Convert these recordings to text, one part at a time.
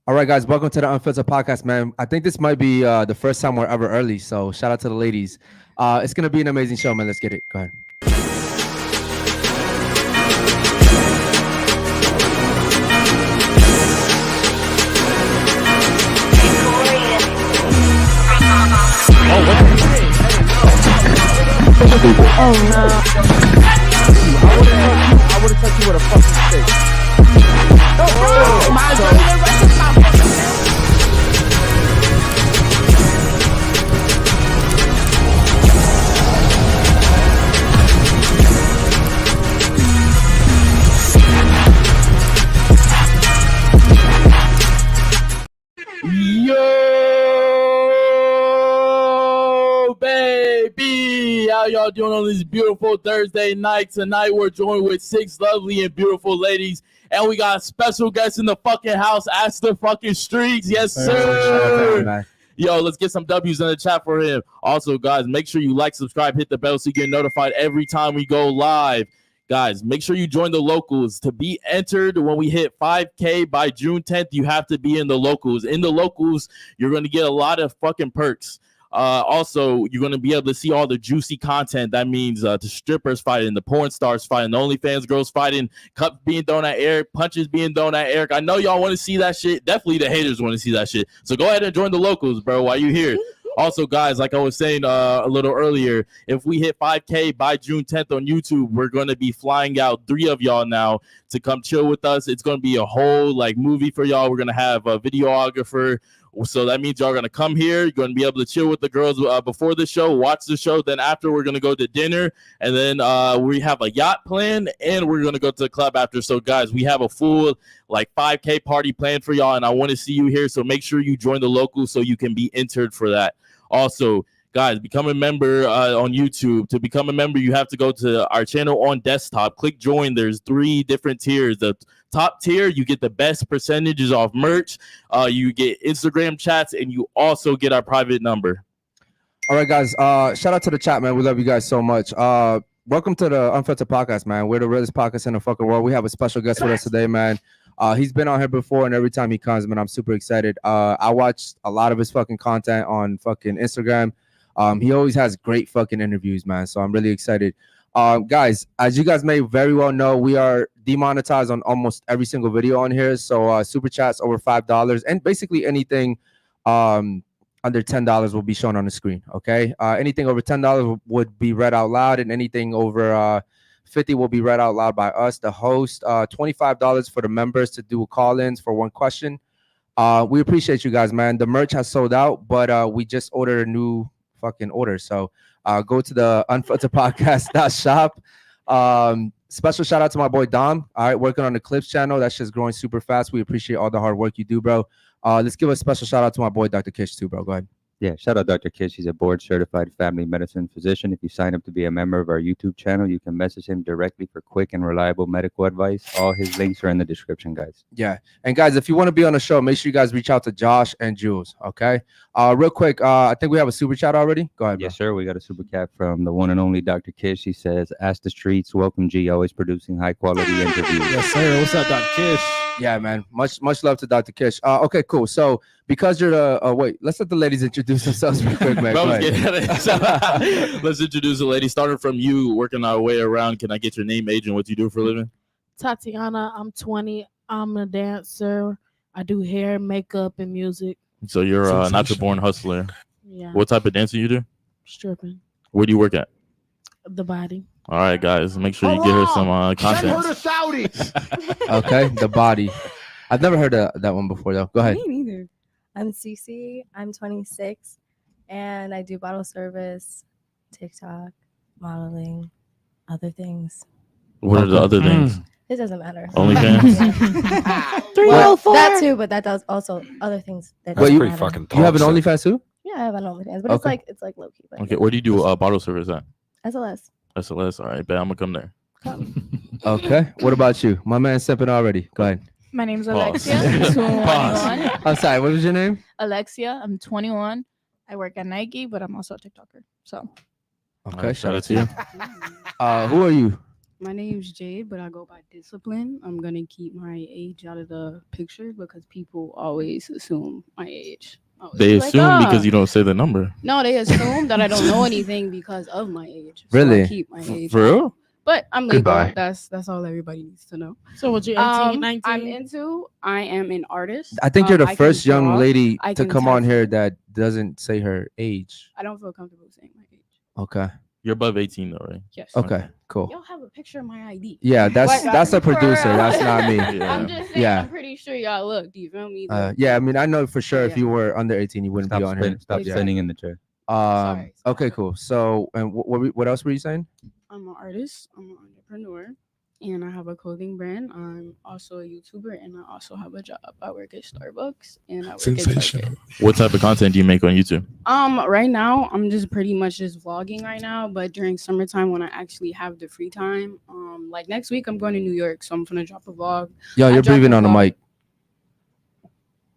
All right, guys, welcome to the Unfilterd Podcast, man. I think this might be the first time we're ever early, so shout out to the ladies. It's going to be an amazing show, man. Let's get it. Go ahead. Oh no. I would have touched you with a fucking stick. Yo, baby, how y'all doing on this beautiful Thursday night? Tonight we're joined with 6 lovely and beautiful ladies, and we got special guests in the fucking house. Ask the fucking streets, yes sir. Yo, let's get some W's in the chat for him. Also, guys, make sure you like, subscribe, hit the bell so you get notified every time we go live. Guys, make sure you join the locals. To be entered when we hit 5K by June 10th, you have to be in the locals. In the locals, you're going to get a lot of fucking perks. Also, you're going to be able to see all the juicy content. That means the strippers fighting, the porn stars fighting, the OnlyFans girls fighting, cups being thrown at Eric, punches being thrown at Eric. I know y'all want to see that shit. Definitely the haters want to see that shit. So go ahead and join the locals, bro, while you here. Also, guys, like I was saying a little earlier, if we hit 5K by June 10th on YouTube, we're going to be flying out 3 of y'all now to come chill with us. It's going to be a whole like movie for y'all. We're going to have a videographer. So that means y'all are going to come here. You're going to be able to chill with the girls before the show, watch the show. Then after, we're going to go to dinner. And then we have a yacht plan, and we're going to go to the club after. So, guys, we have a full like 5K party planned for y'all, and I want to see you here. So make sure you join the locals so you can be entered for that. Also, guys, become a member on YouTube. To become a member, you have to go to our channel on desktop. Click join. There's 3 different tiers. The top tier, you get the best percentages off merch. You get Instagram chats, and you also get our private number. All right, guys. Shout out to the chat, man. We love you guys so much. Welcome to the Unfiltered Podcast, man. We're the realest podcast in the fucking world. We have a special guest with us today, man. He's been on here before, and every time he comes, man, I'm super excited. I watched a lot of his fucking content on fucking Instagram. He always has great fucking interviews, man. So I'm really excited. Guys, as you guys may very well know, we are demonetized on almost every single video on here. So super chats over $5, and basically anything under $10 will be shown on the screen. Okay, anything over $10 would be read out loud, and anything over 50 will be read out loud by us, the host. $25 for the members to do call-ins for 1 question. We appreciate you guys, man. The merch has sold out, but we just ordered a new fucking order. So go to the unfilteredpodcast.shop. Special shout out to my boy Dom. All right, working on the Clips channel. That shit's growing super fast. We appreciate all the hard work you do, bro. Let's give a special shout out to my boy Dr. Kish too, bro. Go ahead. Yeah, shout out Dr. Kish. He's a board-certified family medicine physician. If you sign up to be a member of our YouTube channel, you can message him directly for quick and reliable medical advice. All his links are in the description, guys. Yeah, and guys, if you want to be on the show, make sure you guys reach out to Josh and Jules, okay? Real quick, I think we have a super chat already. Go ahead, bro. Yes, sir. We got a super chat from the one and only Dr. Kish. He says, ask the streets. Welcome, G. Always producing high-quality interviews. Yes, sir. What's up, Dr. Kish? Yeah, man. Much love to Dr. Kish. Okay, cool. So because you're the wait, let's let the ladies introduce themselves real quick, man. Let's introduce the lady. Starting from you, working our way around. Can I get your name, age, and what you do for a living? Tatiana, I'm 20. I'm a dancer. I do hair, makeup, and music. So you're a natural-born hustler. Yeah. What type of dancing you do? Stripping. Where do you work at? The body. All right, guys. Make sure you get her some content. Send her to Saudis. Okay, the body. I've never heard of that one before, though. Go ahead. Me neither. I'm Cece. I'm 26, and I do bottle service, TikTok, modeling, other things. What are the other things? It doesn't matter. OnlyFans? 304. That too, but that does also other things. That Well, don't you- matter. Pretty fucking You have an toxic. OnlyFans too? Yeah, I have an OnlyFans, but Okay. it's like low key. But Okay, where do you do bottle service at? SLS. SLS. All right, bet I'm gonna come there. Okay. What about you? My man simping already. Go ahead. My name's Pause. Alexia. 21. I'm sorry. What was your name? Alexia. I'm 21. I work at Nike, but I'm also a TikToker. So Okay. Shout out to you. Who are you? My name's Jade, but I go by Discipline. I'm gonna keep my age out of the picture because people always assume my age. Always They be like, assume because "Ah." you don't say the number. No, they assume that I don't know anything because of my age. So Really? I keep my age. For out. real? But I'm legal. Goodbye. That's all everybody needs to know. So what you 18, 19? I am an artist. I think you're the I can first young draw. lady I to can come on here tattoo. that doesn't say her age. I don't feel comfortable saying my age. Okay. You're above 18 though, right? Yes. Okay. Cool. Y'all have a picture of my ID. Yeah, that's But, a producer. for- That's not me. Yeah. I'm just saying. Yeah. I'm pretty sure y'all look. Do you feel me? Yeah, I mean, I know for sure if Yeah. you were under 18, you wouldn't Stop, be on here. stop Yeah. spinning in the chair. Sorry. Okay, cool. So, and what else were you saying? I'm an artist. I'm an entrepreneur, and I have a clothing brand. I'm also a YouTuber, and I also have a job. I work at Starbucks, and I work at Target. What type of content do you make on YouTube? Right now, I'm just pretty much just vlogging right now. But during summertime, when I actually have the free time, like next week, I'm going to New York, so I'm gonna drop a vlog. Yo, you're dropped breathing a on the vlog. mic.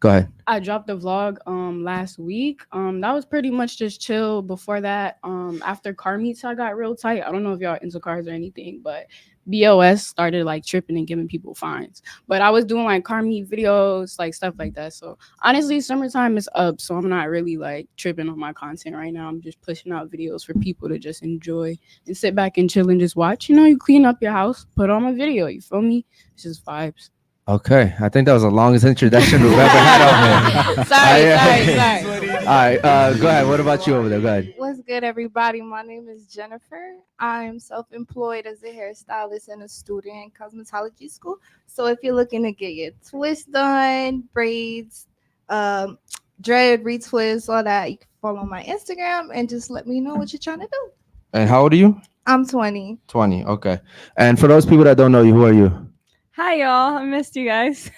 Go ahead. I dropped the vlog last week. That was pretty much just chill. Before that, after car meets, I got real tight. I don't know if y'all into cars or anything, but BOS started like tripping and giving people fines. But I was doing like car meet videos, like stuff like that. So honestly, summertime is up, so I'm not really like tripping on my content right now. I'm just pushing out videos for people to just enjoy and sit back and chill and just watch. You know, you clean up your house, put on a video. You feel me? It's just vibes. Okay, I think that was the longest introduction we've ever had on here. Sorry. All right, go ahead. What about you over there? Go ahead. What's good, everybody? My name is Jennifer. I'm self-employed as a hairstylist and a student in cosmetology school. So if you're looking to get your twists done, braids, dread, retwist, all that, you can follow my Instagram and just let me know what you're trying to do. And how old are you? I'm 20. 20. Okay. And for those people that don't know you, who are you? Hi, y'all. I missed you guys.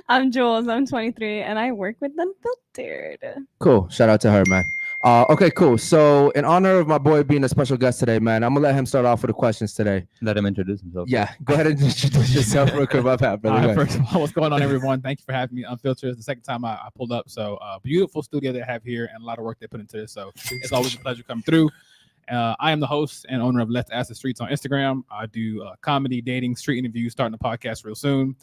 I'm Jules. I'm 23, and I work with Unfilterd. Cool. Shout out to her, man. Okay, cool. So in honor of my boy being a special guest today, man, I'm gonna let him start off with the questions today. Let him introduce himself. Yeah, go ahead and introduce yourself real quick. My bad, brother. All Go right, ahead. first of all, what's going on, everyone? Thank you for having me. Unfiltered is the second time I pulled up. So beautiful studio they have here and a lot of work they put into this. So it's always a pleasure coming through. I am the host and owner of Let's Ask the Streets on Instagram. I do comedy, dating, street interviews, starting the podcast real soon.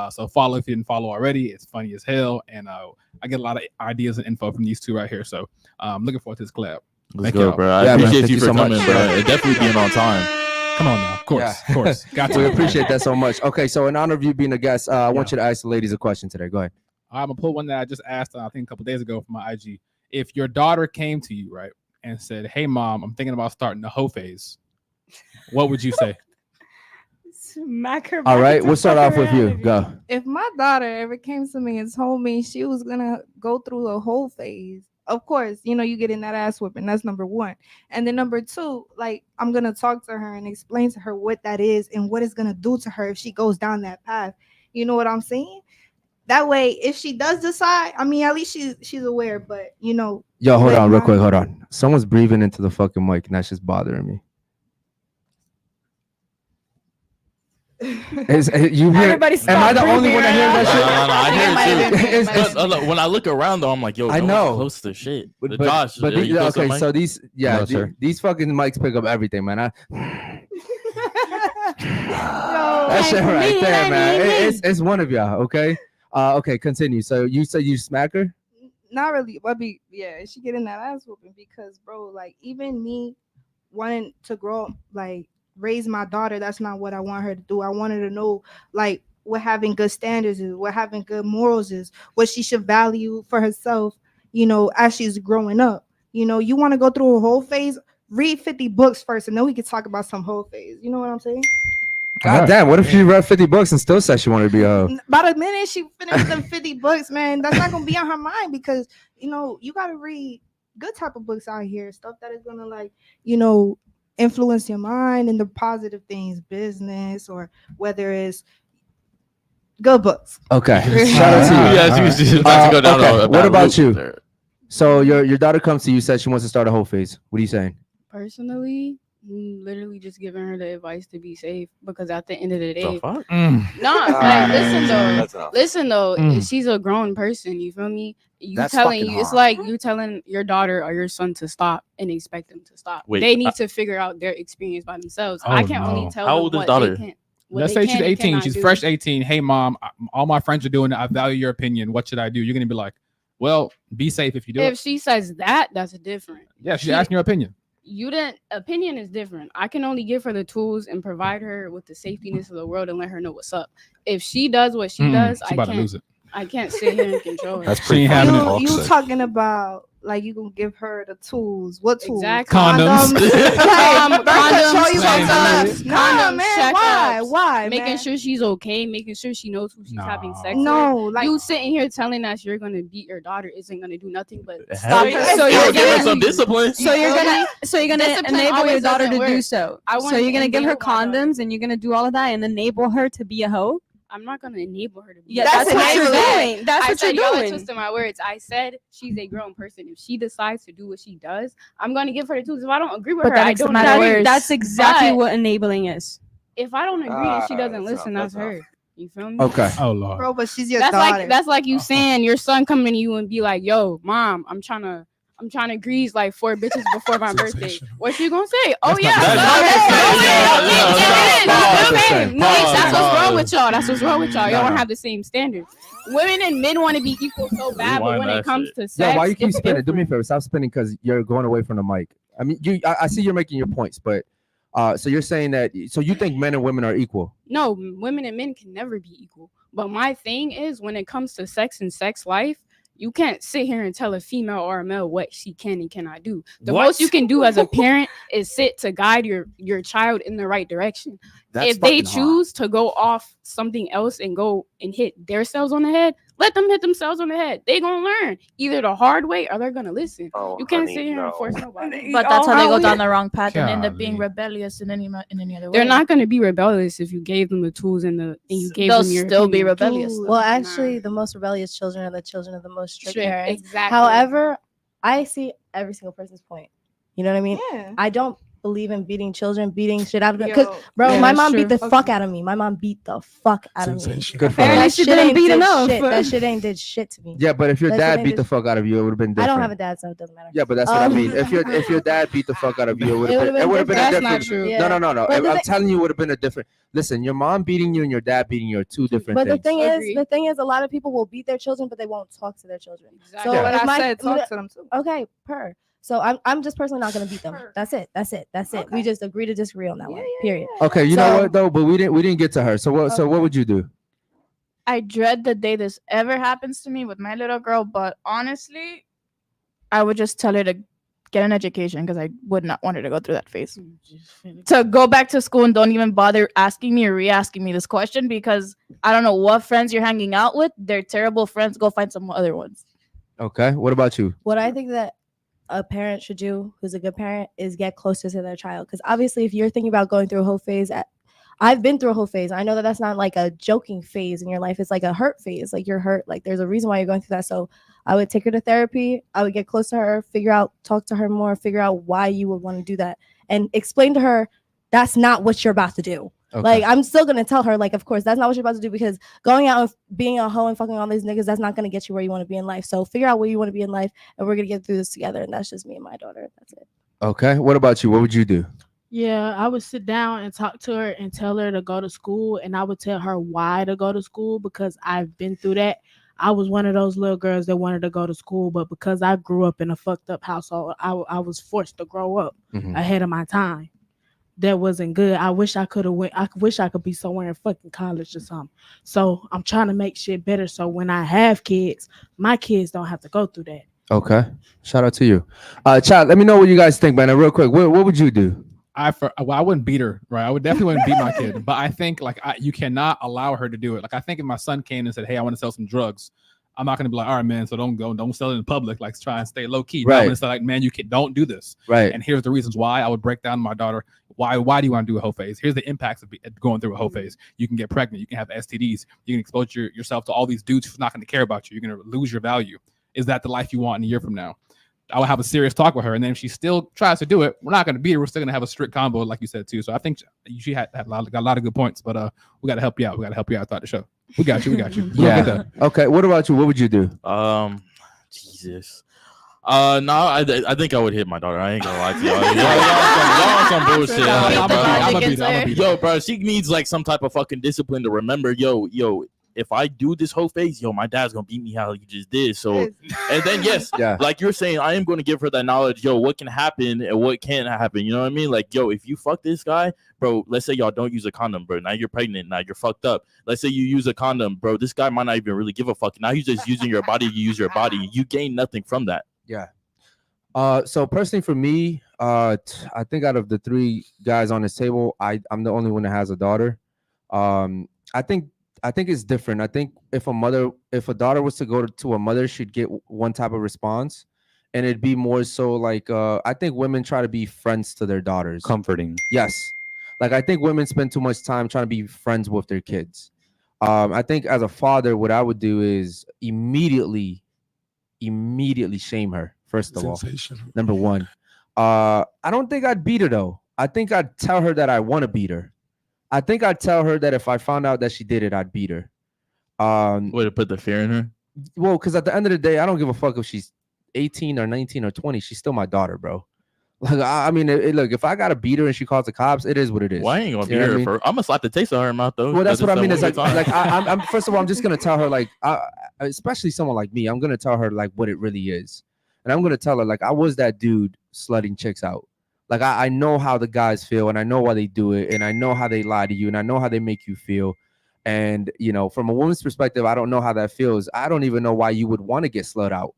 So follow if you didn't follow already. It's funny as hell. And I get a lot of ideas and info from these two right here. So I'm looking forward to this collab. Let's go, bro. I Yeah, man, appreciate thank you you for so much. coming, bro. It definitely being on time. Come on now. Of course. Yeah. Of course. Got We to. appreciate that so much. Okay, so in honor of you being a guest, I want you to ask the ladies a question today. Go ahead. I'm going to pull one that I just asked, I think a couple days ago from my IG. If your daughter came to you, right, and said, "Hey, mom, I'm thinking about starting the hoe phase," what would you say? Smack her. All back right, into we'll start off with you. reality. Go. If my daughter ever came to me and told me she was gonna go through the whole phase, of course, you know, you get in that ass whipping. That's number one. And then number two, like, I'm gonna talk to her and explain to her what that is and what it's gonna do to her if she goes down that path. You know what I'm saying? That way, if she does decide, I mean, at least she's aware. But you know, Yo, hold let on, real my- quick. Hold on. Someone's breathing into the fucking mic, and that's just bothering me. You hear? Everybody Am I stop the only one that hears No, that shit? I hear it too. It's- But when I look around though, I'm like, yo, I don't know. close the shit. But, Josh, but are you close to the okay, mic? so these, yeah, No, sir. these fucking mics pick up everything, man. That Yo, shit right there, man. It's one of y'all, okay? Okay, continue. So you said you smack her? not really, but she getting that ass whooping because, bro, like, even me wanting to grow up, like, raise my daughter, that's not what I want her to do. I want her to know, like, what having good standards is, what having good morals is, what she should value for herself, you know, as she's growing up. You know, you want to go through a whole phase, read 50 books first, and then we can talk about some whole phase. You know what I'm saying? God damn, what if she read 50 books and still said she wanted to be a hoe? By the minute she finished them 50 books, man, that's not gonna be on her mind because, you know, you gotta read good type of books out here, stuff that is gonna, like, you know, influence your mind and the positive things, business, or whether it's good books. Okay, shout out to you. Yeah, she was just about to go down okay, a what bad about route you? So your daughter comes to you, said she wants to start a whole phase. What are you saying? Personally, Literally just giving her the advice to be safe, because at the end of the The day, fuck? listen though, Mm. she's a grown person. You feel me? That's fucking It's hard. like you telling your daughter or your son to stop and expect them to stop. Wait, they need to figure out their experience by themselves. Oh, I can't no. only tell How them old is what daughter? they can. What Let's they say she's can and 18. cannot She's do. fresh 18. Hey, mom, all my friends are doing it. I value your opinion. What should I do? You're going to be like, well, be safe if you do If it. she says that, that's different. Yeah, she's asking your opinion. Opinion is different. I can only give her the tools and provide her with the safetiness of the world and let her know what's up. If she does what she does, She about to lose it. I can't sit here and control her. That's She pretty ain't having it. You toxic. talking about like you gonna give her the tools? What tools? Exactly. Condoms. Like, birth control, you Condoms. gonna Condoms. tell her? Nah, Condoms, man. Why? checkups, Why? making man? sure she's okay, making sure she knows who she's having sex No, with. like You sitting here telling us you're gonna beat your daughter isn't gonna do nothing but Hell stop yeah. her. So you're Give her gonna- some discipline. So you're gonna Discipline enable your always daughter doesn't to do work. so. I So wanna you're gonna give her enable my daughter. condoms and you're gonna do all of that and enable her to be a hoe. I'm not gonna enable her to be. Yeah, That's that's what you're naturally. doing. That's I what said, you're y'all are doing. twisting my words. I said she's a grown person. If she decides to do what she does, I'm gonna give her the tools. If I don't agree with But her, that I makes it don't. matter agree. worse. That's exactly But- what enabling is. If I don't agree and she doesn't that's listen, enough, that's that's her. You feel me? Okay. Oh, Lord. bro, but she's your That's daughter. like you saying your son coming to you and be like, "Yo, mom, I'm trying to grease like 4 bitches before my birthday." What you gonna say? Oh That's yeah, not- that's what's wrong with y'all. That's what's wrong with y'all. Y'all No, don't no. have the same standards. Women and men want to be equal so bad, but Rewind when it that comes shit. to sex, Yeah, why you keep it's spinning? Do me a different. favor, stop spinning because you're going away from the mic. I mean, I see you're making your points, but so you're saying that so you think men and women are equal? No, women and men can never be equal. But my thing is, when it comes to sex and sex life, you can't sit here and tell a female or a male what she can and cannot do. The What? most you can do as a parent is sit to guide your child in the right direction. That's If they fucking hard. choose to go off something else and go and hit themselves on the head, let them hit themselves on the head. They gonna learn either the hard way or they're gonna listen. Oh, You can't honey, sit here no. and force nobody. But that's how they go we- down the wrong path and end up being Golly. rebellious in any other way. They're not gonna be rebellious if you gave them the tools and you gave They'll them your still be opinion. rebellious. Well, actually, the most rebellious children are the children of the most strict Strict, parents. exactly. However, I see every single person's point. You know what I mean? Yeah. I don't believe in beating children, beating shit out of them. Yo, Because, bro, Yeah, my that's mom beat true. the fuck out of me. My mom beat the fuck out of me. Good for Apparently her. That she shit didn't ain't beat did enough. shit. That shit ain't did shit to me. Yeah, but if your That shit dad ain't beat the just- fuck out of you, it would have been I different. don't have a dad, so it doesn't matter. Yeah, but that's what I Um, mean. If your dad beat the fuck out of you, it would It have would've been. It been would have been a different. different. That's not true. Yeah. No. But the I'm thing- telling you, it would have been a different. Listen, your mom beating you and your dad beating you are two different But the things. thing the thing is, a lot of people will beat their children, but they won't talk to their children. Exactly. So Yeah. if I said talk to them too. okay, so I'm just personally not gonna beat them. That's it. We just agree to disagree on that one. Period. Okay, you know So- what though? But we didn't get to her. So what would you do? I dread the day this ever happens to me with my little girl, but honestly, I would just tell her to get an education because I would not want her to go through that phase. To go back to school and don't even bother asking me or re-asking me this question because I don't know what friends you're hanging out with. They're terrible friends. Go find some other ones. Okay, what about you? What I think that a parent should do, who's a good parent, is get closer to their child. Because obviously, if you're thinking about going through a whole phase, I've been through a whole phase. I know that that's not like a joking phase in your life. It's like a hurt phase. Like you're hurt. Like there's a reason why you're going through that. So I would take her to therapy. I would get close to her, talk to her more, figure out why you would want to do that, and explain to her that's not what you're about to do. Okay. Like I'm still gonna tell her, like, of course, that's not what you're about to do because going out and being a hoe and fucking all these niggas, that's not gonna get you where you want to be in life. So figure out where you want to be in life, and we're gonna get through this together. And that's just me and my daughter. That's it. Okay, what about you? What would you do? Yeah, I would sit down and talk to her and tell her to go to school, and I would tell her why to go to school because I've been through that. I was one of those little girls that wanted to go to school, but because I grew up in a fucked up household, I was forced to grow up Mhm. ahead of my time. That wasn't good. I wish I could have went. I wish I could be somewhere in fucking college or something. So I'm trying to make shit better. So when I have kids, my kids don't have to go through that. Okay, shout out to you. Chat, let me know what you guys think, man. Real quick, what would you do? I wouldn't beat her, right? I would definitely wouldn't beat my kid, but I think like you cannot allow her to do it. Like I think if my son came and said, "Hey, I want to sell some drugs," I'm not gonna be like, "All right, man, so don't sell it in public. Like try and stay low key." No, I'm Right. gonna say like, "Man, don't do this." Right. And here's the reasons why. I would break down to my daughter why do you want to do a whole phase? Here's the impacts of going through a whole phase. You can get pregnant. You can have STDs. You can expose yourself to all these dudes who's not going to care about you. You're going to lose your value. Is that the life you want in a year from now? I would have a serious talk with her, and then if she still tries to do it, we're not going to beat her. We're still going to have a strict combo, like you said too. So I think she got a lot of good points, but we got to help you out. We got to help you out throughout the show. We got you. We got you. Yeah. Okay. What about you? What would you do? Jesus. No, I think I would hit my daughter. I ain't gonna lie to y'all. Y'all on some bullshit. I'm a beat. Yo, bro, she needs like some type of fucking discipline to remember. Yo, if I do this whole phase, my dad's gonna beat me how you just did. So, and then yes, like you're saying, I am gonna give her that knowledge. Yo, what can happen and what can't happen? You know what I mean? Like, yo, if you fuck this guy, bro, let's say y'all don't use a condom, bro. Now you're pregnant. Now you're fucked up. Let's say you use a condom, bro. This guy might not even really give a fuck. Now he's just using your body. You use your body. You gain nothing from that. Yeah. So personally for me, I think out of the three guys on this table, I'm the only one that has a daughter. I think it's different. I think if a daughter was to go to a mother, she'd get one type of response, and it'd be more so like I think women try to be friends to their daughters. Comforting. Yes. Like I think women spend too much time trying to be friends with their kids. I think as a father, what I would do is immediately shame her. First of all, number one, I don't think I'd beat her though. I think I'd tell her that I want to beat her. I think I'd tell her that if I found out that she did it, I'd beat her. Way to put the fear in her. Well, because at the end of the day, I don't give a fuck if she's 18 or 19 or 20. She's still my daughter, bro. Like, I mean, look, if I gotta beat her and she calls the cops, it is what it is. Well, I ain't gonna beat her. I'm gonna slap the taste of her mouth though. Well, that's what I mean. It's like I'm first of all, I'm just gonna tell her like, especially someone like me, I'm gonna tell her like what it really is. And I'm going to tell her, like, I was that dude slutting chicks out. Like, I know how the guys feel, and I know why they do it, and I know how they lie to you, and I know how they make you feel. And, from a woman's perspective, I don't know how that feels. I don't even know why you would want to get slut out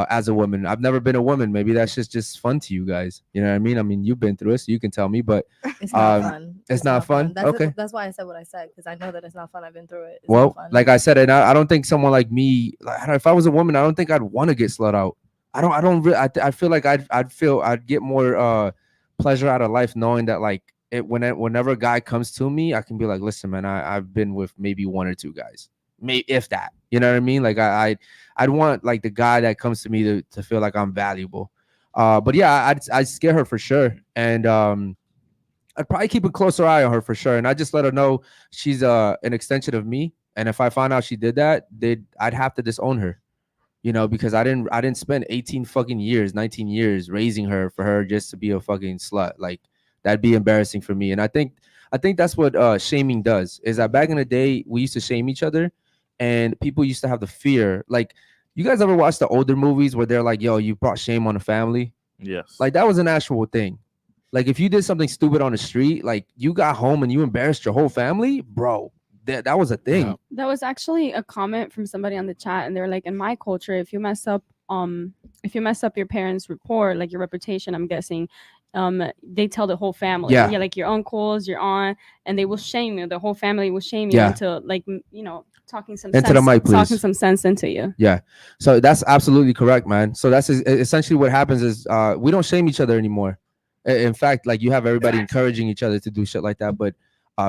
as a woman. I've never been a woman. Maybe that's just fun to you guys. You know what I mean? I mean, you've been through it, so you can tell me, but it's not fun. It's not fun? Okay. That's why I said what I said, because I know that it's not fun. I've been through it. Well, like I said, and I don't think someone like me, like, if I was a woman, I don't think I'd want to get slut out. I feel like I'd get more pleasure out of life knowing that like whenever a guy comes to me, I can be like, listen, man, I've been with maybe one or two guys, maybe if that, you know what I mean? Like I'd want like the guy that comes to me to feel like I'm valuable. But yeah, I'd scare her for sure, and I'd probably keep a closer eye on her for sure, and I just let her know she's an extension of me, and if I find out she did that, I'd have to disown her. Because I didn't spend 18 fucking years, 19 years raising her for her just to be a fucking slut. Like that'd be embarrassing for me. And I think that's what shaming does. Is that back in the day we used to shame each other, and people used to have the fear. Like, you guys ever watch the older movies where they're like, "Yo, you brought shame on the family"? Yes. Like that was an actual thing. Like if you did something stupid on the street, like you got home and you embarrassed your whole family, bro. That was a thing. Yeah. That was actually a comment from somebody on the chat, and they're like, in my culture, if you mess up your parents' rapport, like your reputation, I'm guessing, they tell the whole family. Yeah, like your uncles, your aunt, and they will shame you. The whole family will shame you into like talking some sense, the mic, please. Talking some sense into you. Yeah. So that's absolutely correct, man. So that's essentially what happens is we don't shame each other anymore. In fact, like you have everybody encouraging each other to do shit like that, but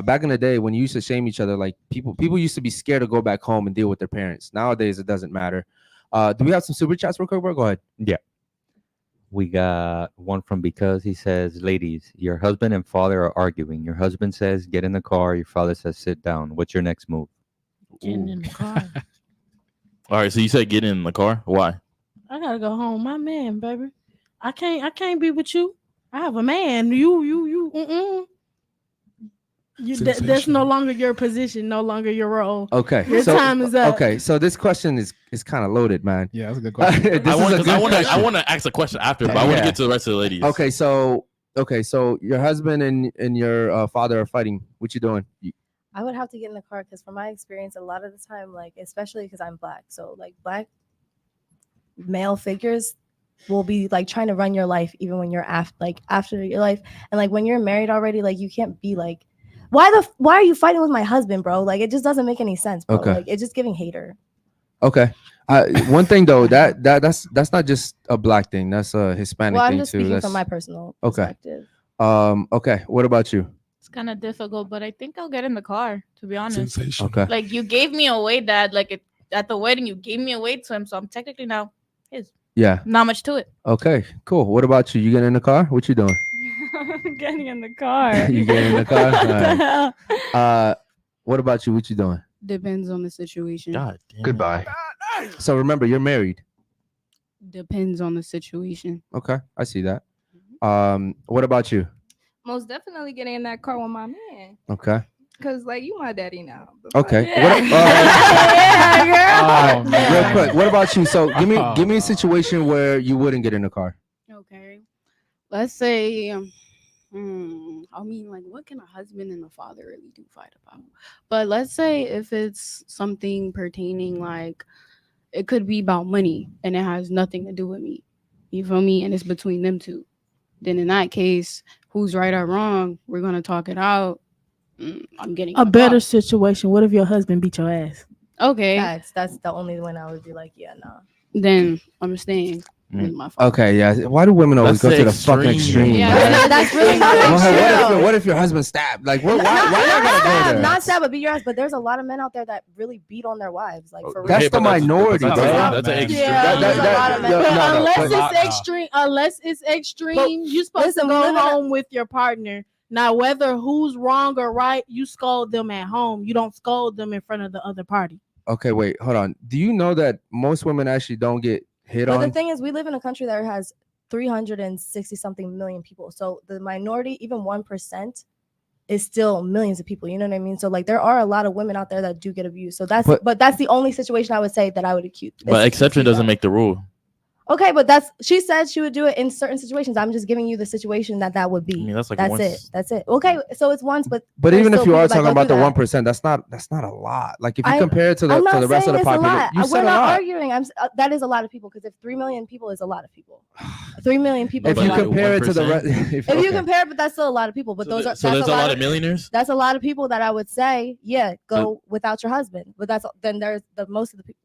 back in the day when you used to shame each other, like people used to be scared to go back home and deal with their parents. Nowadays, it doesn't matter. Do we have some super chats real quick, bro? Go ahead. Yeah. We got one from Because. He says, ladies, your husband and father are arguing. Your husband says, get in the car. Your father says, sit down. What's your next move? Getting in the car. All right. So you said get in the car. Why? I gotta go home. My man, baby. I can't be with you. I have a man. You. That's no longer your position, no longer your role. Okay, your time is up. Okay, so this question is kind of loaded, man. Yeah, that's a good question. I want to ask a question after, but I want to get to the rest of the ladies. Okay, so your husband and your father are fighting. What you doing? I would have to get in the car because from my experience, a lot of the time, like especially because I'm black, so like black male figures will be like trying to run your life even when you're after your life, and like when you're married already, like you can't be like, why are you fighting with my husband, bro? Like it just doesn't make any sense, bro. Okay. Like it's just giving hater. Okay. One thing though, that's not just a black thing. That's a Hispanic thing too. I'm just speaking from my personal perspective. Okay. What about you? It's kind of difficult, but I think I'll get in the car, to be honest. Okay. Like you gave me away, Dad. Like at the wedding, you gave me away to him, so I'm technically now his. Yeah. Not much to it. Okay, cool. What about you? You getting in the car? What you doing? Getting in the car. You getting in the car? What the All right. hell? What about you? What you doing? Depends on the situation. God damn. Goodbye. So remember, you're married. Depends on the situation. Okay, I see that. What about you? Most definitely getting in that car with my man. Okay. Cause like you my daddy now. Okay. Yeah, girl. Oh, man. Real quick. What about you? So give me a situation where you wouldn't get in the car. Okay. Let's say, I mean, like, what can a husband and a father really do fight about? But let's say if it's something pertaining, like, it could be about money and it has nothing to do with me. You feel me? And it's between them two. Then in that case, who's right or wrong? We're gonna talk it out. I'm getting A better car. situation. What if your husband beat your ass? Okay. That's the only one I would be like, yeah, no. Then I'm staying with my father. Okay, yeah. Why do women always That's go to the the fucking extreme. extreme? Yeah, man? That's really not Well, hey, true. what if your husband stabbed? Like, why y'all Not gotta go stab, there? not stab, but beat your ass. But there's a lot of men out there that really beat on their wives, like for real. That's the minority, that's bro. not That's an bad. extreme. Yeah, there's a lot of men. no, no, unless but- it's Nah. extreme, you're supposed listen, to we live go in a- home with your partner. Now, whether who's wrong or right, you scold them at home. You don't scold them in front of the other party. Okay, wait, hold on. Do you know that most women actually don't get hit But on? the thing is, we live in a country that has 360 something million people. So the minority, even 1%, is still millions of people. You know what I mean? So like, there are a lot of women out there that do get abused. So that's, but that's the only situation I would say that I would accuse. But exception doesn't make the rule. Okay, but she said she would do it in certain situations. I'm just giving you the situation that would be. I mean, that's like that's once. it. That's it. Okay, so it's once, but But even there's if still you are people that talking go about the through that. 1%, that's not a lot. Like if you I- compare it to I'm the not rest of saying the it's a population, lot. you We're said a not lot. arguing. That is a lot of people because if 3 million people is a lot of people. 3 million people. If is a you lot of compare it to the 1%? rest, if you compare it, but that's still a lot of people. But those are So there's a lot of millionaires. That's a lot of people that I would say, yeah, go without your husband. But then there's the most of the people.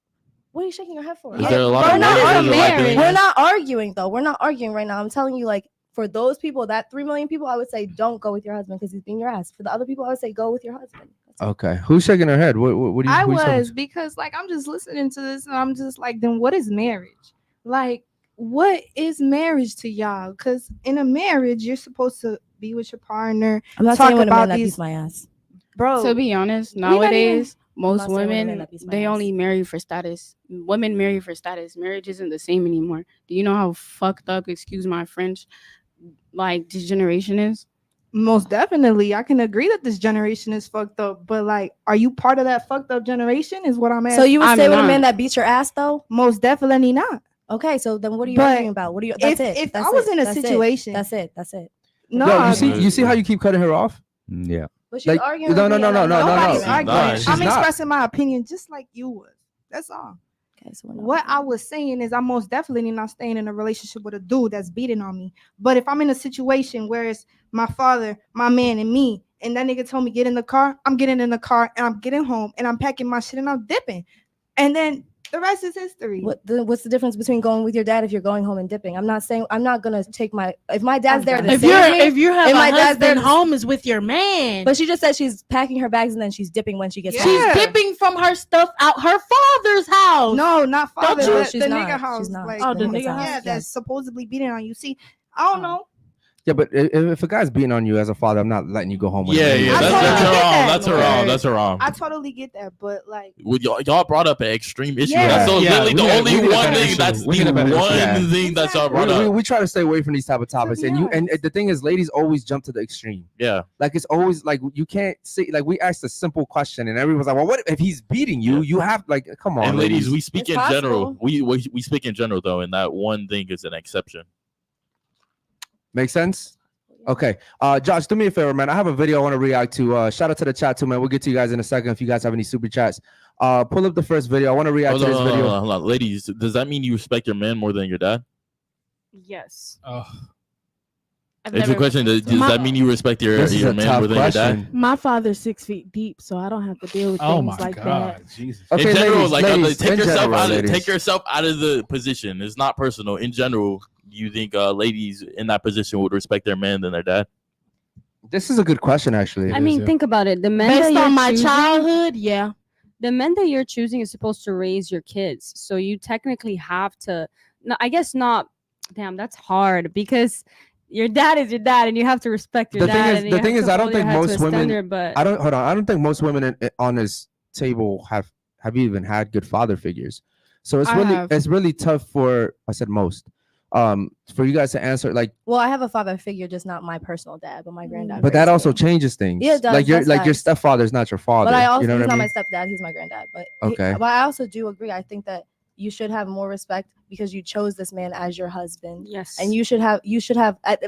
What are you shaking your head for? Is there a lot of We're not millionaires or arguing. like billionaires? We're not arguing though. We're not arguing right now. I'm telling you, like for those people, that 3 million people, I would say don't go with your husband because he's being your ass. For the other people, I would say go with your husband. Okay, who's shaking her head? What do you? I who you talking was because like I'm just listening to this and I'm just like, then what is marriage? Like, what is marriage to y'all? Because in a marriage, you're supposed to be with your partner. I'm not talk saying when a man about that these, beats my ass. bro. To be honest, not even- nowadays, I'm most not saying women women, that beats my they ass. only marry for status. Women marry for status. Marriage isn't the same anymore. Do you know how fucked up, excuse my French, like this generation is? Most definitely, I can agree that this generation is fucked up. But like, are you part of that fucked up generation? Is what I'm asking. So you would I'm stay with a not. man that beats your ass though? Most definitely not. Okay, so then what are you But arguing about? What are you? That's it. if That's I was it. in a That's it. situation, That's it. That's it. no, Yo, you see how you keep cutting her off? Yeah. But she's Like, arguing. no, with no, me no, and no, I'm no, not no, nobody's no. arguing. Nah, she's I'm not. expressing my opinion just like you was. That's all. Okay, so we're not What I arguing. was saying is I'm most definitely not staying in a relationship with a dude that's beating on me. But if I'm in a situation where it's my father, my man, and me, and that nigga told me get in the car, I'm getting in the car and I'm getting home and I'm packing my shit and I'm dipping. And then the rest is history. What's the difference between going with your dad if you're going home and dipping? I'm not saying I'm not gonna take my if my dad's there to If save me. if you have and a my dad's there husband to- home is with your man, But she just said she's packing her bags and then she's dipping when she gets Yeah. home. she's dipping from her stuff out her father's house. No, not father. you? The, She's the not. nigga house. She's not. Like, Oh, the Nigga's nigga house. yeah, house. that's supposedly beating on you. See, I don't know. Yeah, but if a guy's beating on you as a father, I'm not letting you go home with Yeah, him. yeah, I that's totally her get wrong. that. That's her wrong. That's her wrong. I totally get that, but like, With y'all brought up an extreme issue. Yeah. That's so Yeah, literally we the need- only we need a one better thing. issue. That's We need the a better one issue. thing that y'all brought up. We try to stay away from these type of topics, be and and honest. the thing is, ladies always jump to the extreme. Yeah. Like it's always like you can't see. Like we asked a simple question, and everyone's like, "Well, what if he's beating you? Yeah. You have like, come on, And ladies, we speak It's in general. possible. We speak in general though, and that one thing is an exception. Make sense? Okay. Josh, do me a favor, man. I have a video I want to react to. Shout out to the chat too, man. We'll get to you guys in a second if you guys have any super chats. Pull up the first video. I want to react to this video. Hold on. Ladies, does that mean you respect your man more than your dad? Yes. Oh, It's a question. Does that mean you respect your This is a man tough more than your dad? question. My father's 6 feet deep, so I don't have to deal with oh things my like God, that. Jesus. Okay, In general, ladies, take in yourself general, out of ladies. take yourself out of the position. It's not personal. In general, you think ladies in that position would respect their man than their dad? This is a good question, actually. I mean, think about it. The men Based that you're on my choosing, childhood, yeah. the men that you're choosing is supposed to raise your kids. So you technically have to no, I guess not. Damn, that's hard because your dad is your dad, and you have to respect your dad. The thing is, I don't think most women. But I don't think most women on this table have even had good father figures. So it's really tough for, I said most, for you guys to answer. Like, well, I have a father figure, just not my personal dad, but my granddad. But that also changes things. Yeah, it does. Like your stepfather is not your father. But I also, you know he's what not I mean? my stepdad. He's my granddad. But okay. But I also do agree. I think that you should have more respect because you chose this man as your husband. Yes. And you should have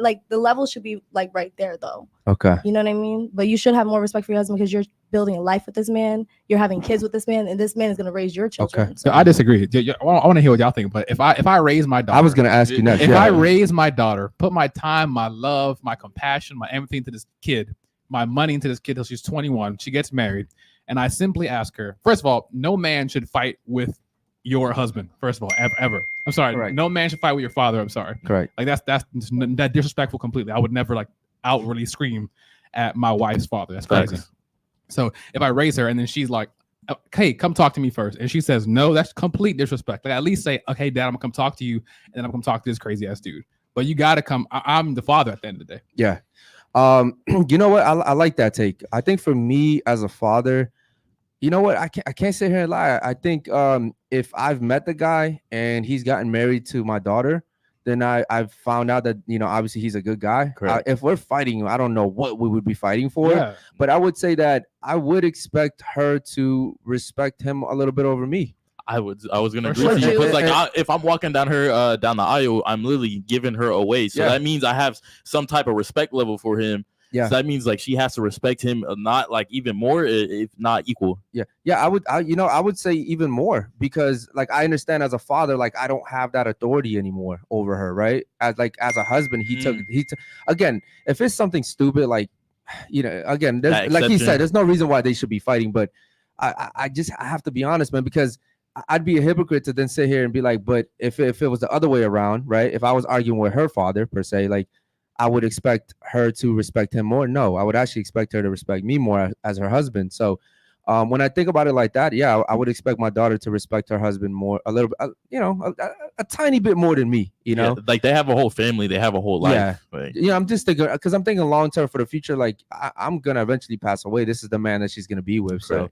like the level should be like right there though. Okay. You know what I mean? But you should have more respect for your husband because you're building a life with this man. You're having kids with this man, and this man is gonna raise your children. Okay. So I disagree. I want to hear what y'all think. But if I raise my daughter, I was gonna ask you next. If I raise my daughter, put my time, my love, my compassion, my everything to this kid, my money into this kid till she's 21, she gets married, and I simply ask her, first of all, no man should fight with your husband, first of all, ever. I'm sorry. Correct. No man should fight with your father. I'm sorry. Correct. Like that's disrespectful completely. I would never like outwardly scream at my wife's father. That's crazy. Thanks. So if I raise her and then she's like, "Hey, come talk to me first," and she says no, that's complete disrespect. Like at least say, "Okay, Dad, I'm gonna come talk to you," and then I'm gonna talk to this crazy ass dude. But you gotta come. I'm the father at the end of the day. Yeah. You know what? I like that take. I think for me as a father, you know what? I can't sit here and lie. I think if I've met the guy and he's gotten married to my daughter, then I've found out that, you know, obviously he's a good guy. If we're fighting, I don't know what we would be fighting for. Yeah. But I would say that I would expect her to respect him a little bit over me. I was gonna For agree sure. with you because if I'm walking down the aisle, I'm literally giving her away. So that means I have some type of respect level for him. Yeah. So that means like she has to respect him, not like even more, if not equal. Yeah. I would say even more because like I understand as a father, like I don't have that authority anymore over her, right? As a husband, he took again, if it's something stupid, like, you know, again, like he said, there's no reason why they should be fighting, but I have to be honest, man, because I'd be a hypocrite to then sit here and be like, but if it was the other way around, right? If I was arguing with her father per se, like I would expect her to respect him more. No, I would actually expect her to respect me more as her husband. So when I think about it like that, yeah, I would expect my daughter to respect her husband more, a little bit, you know, a tiny bit more than me, you know? Yeah, like they have a whole family, they have a whole life. Yeah. Like, You know, I'm just thinking, because I'm thinking long term for the future, like I'm going to eventually pass away. This is the man that she's going to be with. So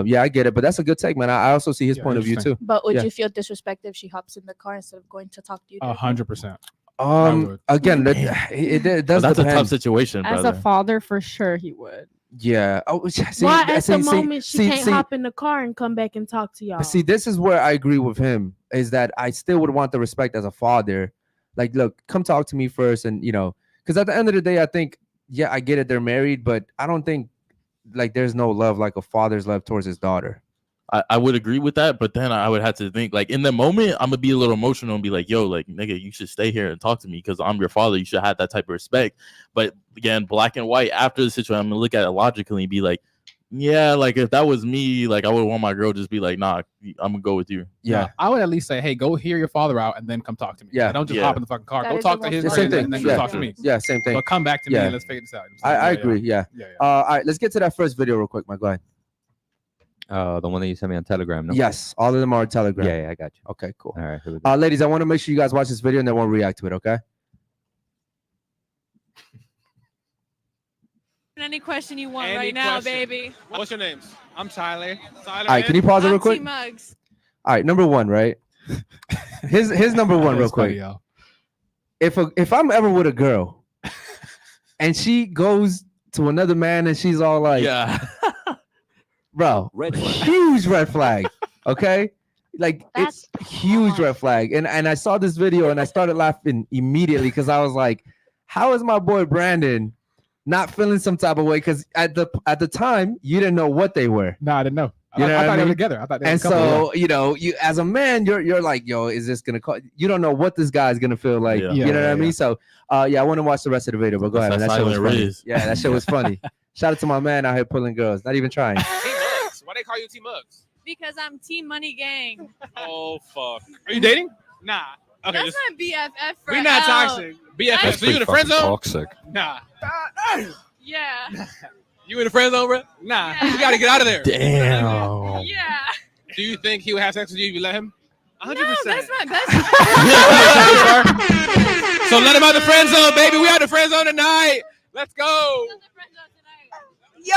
yeah, I get it. But that's a good take, man. I also see his point of view too. But would you feel disrespected if she hops in the car instead of going to talk to you? 100%. Again, it does. that's depend. a tough situation. As a father, for sure, he would. Yeah. Oh, see, Why at the moment she can't hop in the car and come back and talk to y'all? But see, this is where I agree with him. Is that I still would want the respect as a father. Like, look, come talk to me first, and you know, because at the end of the day, I think, yeah, I get it, they're married, but I don't think like there's no love like a father's love towards his daughter. I would agree with that, but then I would have to think like in the moment I'm gonna be a little emotional and be like, yo, like nigga, you should stay here and talk to me because I'm your father. You should have that type of respect. But again, black and white, after the situation, I'm gonna look at it logically and be like, yeah, like if that was me, like I would want my girl just be like, nah, I'm gonna go with you. Yeah. I would at least say, hey, go hear your father out and then come talk to me. Yeah. Don't just hop in the fucking car. That Go is talk the to his most friends Same and then thing. go talk to me. Yeah, same thing. But come back to me and let's figure this out. I agree. Yeah. All right, let's get to that first video real quick, man. Go ahead. The one that you sent me on Telegram. No? Yes, all of them are on Telegram. Yeah, I got you. Okay, cool. All right, here we go. Ladies, I want to make sure you guys watch this video and then we'll react to it, okay? Any question you want right now, baby. What's your names? I'm Tyler. All right, can you pause it real quick? Mugs. All right, number one, right? His number one real quick. Funny, If I'm ever with a girl and she goes to another man and she's all like, yeah, bro, huge red flag. Okay, like it's huge red flag. And I saw this video and I started laughing immediately because I was like, how is my boy Brandon not feeling some type of way? Because at the time you didn't know what they were. No, I didn't know. You know I thought what they I were mean? together. I thought they were And a couple, so, you know, you as a man, you're like, yo, is this gonna call? You don't know what this guy's gonna feel like. Yeah. You know what I mean? So, yeah, I want to watch the rest of the video, but go ahead. Man. That shit was funny. Yeah, that shit was funny. Shout out to my man out here pulling girls, not even trying. Team Mugs. Why they call you Team Mugs? Because I'm Team Money Gang. Oh fuck. Are you dating? Nah. Okay. That's my BFF for We're not L. toxic. BFF. So you in the friend zone? Toxic. Nah. Yeah. You in the friend zone, bro? Nah. You gotta get out of there. damn. Yeah. Do you think he would have sex with you if you let him? 100%. That's my best. So let him out the friend zone, baby. We out the friend zone tonight. Let's go. Yo,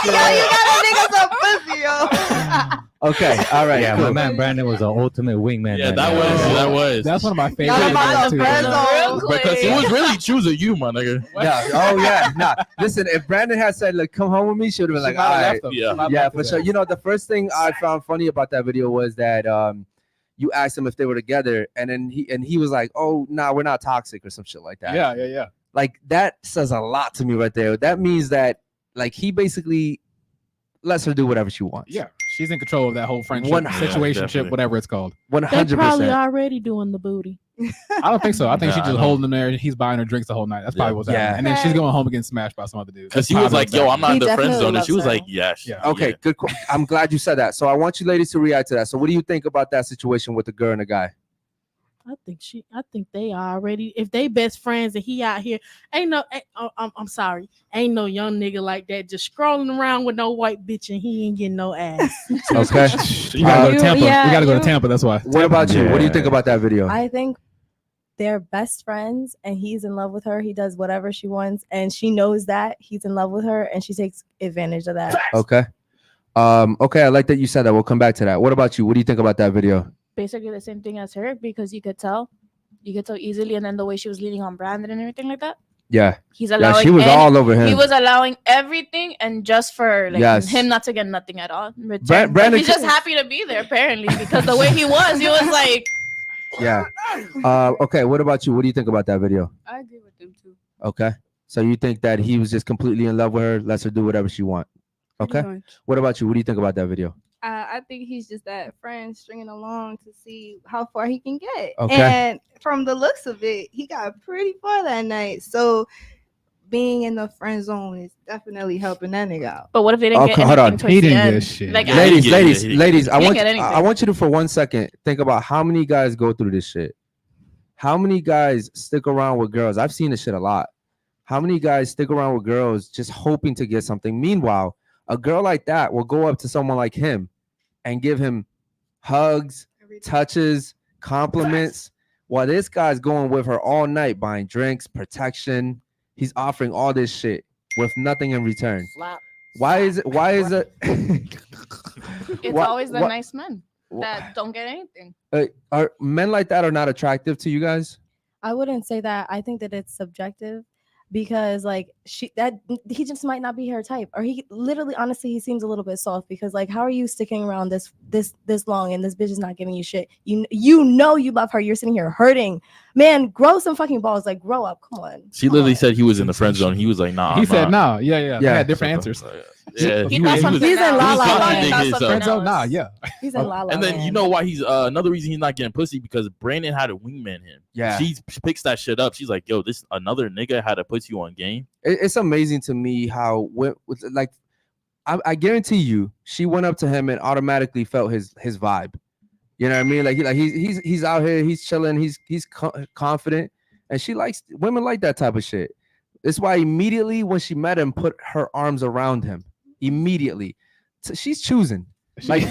yo, you gotta nigga some pussy, yo. Okay, all right. Yeah, cool. my man Brandon was an ultimate wingman. Yeah, that that was. That's one of my favorite. Y'all about too, the friend bro. zone. Because he was really choosing you, my nigga. Yeah. Oh yeah. Nah. Listen, if Brandon had said, "Look, come home with me," she would have been like, "All right." Yeah, for sure. You know, the first thing I found funny about that video was that you asked him if they were together, and then he was like, "Oh, nah, we're not toxic" or some shit like that. Yeah. Like that says a lot to me right there. That means that like he basically lets her do whatever she wants. Yeah, she's in control of that whole friendship, definitely. situationship, whatever it's called. 100%. They probably already doing the booty. I don't think so. I think Nah, she's I just don't. holding him there and he's buying her drinks the whole night. That's probably what's Yeah. happening. And then she's going home and getting smashed by some other dude. Because he was like, yo, I'm not He in the friend definitely zone. And loves she was her. like, yes. Yeah. Okay, good. I'm glad you said that. So I want you ladies to react to that. So what do you think about that situation with the girl and the guy? I think they already, if they best friends and he out here, I'm sorry, ain't no young nigga like that just scrolling around with no white bitch and he ain't getting no ass. Okay. You gotta go to You- Tampa. yeah, we gotta go to you- Tampa. That's why. What about you? What do you think Yeah. about that video? I think they're best friends and he's in love with her. He does whatever she wants and she knows that he's in love with her and she takes advantage of that. Okay. Okay, I like that you said that. We'll come back to that. What about you? What do you think about that video? Basically the same thing as her because you could tell easily, and then the way she was leaning on Brandon and everything like that. Yeah. He's Yeah, allowing. she was all over him. He was allowing everything, and just for like Yes. him not to get nothing at all. in return. But Brandon he's just happy to be there apparently because the way he was like. Yeah. Okay, what about you? What do you think about that video? I agree with them too. Okay. So you think that he was just completely in love with her, lets her do whatever she wants. Okay. Pretty much. What about you? What do you think about that video? I think he's just that friend stringing along to see how far he can get. Okay. And from the looks of it, he got pretty far that night. So being in the friend zone is definitely helping that nigga out. But what if they didn't get hold anything on. towards He the didn't end? get shit. Like, Yeah. Ladies, Yeah, ladies, yeah. ladies, I He want didn't get I anything. want you to for 1 second think about how many guys go through this shit. How many guys stick around with girls? I've seen this shit a lot. How many guys stick around with girls just hoping to get something? Meanwhile, a girl like that will go up to someone like him and give him hugs, touches, compliments, while this guy's going with her all night buying drinks, protection. He's offering all this shit with nothing in return. Why is it? It's What- always the what- nice men that don't get anything. Are men like that are not attractive to you guys? I wouldn't say that. I think that it's subjective because like he just might not be her type, or he literally honestly he seems a little bit soft because like how are you sticking around this long and this bitch is not giving you shit? You know you love her. You're sitting here hurting. Man, grow some fucking balls. Like grow up. Come on. She literally said he was in the friend zone. He was like, nah. He I'm said not. no. Yeah. They had different answers. Yeah, He thought something He's in else. La La He thought Land. he thought something Friend zone? else. Nah, yeah. He's in La La And then you Land. know why he's another reason he's not getting pussy because Brandon had to wingman him. Yeah. She picks that shit up. She's like, yo, this another nigga had to put you on game. It's amazing to me how like I guarantee you she went up to him and automatically felt his vibe. You know what I mean? Like he's out here, he's chilling, he's confident, and she likes women like that type of shit. That's why immediately when she met him, put her arms around him. Immediately, so she's choosing. Like,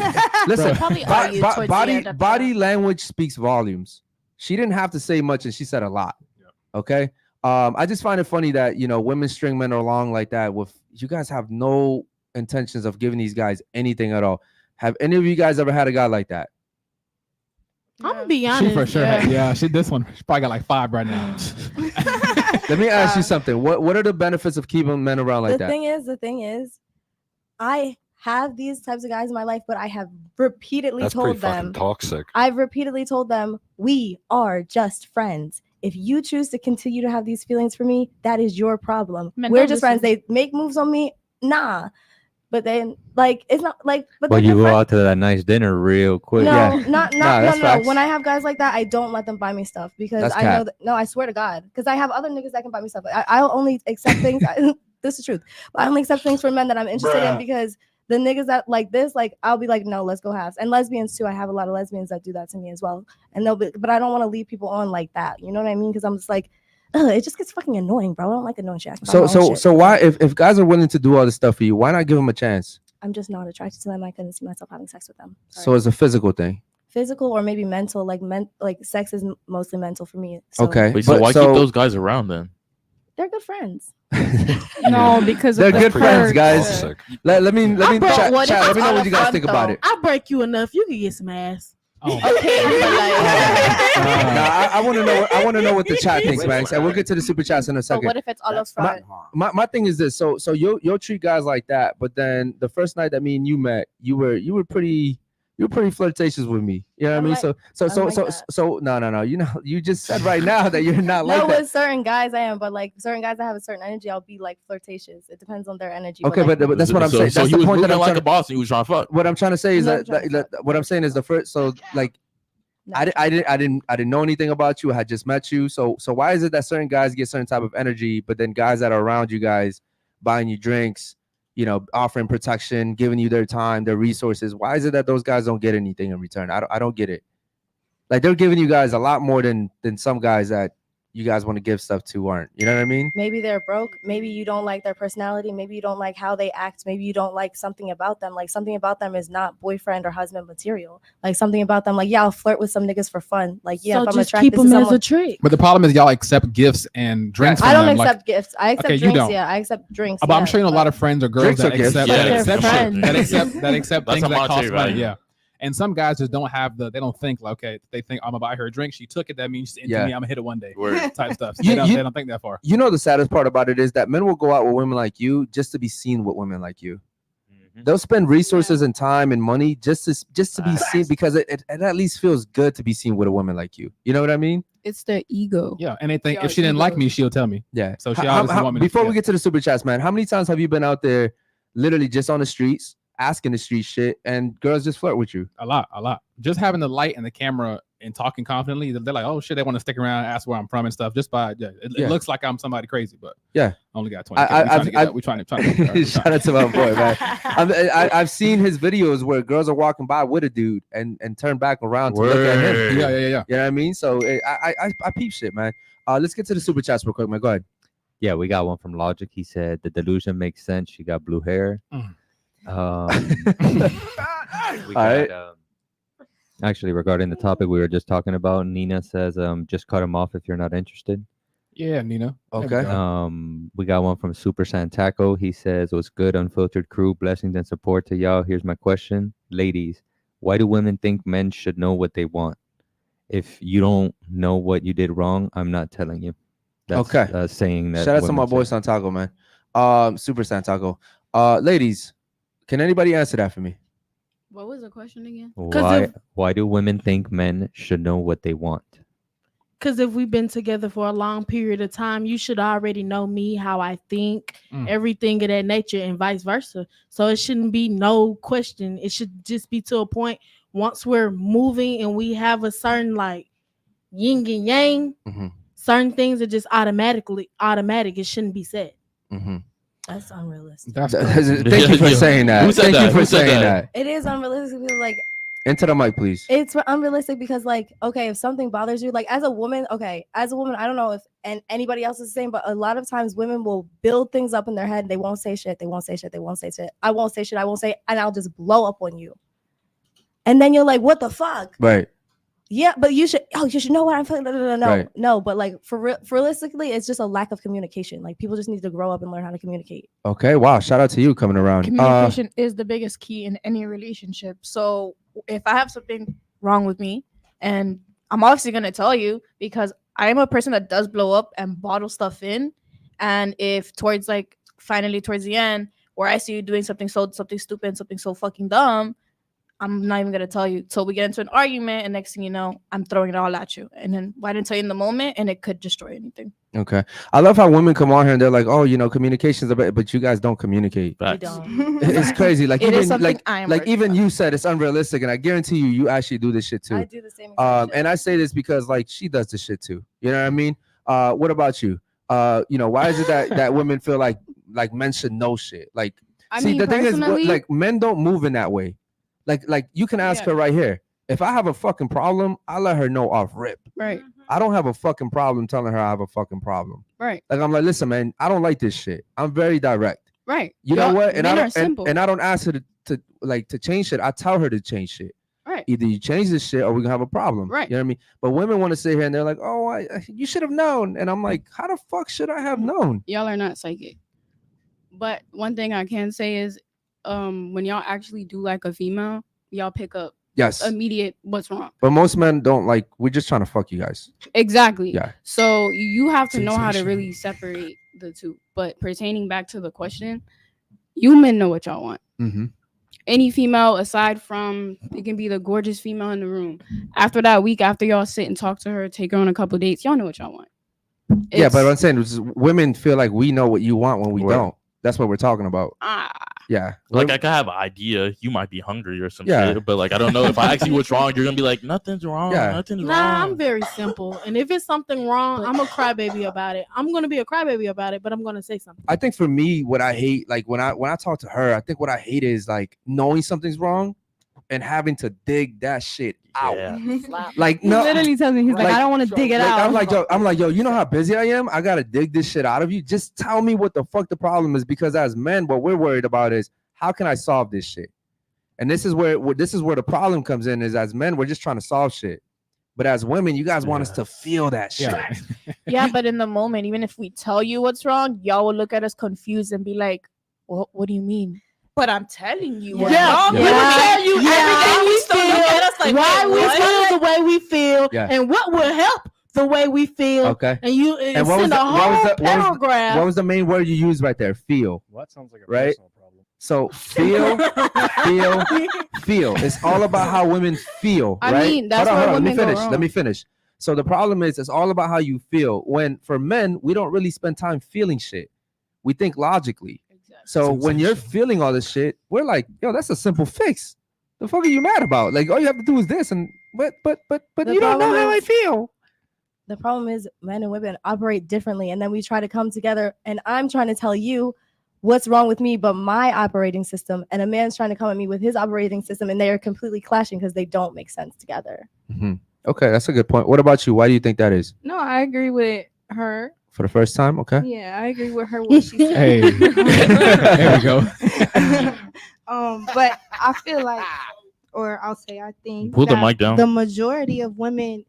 listen, Probably argued towards the end of body the- language speaks volumes. She didn't have to say much, and she said a lot. Okay. I just find it funny that women string men along like that. With you guys have no intentions of giving these guys anything at all. Have any of you guys ever had a guy like that? I'm gonna be She honest. for sure. Yeah. She this one. She probably got like 5 right now. Let me ask you something. What are the benefits of keeping men around like the that? thing is, I have these types of guys in my life, but I have repeatedly That's pretty told fucking them, toxic. I've repeatedly told them, we are just friends. If you choose to continue to have these feelings for me, that is your problem. Men We're don't just friends. listen. They make moves on me, nah. But then, like, it's not like, but But they're you go different. out to that nice dinner real quick. No, Yeah. not that's no. facts. When I have guys like that, I don't let them buy me stuff because That's I cap. know that. No, I swear to God, because I have other niggas that can buy me stuff. I'll only accept things. This is the truth. But I only accept things from men that I'm interested in because the niggas that like this, like I'll be like, no, let's go halves. And lesbians too. I have a lot of lesbians that do that to me as well. And they'll be, but I don't want to leave people on like that. You know what I mean? Because I'm just like, ugh, it just gets fucking annoying, bro. I don't like annoying shit. I can buy my own shit. So why if guys are willing to do all this stuff for you, why not give them a chance? I'm just not attracted to them. I couldn't see myself having sex with them. So it's a physical thing. physical or maybe mental. Like sex is mostly mental for me. So Okay. Wait, so why keep those guys around then? they're good friends. No, because they're of good the friends, perks. guys. Let me But chat. what if Let it's me know all what you guys fun, think about though? it. I break you enough, you can get some ass. Oh. Okay, I want to know. I want to know what the chat thinks, man. And we'll get to the super chats in a but second. what if it's all up front? My thing is this. So you'll treat guys like that, but then the first night that me and you met, you were pretty flirtatious with me. You know what I mean? So no. You know, you just said right now that you're not like No, that. with certain guys I am, but like certain guys that have a certain energy, I'll be like flirtatious. It depends on their energy. Okay, like, but that's what I'm saying. So That's you the was point that moving I'm like trying a boss and you was trying to fuck. What I'm trying to say is No, that what I'm saying is the first. So like, I didn't know anything about you. I had just met you. So why is it that certain guys get certain type of energy, but then guys that are around you guys buying you drinks, you know, offering protection, giving you their time, their resources, why is it that those guys don't get anything in return? I don't get it. Like they're giving you guys a lot more than some guys that you guys want to give stuff to aren't. You know what I mean? maybe they're broke. Maybe you don't like their personality. Maybe you don't like how they act. Maybe you don't like something about them. Like something about them is not boyfriend or husband material. Like something about them, like, yeah, I'll flirt with some niggas for fun. Like, yeah, So if I'm just attracted keep to them as someone. a trick. But the problem is y'all accept gifts and drinks. I from don't them. accept gifts. I accept Okay, you drinks. don't. Yeah, I accept drinks. But I'm yeah, sure you know a lot of friends or girls Drinks are that gifts. accept Yeah. that They're accept shit, friends. that accept That's things a that cost monetary money. value. Yeah. And some guys just don't have they don't think like, okay, they think I'm gonna buy her a drink. She took it. That means she's into Yeah. me. I'm gonna hit it one day. Word. Type stuff. So You- they don't think that far. You know the saddest part about it is that men will go out with women like you just to be seen with women like you. They'll spend resources and time and money just to be seen because it at least feels good to be seen with a woman like you. You know what I mean? It's their ego. Yeah. And they think Yo, if she didn't like ego. me, she'll tell me. Yeah. So she obviously want me to- before we yeah. get to the super chats, man, how many times have you been out there literally just on the streets asking the street shit and girls just flirt with you? A lot. Just having the light and the camera and talking confidently, they're like, oh shit, they want to stick around, ask where I'm from and stuff. Just by it looks like I'm somebody crazy, but yeah, only got 20. We're trying to shout out to my boy, man. I've seen his videos where girls are walking by with a dude and turn back around to look at him. Yeah. You know what I mean? So I peep shit, man. Let's get to the super chats real quick, man. Go ahead. Yeah, we got one from Logic. He said the delusion makes sense. She got blue hair. We got, actually, regarding the topic we were just talking about, Nina says, just cut him off if you're not interested. Yeah, Nina. Okay. We got one from Super Santaco. He says, what's good, Unfiltered crew? Blessings and support to y'all. Here's my question. Ladies, why do women think men should know what they want? If you don't know what you did wrong, I'm not telling you. That's Okay. saying that. Shout out to my women boy say. Santaco, man. Super Santaco. Ladies, can anybody answer that for me? What was the question again? Why do women think men should know what they want? Because if we've been together for a long period of time, you should already know me, how I think, everything of that nature, and vice versa. So it shouldn't be no question. It should just be to a point once we're moving and we have a certain like yin and yang, certain things are just automatic. It shouldn't be said. That's unrealistic. Thank you for saying that. Thank you for saying that. It is unrealistic because, like, Into the mic, please. it's unrealistic because, like, okay, if something bothers you, like, as a woman, I don't know if anybody else is the same, but a lot of times women will build things up in their head. They won't say shit. I won't say shit. And I'll just blow up on you. And then you're like, what the fuck? Right. Yeah, but you should know what I'm feeling. No, Right. no, but like for realistically, it's just a lack of communication. Like people just need to grow up and learn how to communicate. Okay. Wow. Shout out to you coming around. Communication is the biggest key in any relationship. So if I have something wrong with me, and I'm obviously gonna tell you because I am a person that does blow up and bottle stuff in. And if towards the end, where I see you doing something stupid, something so fucking dumb, I'm not even gonna tell you. So we get into an argument, and next thing you know, I'm throwing it all at you. And then why didn't tell you in the moment, and it could destroy anything. Okay. I love how women come on here and they're like, oh, communication's about, but you guys don't communicate. We don't. It's crazy. Like It is even something like I am like working even on. you said it's unrealistic, and I guarantee you actually do this shit too. I do the same. exact shit. And I say this because like she does this shit too. You know what I mean? What about you? Why is it that women feel like men should know shit? Like, the thing is, like men don't move in that way. Like you can ask her right here. If I have a fucking problem, I let her know off rip. Right. I don't have a fucking problem telling her I have a fucking problem. Right. Like I'm like, listen, man, I don't like this shit. I'm very direct. Right. You know what? And men I are don't simple. and I don't ask her to change shit. I tell her to change shit. Right. Either you change this shit or we're gonna have a problem. Right. You know what I mean? But women want to sit here and they're like, oh, you should have known. And I'm like, how the fuck should I have known? Y'all are not psychic. But one thing I can say is when y'all actually do like a female, y'all pick up immediate what's wrong. But most men don't like, we're just trying to fuck you guys. Exactly. Yeah. So you have to know how to really separate the two. But pertaining back to the question, you men know what y'all want. Mm-hmm. Any female aside from, it can be the gorgeous female in the room. After that week, after y'all sit and talk to her, take her on a couple of dates, y'all know what y'all want. Yeah, but I'm saying women feel like we know what you want when we don't. That's what we're talking about. Yeah. Like I could have an idea. You might be hungry or some Yeah. shit, but like I don't know if I ask you what's wrong, you're gonna be like, nothing's wrong. Yeah. Nothing's Nah, wrong. I'm very simple. And if it's something wrong, I'm a crybaby about it. I'm gonna be a crybaby about it, but I'm gonna say something. I think for me, what I hate, like when I talk to her, I think what I hate is like knowing something's wrong and having to dig that shit out. Like He no, literally tells me, he's like, I don't want to dig it like, out. I'm like, yo, you know how busy I am? I gotta dig this shit out of you. Just tell me what the fuck the problem is, because as men, what we're worried about is how can I solve this shit? And this is where the problem comes in. Is as men, we're just trying to solve shit. But as women, you guys want us to feel that shit. Yeah, but in the moment, even if we tell you what's wrong, y'all will look at us confused and be like, what do you mean? But I'm telling you. what's wrong. We will tell you everything we feel, why we feel the way we feel, and what will help the way we feel. Okay. And you And send a whole paragraph. what was the main word you used right there? Feel. Well, that sounds like a right? personal problem. So feel. It's all about how women feel, I right? mean, that's where women go wrong. Let me finish. So the problem is, it's all about how you feel. When for men, we don't really spend time feeling shit. We think logically. So when you're feeling all this shit, we're like, yo, that's a simple fix. The fuck are you mad about? Like, all you have to do is this, and but you don't know how I feel. The problem is men and women operate differently, and then we try to come together, and I'm trying to tell you what's wrong with me, but my operating system, and a man's trying to come at me with his operating system, and they are completely clashing because they don't make sense together. Mm-hmm. Okay, that's a good point. What about you? Why do you think that is? No, I agree with her. For the first time, okay. Yeah, I agree with her what she said. Hey, there we go. But I feel like, or I'll say, I think Pull the that mic down. the majority of women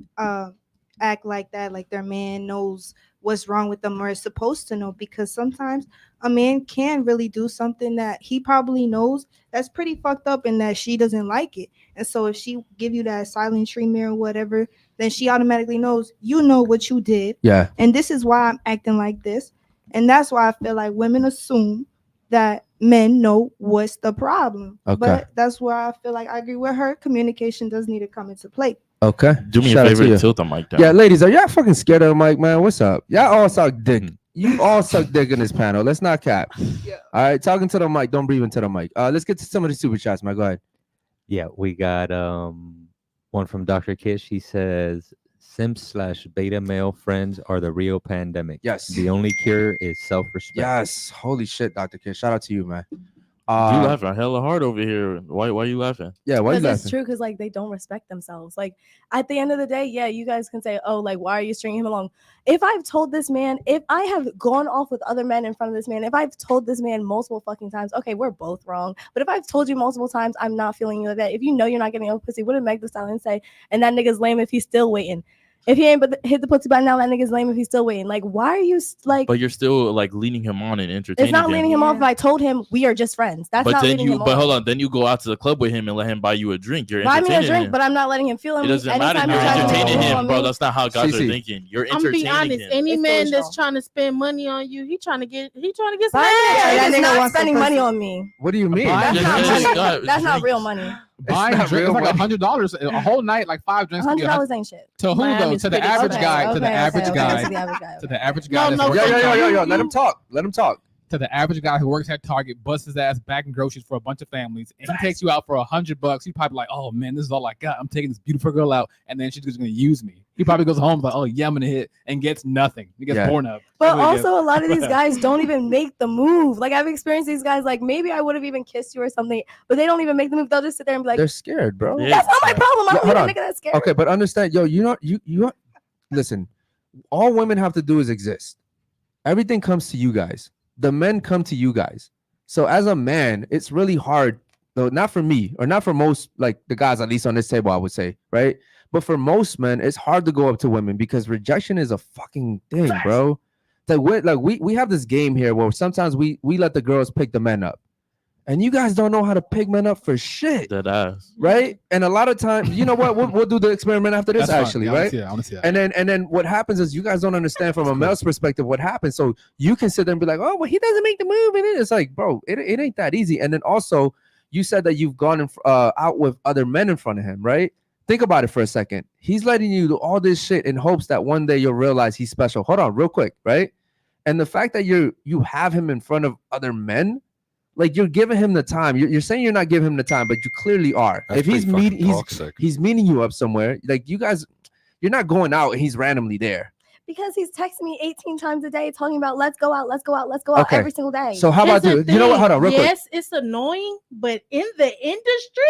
act like that, like their man knows what's wrong with them or is supposed to know, because sometimes a man can really do something that he probably knows that's pretty fucked up and that she doesn't like it. And so if she give you that silent treatment or whatever, then she automatically knows you know what you did. Yeah. And this is why I'm acting like this. And that's why I feel like women assume that men know what's the problem. Okay. But that's why I feel like I agree with her. Communication does need to come into play. Okay. Do me Shout a out to favor you. and tilt the mic down. Yeah, ladies, are y'all fucking scared of the mic, man? What's up? Y'all all suck dick. You all suck dick in this panel. Let's not cap. All right, talking to the mic. Don't breathe into the mic. Let's get to some of the super chats, man. Go ahead. Yeah, we got one from Dr. Kish. He says simp/beta male friends are the real pandemic. Yes. The only cure is self-respect. Yes. Holy shit, Dr. Kish. Shout out to you, man. You laughing hella hard over here. Why you laughing? Yeah, why you Because it's laughing? true, because like they don't respect themselves. Like at the end of the day, yeah, you guys can say, oh, like why are you stringing him along? If I've told this man, if I have gone off with other men in front of this man, if I've told this man multiple fucking times, okay, we're both wrong. But if I've told you multiple times, I'm not feeling you like that. If you know you're not getting no pussy, what did Meg Thee Stallion say? And that nigga's lame if he's still waiting. If he ain't but hit the pussy by now, that nigga's lame if he's still waiting. Like, why are you like? But you're still like leading him on and entertaining. It's not him. leading him off. If I told him we are just friends, that's But not then leading you, him but on. hold on, then you go out to the club with him and let him buy you a drink. You're Buy me entertaining a drink, him. but I'm not letting him feel him. It doesn't matter. Anytime You're he tries to entertaining pull him, on bro. me- That's not how guys are CC. thinking. You're I'm gonna be entertaining honest. him. Any It's man delusional. that's trying to spend money on you, he trying to get some Buy me a ass. drink. That He's nigga not wants spending some money pussy. on me. What do you mean? Buying That's not Just money. got That's not drinks. real money. Buying not drinks real like money. $100 a whole night, like 5 drinks. can be $100 ain't shit. To who though? Miami To the Spirits. average Okay, guy. To the okay, average okay, guy. to the average guy. To the average guy. No, that's no, working- Yo. Let him talk. Let him talk. To the average guy who works at Target, busts his ass back in groceries for a bunch of families, and he takes you out for $100. He probably like, oh man, this is all I got. I'm taking this beautiful girl out, and then she's just gonna use me. He probably goes home like, oh yeah, I'm gonna hit, and gets nothing. He gets Yeah. born up. But That's what he also, a lot of these Whatever. guys don't even make the move. Like I've experienced these guys. Like maybe I would have even kissed you or something, but they don't even make the move. They'll just sit there and be like, They're scared, bro. Yeah. "That's not my problem. I Yeah, don't hold need a on. nigga that's scared." Okay, but understand, yo, you listen. All women have to do is exist. Everything comes to you guys. The men come to you guys. So as a man, it's really hard no, not for me or not for most, like the guys at least on this table, I would say, right? But for most men, it's hard to go up to women because rejection is a fucking thing, bro. We have this game here where sometimes we let the girls pick the men up. And you guys don't know how to pick men up for shit. That ass. Right? And a lot of times, you know what? We'll do the experiment after this, That's actually, fun. Yeah, right? I want to see that. And then what happens is you guys don't understand from a male's perspective what happens. So you can sit there and be like, oh, well, he doesn't make the move. And it's like, bro, it ain't that easy. And then also, you said that you've gone out with other men in front of him, right? Think about it for a second. He's letting you do all this shit in hopes that one day you'll realize he's special. Hold on, real quick, right? And the fact that you have him in front of other men, like you're giving him the time. You're saying you're not giving him the time, but you clearly are. That's if he's he's meeting you up somewhere, like you guys, you're not going out and he's randomly there. Because he's texting me 18 times a day talking about let's go out every single day. So how about you know what? Hold on, real quick. Yes, it's annoying, but in the industry,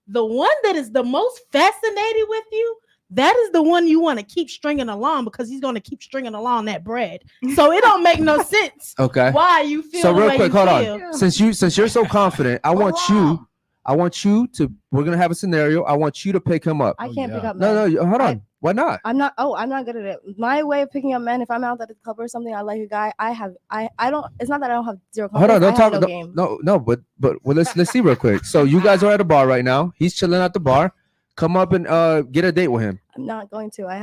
the one that is the most fascinated with you, that is the one you want to keep stringing along because he's going to keep stringing along that bread. So it don't make no sense. Okay. Why you feel so the real way quick, you hold feel. on. Since you're so confident, I want you to. We're gonna have a scenario. I want you to pick him up. I can't pick up men. No, hold on. Why not? I'm not good at it. My way of picking up men, if I'm out at the club or something, I like a guy. I don't. It's not that I don't have zero confidence. Hold on, don't talk. No game. No, but well, let's see real quick. So you guys are at a bar right now. He's chilling at the bar. Come up and get a date with him. I'm not going to. I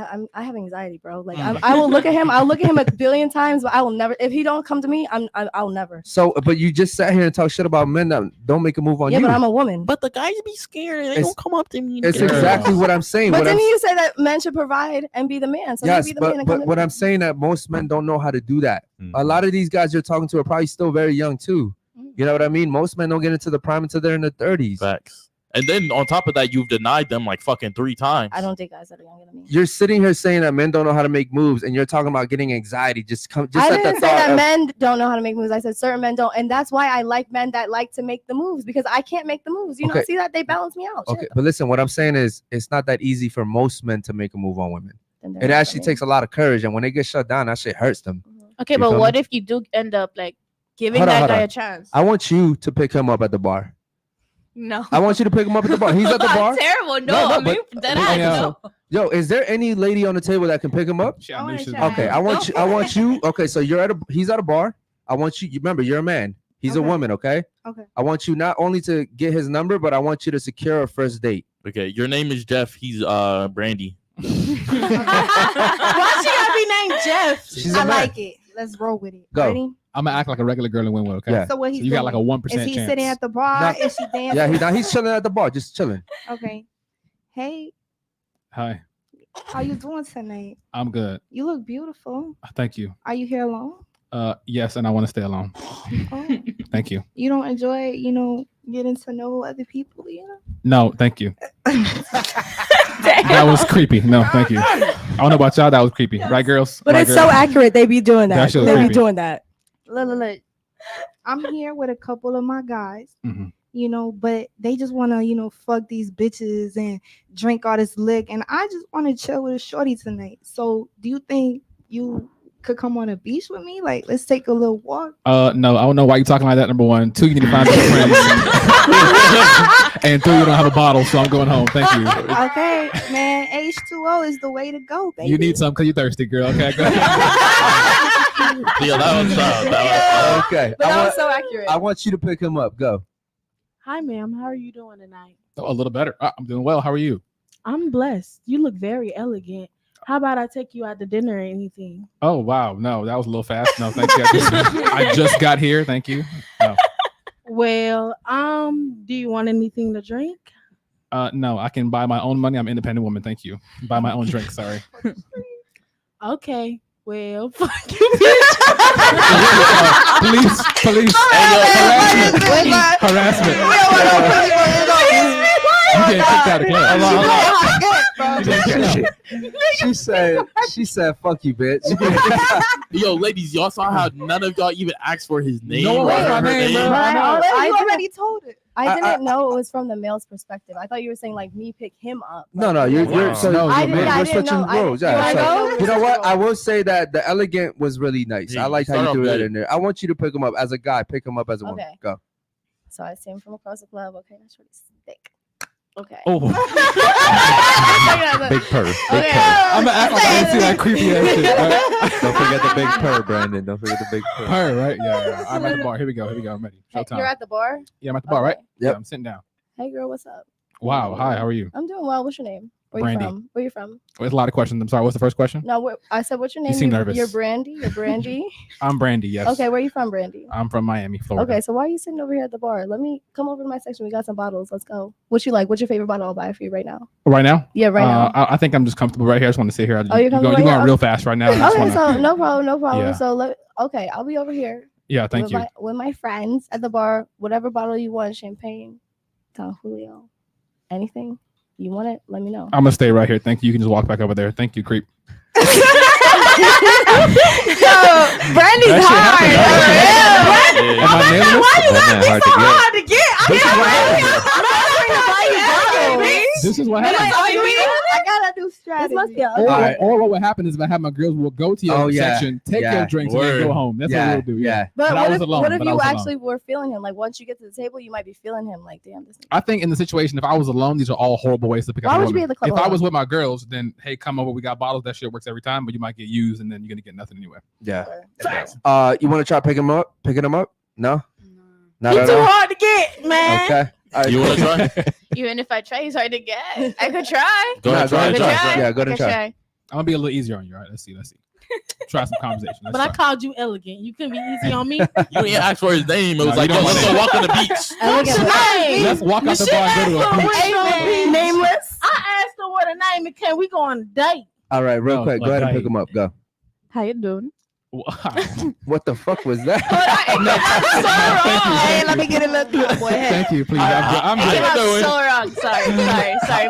have anxiety, bro. Like I will look at him. I'll look at him a billion times, but I will never. If he don't come to me, I'll never. So, but you just sat here and talk shit about men that don't make a move on you. Yeah, but I'm a woman. But the guys be scared. They don't come up to me. It's exactly what I'm saying. But then you say that men should provide and be the man. So yes, be the man but what I'm saying that most men don't know how to do that. A lot of these guys you're talking to are probably still very young too. You know what I mean? Most men don't get into the prime until they're in their 30s. Facts. And then on top of that, you've denied them like fucking 3 times. I don't date guys that are younger than me. You're sitting here saying that men don't know how to make moves, and you're talking about getting anxiety. I didn't say that men don't know how to make moves. I said certain men don't, and that's why I like men that like to make the moves because I can't make the moves. You know, see that they balance me out. Okay, but listen, what I'm saying is it's not that easy for most men to make a move on women. It actually takes a lot of courage, and when they get shut down, that shit hurts them. Okay, but what if you do end up like giving Hold on, that hold guy on. a chance? I want you to pick him up at the bar. No. I want you to pick him up at the bar. He's at the bar. Terrible. No, I mean that no. Yo, is there any lady on the table that can pick him up? Okay, I want you. Okay, so he's at a bar. I want you. Remember, you're a man. He's a woman. Okay. Okay. I want you not only to get his number, but I want you to secure a first date. Okay, your name is Jeff. He's Brandy. Why she gotta be named Jeff? I like it. Let's roll with it. Go. Ready? I'm gonna act like a regular girl and win one. Okay. Yeah. So what he's you got like a 1% Is he chance. sitting at the bar? Is she dancing? Yeah, he's chilling at the bar, just chilling. Okay. Hey, Hi. how you doing tonight? I'm good. You look beautiful. Thank you. Are you here alone? Yes, and I want to stay alone. Oh, Thank you. you don't enjoy, getting to know other people, No, thank you. That was creepy. No, thank you. I don't know about y'all. That was creepy, right, girls? But Right, it's girls? so accurate. They be doing that. That shit was They be creepy. doing that. Look. I'm here with a couple of my guys, Mhm. But they just want to, fuck these bitches and drink all this lick. And I just want to chill with a shorty tonight. So do you think you could come on a beach with me? Like, let's take a little walk. No, I don't know why you're talking like that. Number one, 2, you need to find your friends, and 3, you don't have a bottle, so I'm going home. Thank you. Okay, man, H2O is the way to go, baby. You need some because you're thirsty, girl. Okay, go ahead. Yeah, that was tough. Okay. But that was so accurate. I want you to pick him up. Go. Hi, ma'am. How are you doing tonight? A little better. I'm doing well. How are you? I'm blessed. You look very elegant. How about I take you out to dinner or anything? Oh wow, no, that was a little fast. No, thank you. I just got here. Thank you. No. Well, do you want anything to drink? No, I can buy my own money. I'm an independent woman. Thank you. Buy my own drink. Sorry. Okay. Well, fuck you, Police. Harassment. You getting kicked out of class. She said, "Fuck you, bitch." Yo, ladies, y'all saw how none of y'all even asked for his name. No, or her my name, name. bro. I already told it. I didn't know it was from the male's perspective. I thought you were saying like me pick him up. No, you're Wow. so No, I you're didn't- I switching didn't know. roles. I Yeah, didn't so- know. you know what? I will say that the elegant was really nice. Yeah, I liked how start you off threw that good. in there. I want you to pick him up as a guy. Pick him up as a woman. Okay. Go. So I see him from across the club. Okay, that's really thick. Okay. Oh. Big purr. Big Okay. purr. I'm gonna act like I didn't see that creepy ass shit. Right? Don't forget the big purr, Brandon. Don't forget the big purr. Purr, right? Yeah. I'm at the bar. Here we go. I'm ready. Showtime. You're at the bar? Yeah, I'm at the bar, right? Okay. Yeah, Yep. I'm sitting down. Hey girl, what's up? Wow. Hi. How are you? I'm doing well. What's your name? Where Brandy. you from? Where you from? There's a lot of questions. I'm sorry. What's the first question? No, I said what's your name? You seem nervous. You're Brandy. You're Brandy. I'm Brandy. Yes. Okay, where you from, Brandy? I'm from Miami, Florida. Okay, so why are you sitting over here at the bar? Let me come over to my section. We got some bottles. Let's go. What you like? What's your favorite bottle? I'll buy it for you right now. Right now? Yeah, right now. I think I'm just comfortable right here. I just want to sit here. Oh, you're comfortable you're right going here? real fast right now. I just Okay, wanna- so no problem. Yeah. So okay, I'll be over here. Yeah, thank with you. with my friends at the bar, whatever bottle you want, champagne, Don Julio, anything you want it, let me know. I'm gonna stay right here. Thank you. You can just walk back over there. Thank you, creep. Yo, Brandy's hard. Am I nailing this? Hard to get. This is what happens. I gotta do strategy. This must be Or what would happen is if I have my girls, we'll go to your section, take their drinks, and then go home. That's what we'll do. Yeah. But I was alone. what if but I you was alone. actually were feeling him? Like once you get to the table, you might be feeling him. Like, damn, this. I think in the situation, if I was alone, these are all horrible ways to pick up. Why a would you be woman. at the club If I alone? was with my girls, then hey, come over. We got bottles. That shit works every time, but you might get used, and then you're gonna get nothing anyway. Yeah. You want to try picking them up? No. Not He's at too all? hard to get, man. Okay. All right, You want to try? Even if I try, it's hard to get. I could try. Go ahead, try. I could Try. try. Yeah, go ahead I and could try. I'm gonna be a little easier on you. All right, let's see. Try some conversation. Let's But I try. called you elegant. You couldn't be easy on me. You didn't ask for his name. It was No, like, you yo, don't let's want go walk on the beach. Elegant. Let's walk out the bar and go to a beach. Nameless. I asked her what her name and can we go on a date? All right, real No, quick. Go like ahead and that. pick them up. Go. How you doing? Wow. What the fuck was that? Hey, let me get a little deal, boy. Thank you, please. I'm It came good. out doing? so wrong. Sorry.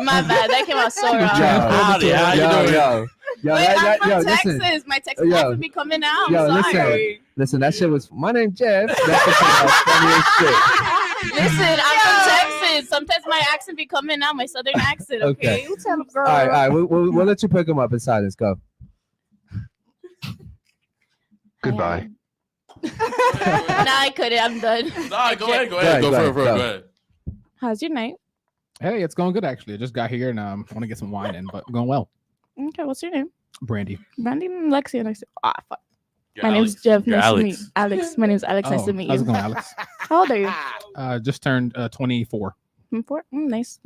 My bad. That came out so wrong. Howdy, how you doing? Yo, Wait, I'm from listen. Texas. My Texas Yo. accent be coming out. Yo, Sorry. listen, that shit was, my name Jeff. That shit was funny as shit. Listen, I'm from Texas. Sometimes my accent be coming out, my southern accent. Okay. Okay. You tell them, girl. All right, we'll let you pick them up in silence. Go. Goodbye. Nah, I couldn't. I'm done. Nah, go ahead. Go ahead, Go go for it. ahead. Go ahead. How's your night? Hey, it's going good actually. I just got here and I want to get some wine in, but going well. Okay, what's your name? Brandy. Brandy Lexi. Nice. Fuck. You're My name's Alex. Jeff. You're Nice to Alex. meet you. Alex. My name's Alex. Nice to meet How's it you. going, Alex? How old are you? Just turned 24. 4? Nice.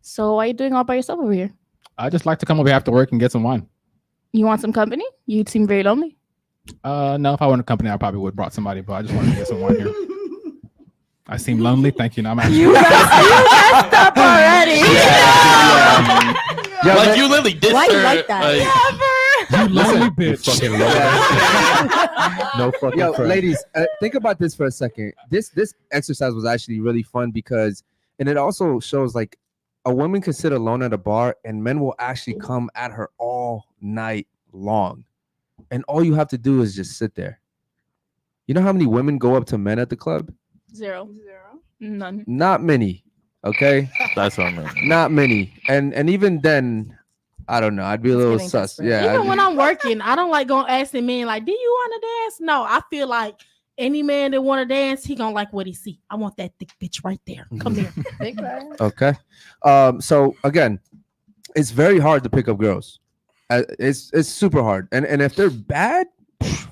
So why are you doing all by yourself over here? I just like to come over here after work and get some wine. You want some company? You seem very lonely. No, if I were in a company, I probably would have brought somebody, but I just wanted to get some wine here. I seem lonely. Thank you. Now I'm actually. You messed up already. Yo, Like man, you literally dissed Why you her. like that? You lonely bitch. Fucking no fucking Yo, friend. ladies, think about this for a second. This exercise was actually really fun because, and it also shows like a woman can sit alone at a bar and men will actually come at her all night long, and all you have to do is just sit there. You know how many women go up to men at the club? Zero. None. Not many. Okay, That's what I meant. not many. And even then, I don't know. I'd be a little getting sus. desperate. Yeah. Even when I'm working, I don't like going asking men like, "Do you want to dance?" No, I feel like any man that want to dance, he gonna like what he see. I want that thick bitch right there. Come here. Big man. Okay. So again, it's very hard to pick up girls. It's super hard. And if they're bad,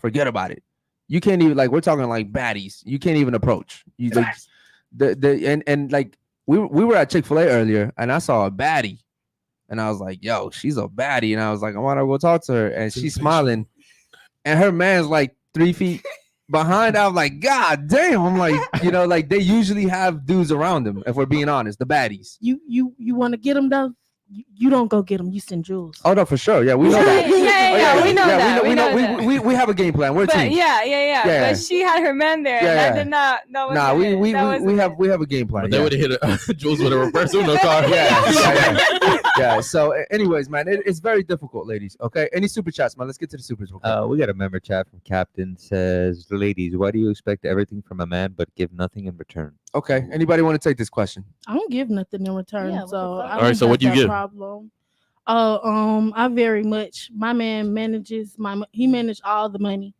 forget about it. You can't even we're talking like baddies. You can't even approach. You like and like we were at Chick-fil-A earlier and I saw a baddie and I was like, yo, she's a baddie. And I was like, I want to go talk to her. And she's smiling. And her man's like 3 feet behind. I was like, God damn. I'm like, like they usually have dudes around them, if we're being honest, the baddies. You want to get them though? You don't go get them. You send Jules. Oh no, for sure. Yeah, we know that. Yeah, we know that. We know. that. We have a game plan. We're a But team. yeah. Yeah. But she had her man there. Yeah, And yeah. I did not. That wasn't Nah, it. we That wasn't it. have a game plan. But they would have hit Jules with a reverse Uno card. Yeah. So, anyways, man, it's very difficult, ladies. Okay. Any super chats, man? Let's get to the supers. real quick. We got a member chat from Captain says, ladies, why do you expect everything from a man but give nothing in return? Okay. Anybody want to take this question? I don't give nothing in return. Yeah, what the so fuck? I All right, don't so got what do you that give? Problem. I very much. My man manages he manage all the money.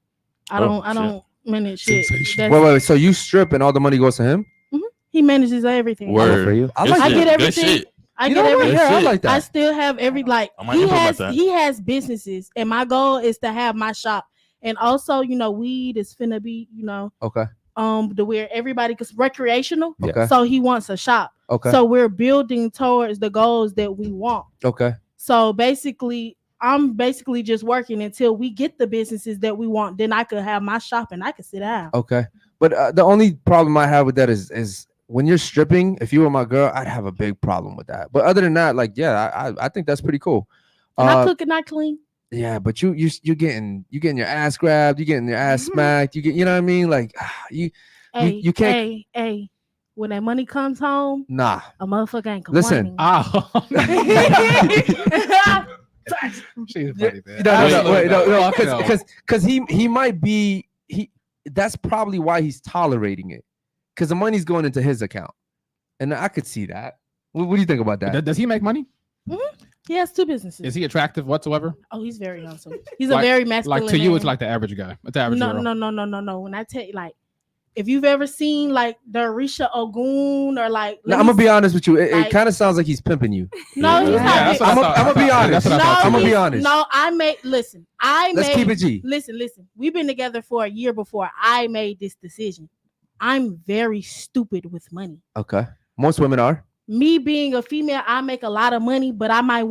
I don't minute shit. Wait. So you strip and all the money goes to him? He manages everything. Word for you. I get everything. I get everything. I like that. I still have every he has businesses, and my goal is to have my shop. And also, weed is finna be, okay. The where everybody cause recreational. Okay. So he wants a shop. Okay. So we're building towards the goals that we want. Okay. So basically, I'm just working until we get the businesses that we want. Then I could have my shop and I could sit down. Okay. But the only problem I have with that is when you're stripping, if you were my girl, I'd have a big problem with that. But other than that, I think that's pretty cool. And I cook and I clean. Yeah, but you're getting your ass grabbed, you're getting your ass smacked, you know what I mean? Like you can't. Hey, when that money comes home, nah, a motherfucker ain't complaining. Listen, she's funny, man. Because he might be that's probably why he's tolerating it, because the money's going into his account, and I could see that. What do you think about that? Does he make money? He has 2 businesses. Is he attractive whatsoever? Oh, he's very handsome. He's a very masculine. Like to you, man. it's like the average guy. It's the average girl. No. When I tell you, like, if you've ever seen like the Risha Ogun or like, I'm gonna be honest with you. It kind of sounds like he's pimping you. No, he's not. I'm gonna be honest. I'm gonna be honest. No, let's keep it G. Listen. We've been together for a year before I made this decision. I'm very stupid with money. Okay, most women are. Me being a female, I make a lot of money, but I might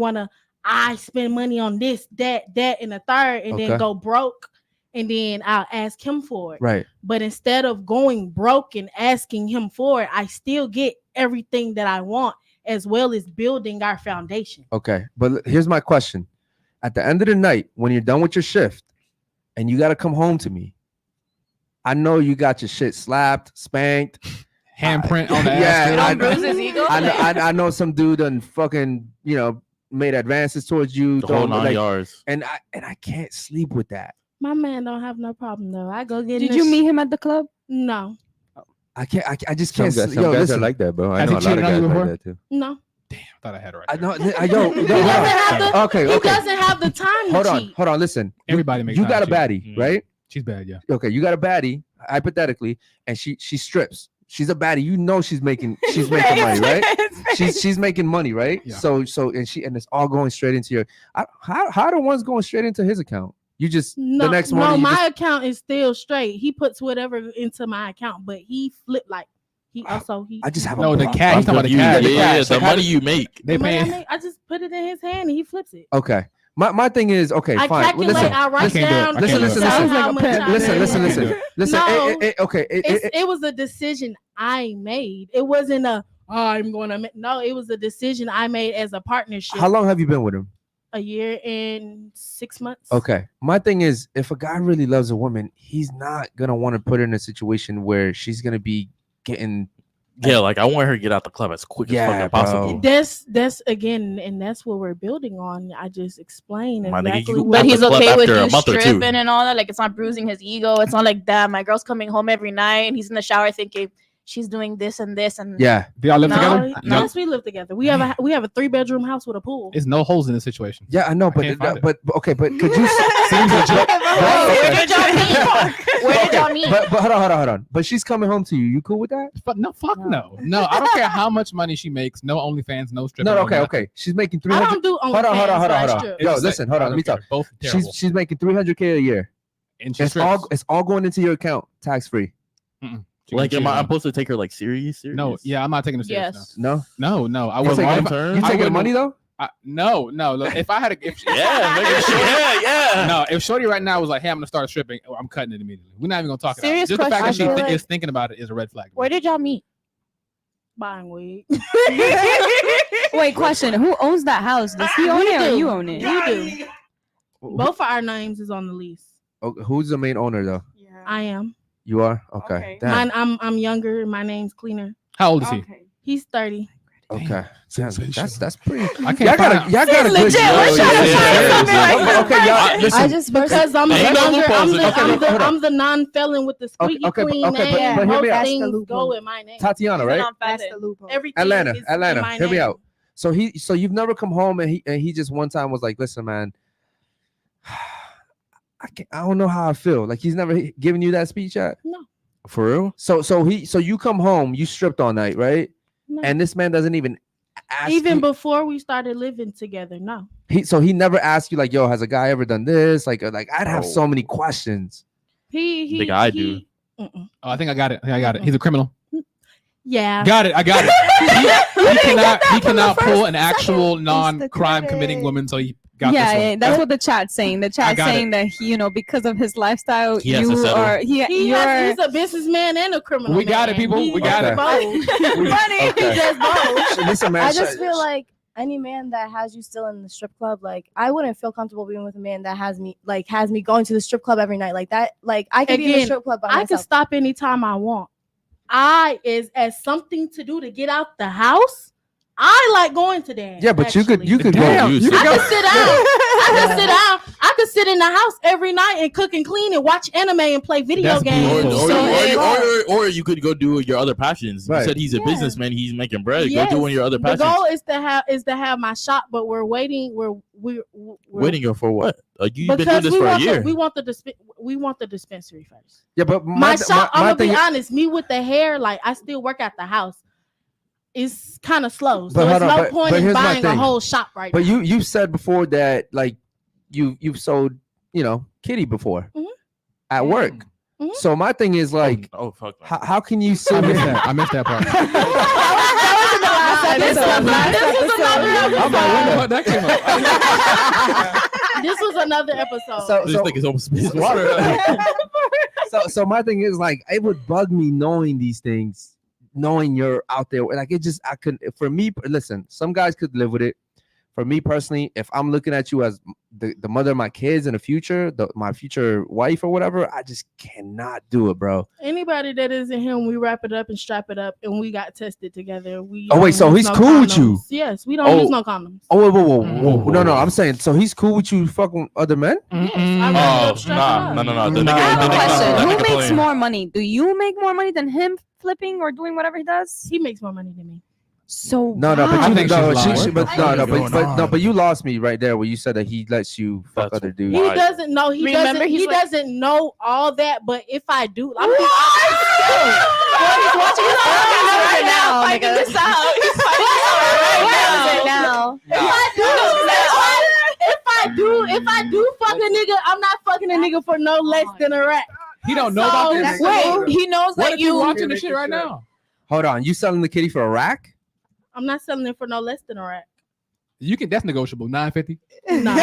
I spend money on this, that, and the third, and then go broke, and then I'll ask him for it. Right. But instead of going broke and asking him for it, I still get everything that I want, as well as building our foundation. Okay, but here's my question. At the end of the night, when you're done with your shift, and you got to come home to me, I know you got your shit slapped, spanked, handprint on the ass. I know some dude done fucking made advances towards you, the whole 9 yards, and I can't sleep with that. My man don't have no problem though. I go get. Did you meet him at the club? No. I can't. I just can't. Some guys are like that, bro. I know a lot of guys like that too. No. Damn, I thought I had it right. I know. Okay. He doesn't have the time. Hold on. Listen. Everybody makes. You got a baddie, right? She's bad, yeah. Okay, you got a baddie, hypothetically, and she strips. She's a baddie. She's making money, right? She's making money, right? Yeah. So and it's all going straight into your. How the one's going straight into his account? You just the next morning. No, my account is still straight. He puts whatever into my account, but he flipped like he. I just have the cat. He's talking about the cat. Yeah, the money you make. They pay. I just put it in his hand and he flips it. Okay. My thing is fine. Calculate, I write down. Listen. Okay. It was a decision I made. It wasn't I'm going to. No, it was a decision I made as a partnership. How long have you been with him? A year and 6 months. Okay. My thing is, if a guy really loves a woman, he's not gonna want to put her in a situation where she's gonna be getting. Yeah, like I want her to get out the club as quick as fucking possible. That's again, and that's what we're building on. I just explained exactly. But he's okay with you stripping and all that. Like it's not bruising his ego. It's not like that. My girl's coming home every night and he's in the shower thinking she's doing this and this and yeah. Do y'all live together? Yes, we live together. We have a 3-bedroom house with a pool. There's no holes in this situation. Yeah, I know, but okay, but could you? Where did y'all meet? But hold on. But she's coming home to you. You cool with that? But no, fuck no. I don't care how much money she makes. No OnlyFans, no stripping. No, okay. She's making 300. I don't do OnlyFans. Hold on. Yo, listen, hold on. Let me talk. Both she's making $300K a year. And it's all going into your account, tax free. Like, am I supposed to take her like serious? No, yeah, I'm not taking her serious. Yes. No. I was long term. You taking the money though? No. Look, if I had No, if Shorty right now was like, "Hey, I'm gonna start stripping," I'm cutting it immediately. We're not even gonna talk about it. Just the fact that she is thinking about it is a red flag. Where did y'all meet? Buying weed. Wait, question: who owns that house? Does he own it or you own it? You do. Both of our names is on the lease. Okay, who's the main owner though? I am. You are? Okay. I'm younger. My name's Cleaner. How old is he? He's 30. Okay. That's pretty. I can't. Y'all got a good. I just because I'm the non-felon with the squeaky clean name. But hear me out. Things go with my name. Tatiana, right? That's the loophole. Atlanta. My Hear me name. out. So you've never come home and he just one time was like, listen, man, I don't know how I feel. Like he's never given you that speech yet. No. For real? So you come home, you stripped all night, right? No. And this man doesn't even ask even you, before we started living together. No. he never asked you like, yo, has a guy ever done this? Like I'd have so many questions. I think I do. Oh, I think I got it. He's a criminal. Yeah. Got it. I got it. He cannot pull an actual non-crime committing woman. So he got this one. Yeah, that's what the chat's saying. The chat's saying that he, because of his lifestyle, He has to settle. He's a businessman and a criminal. We got it, people. We got it. He does both. Listen, man. I just feel like any man that has you still in the strip club, like I wouldn't feel comfortable being with a man that has me going to the strip club every night like that. Like I could be in the strip club by myself. I can stop anytime I want. As something to do to get out the house. I like going to dance. Yeah, but you could go. I could sit down. I could sit in the house every night and cook and clean and watch anime and play video games. Or you could go do your other passions. Right. You said he's a businessman. He's making bread. Yes. Go do one of your other passions. The goal is to have my shop, but we're waiting. We're waiting for what? You've been doing because this for a year. we want the dispensary first. Yeah, but my shop. I'm gonna be honest. Me with the hair, like I still work at the house. It's kind of slow, so there's no point in buying a whole shop right now. But you said before that like you've sold kitty before at work. Mm-hmm. So my thing is like, fuck. How can you see? I missed that part. This was another episode. This thing is almost water. So my thing is like, it would bug me knowing these things. Knowing you're out there, like I couldn't. For me, listen, some guys could live with it. For me personally, if I'm looking at you as the mother of my kids in the future, my future wife or whatever, I just cannot do it, bro. Anybody that isn't him, we wrap it up and strap it up, and we got tested together. So he's cool with you? Yes, we don't use no condoms. Oh, whoa. No, I'm saying, so he's cool with you fucking other men? Yes, no. I have a question. Who makes more money? Do you make more money than him flipping or doing whatever he does? He makes more money than me. So but you lost me right there where you said that he lets you fuck other dudes. He doesn't know. He doesn't know all that. But if I do, I'm he's watching right now. Finding this out. He's finding this out right now. If I do fuck a nigga, I'm not fucking a nigga for no less than a rack. He don't know about this. Wait, he knows what that if you watching the shit right now. Hold on, you selling the kitty for a rack? I'm not selling it for no less than a rack. That's negotiable. $9.50. No.